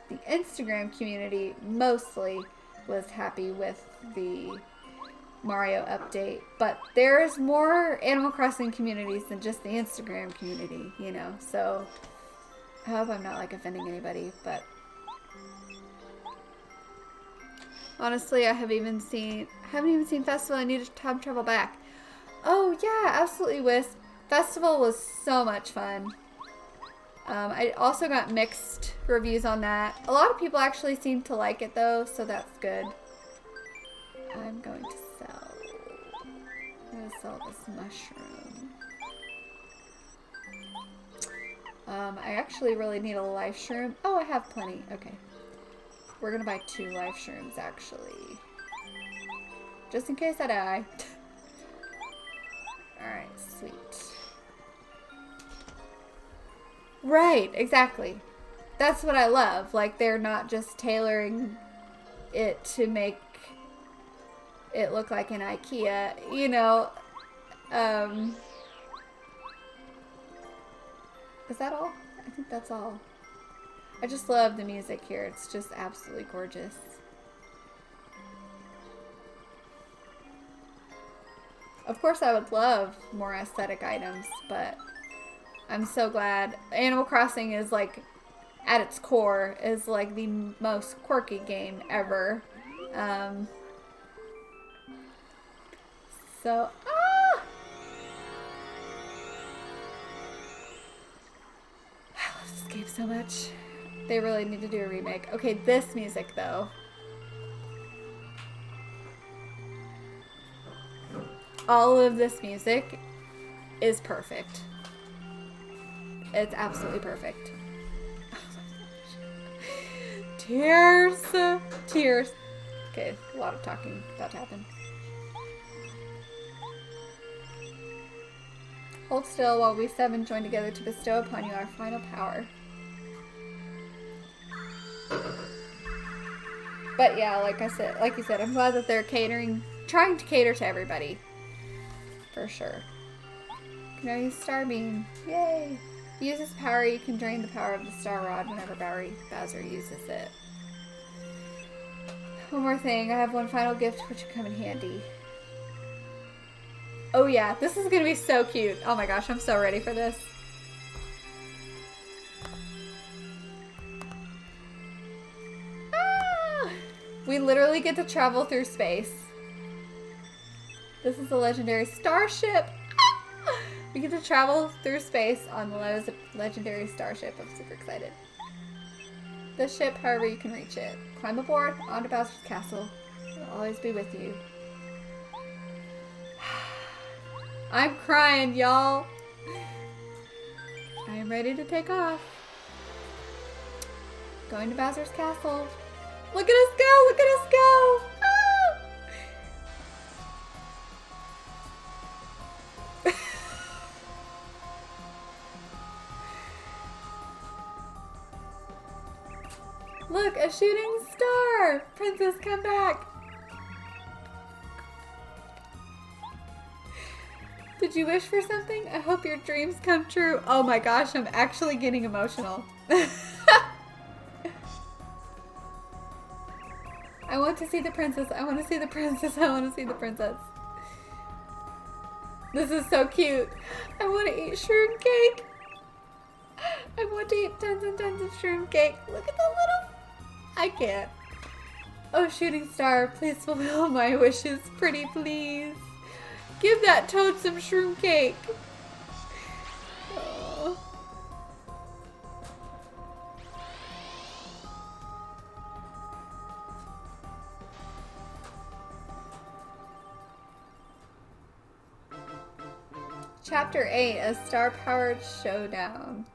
the Instagram community mostly was happy with the Mario update, but there's more Animal Crossing communities than just the Instagram community, you know, so I hope I'm not like offending anybody, but honestly, I haven't even seen Festival. I need to time travel back. Oh yeah, absolutely. Wisp. Festival was so much fun. I also got mixed reviews on that. A lot of people actually seem to like it though, so that's good. I'm going to sell this mushroom. I actually really need a life shroom. Oh, I have plenty. Okay. We're gonna buy 2 life shrooms actually. Just in case I die. Alright, sweet. Right, exactly. That's what I love. Like, they're not just tailoring it to make it look like an IKEA, you know. Is that all? I think that's all. I just love the music here. It's just absolutely gorgeous. Of course, I would love more aesthetic items, but I'm so glad. Animal Crossing is like, at its core, is like the most quirky game ever. So, I love this game so much. They really need to do a remake. Okay, this music though. All of this music is perfect. It's absolutely perfect. Tears. Tears. Okay, a lot of talking about to happen. Hold still while we 7 join together to bestow upon you our final power. But yeah, like you said, I'm glad that they're trying to cater to everybody. For sure. Can now use Starbeam. Yay! Use this power, you can drain the power of the Star Rod whenever Bowser uses it. One more thing, I have one final gift which will come in handy. Oh yeah, this is gonna be so cute. Oh my gosh, I'm so ready for this. Ah! We literally get to travel through space. This is a legendary starship. Ah! We get to travel through space on the legendary starship. I'm super excited. This ship, however you can reach it. Climb aboard, onto Bowser's castle. It'll always be with you. I'm crying, y'all. I am ready to take off. Going to Bowser's castle. Look at us go! Look at us go! Ah! Look, a shooting star! Princess, come back! Did you wish for something? I hope your dreams come true. Oh my gosh, I'm actually getting emotional. I want to see the princess. I want to see the princess. I want to see the princess. This is so cute. I want to eat shroom cake. I want to eat tons and tons of shroom cake. Look at the little... I can't. Oh, shooting star, please fulfill my wishes. Pretty please. Give that toad some shroom cake. Oh. Chapter 8, a star-powered showdown.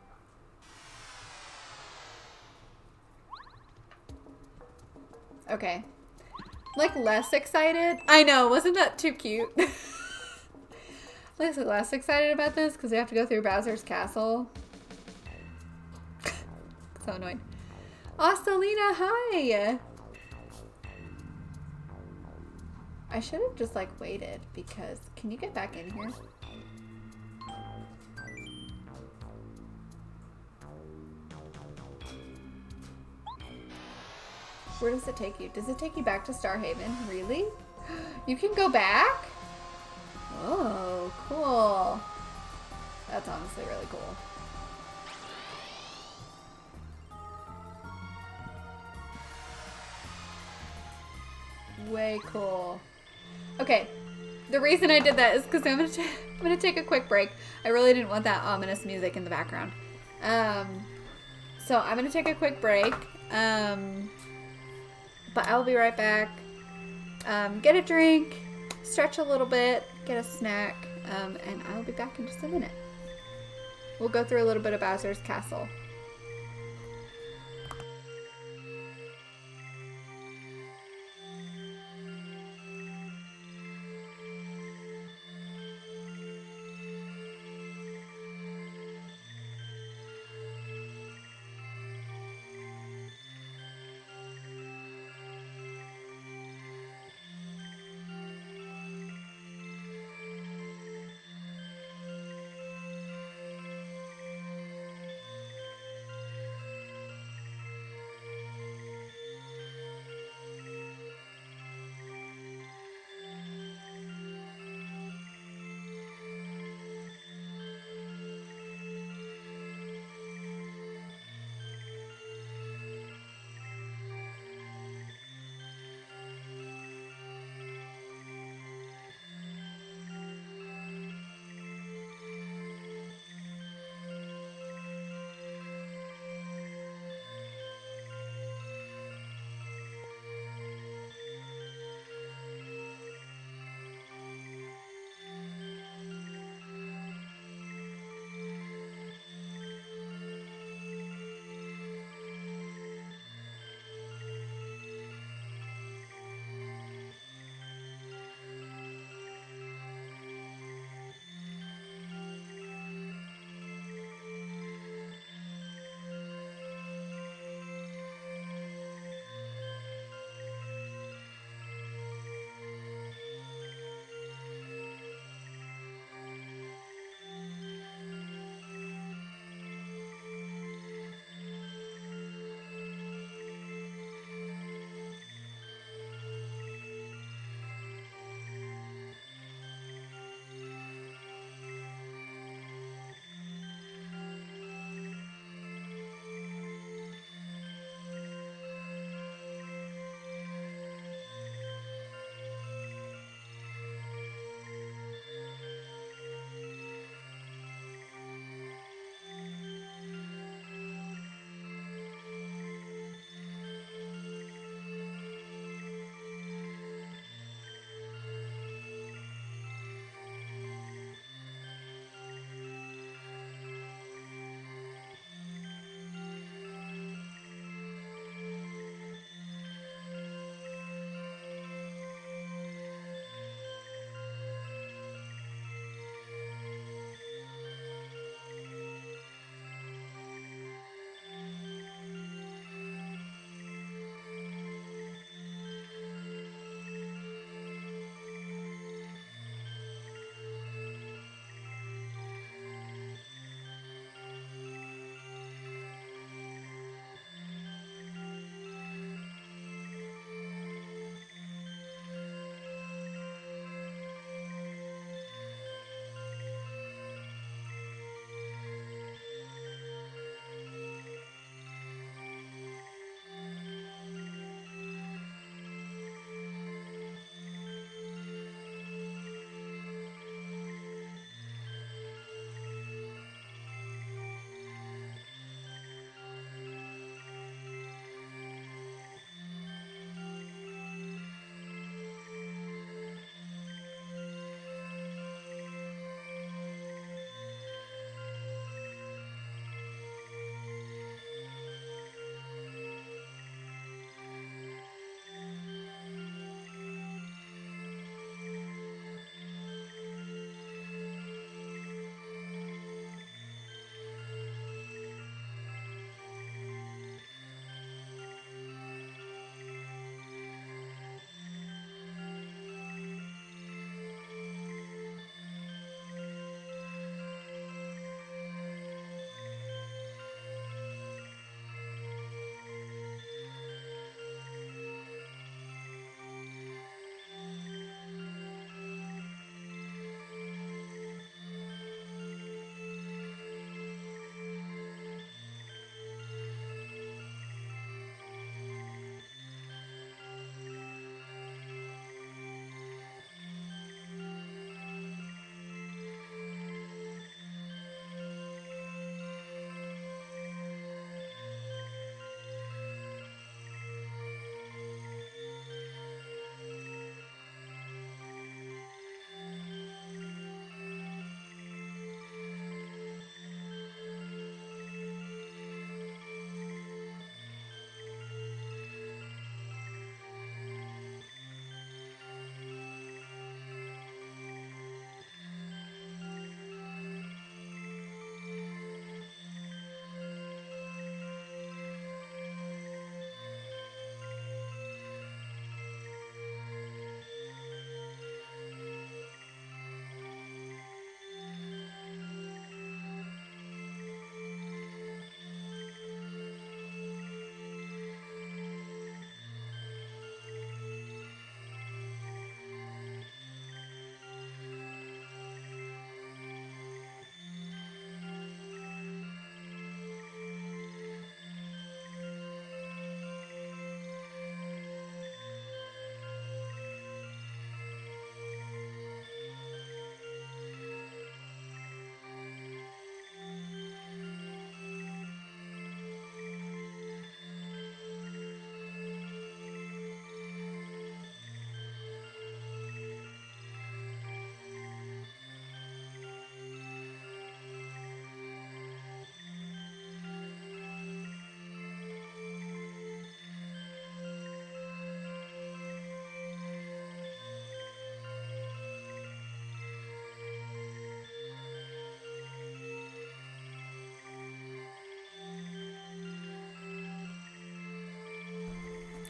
Okay, Like less excited. I know, wasn't that too cute? Like less excited about this because we have to go through Bowser's castle. So annoying. Oh, Selena, hi! I should have just like waited because can you get back in here? Where does it take you? Does it take you back to Starhaven? Really? You can go back? Oh, cool. That's honestly really cool. Way cool. Okay, the reason I did that is because I'm gonna take a quick break. I really didn't want that ominous music in the background. So I'm gonna take a quick break. But I'll be right back. Get a drink, stretch a little bit, get a snack, and I'll be back in just a minute. We'll go through a little bit of Bowser's Castle.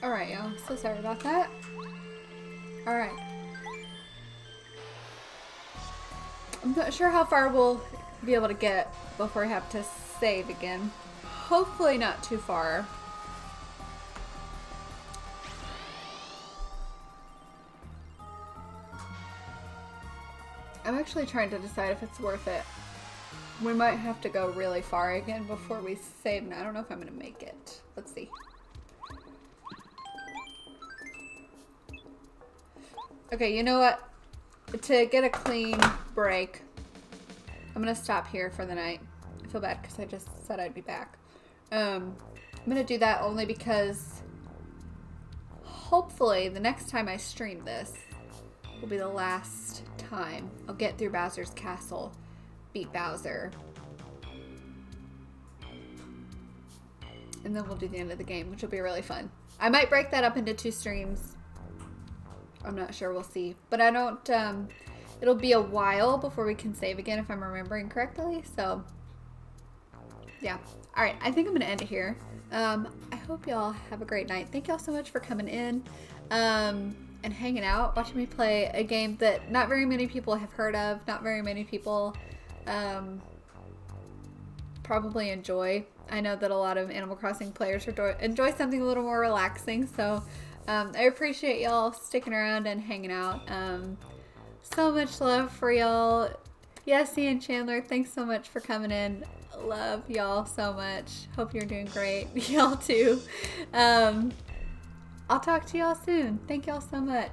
Alright, y'all. So sorry about that. Alright. I'm not sure how far we'll be able to get before we have to save again. Hopefully not too far. I'm actually trying to decide if it's worth it. We might have to go really far again before we save, and I don't know if I'm going to make it. Let's see. Okay, you know what? To get a clean break, I'm going to stop here for the night. I feel bad because I just said I'd be back. I'm going to do that only because hopefully the next time I stream this will be the last time I'll get through Bowser's Castle, beat Bowser, and then we'll do the end of the game, which will be really fun. I might break that up into 2 streams. I'm not sure, we'll see. But I don't, it'll be a while before we can save again if I'm remembering correctly, so yeah. Alright, I think I'm gonna end it here. I hope y'all have a great night. Thank y'all so much for coming in and hanging out, watching me play a game that not very many people have heard of, not very many people probably enjoy. I know that a lot of Animal Crossing players enjoy something a little more relaxing, so I appreciate y'all sticking around and hanging out. So much love for y'all. Yessie and Chandler, thanks so much for coming in. Love y'all so much. Hope you're doing great. Y'all too. I'll talk to y'all soon. Thank y'all so much.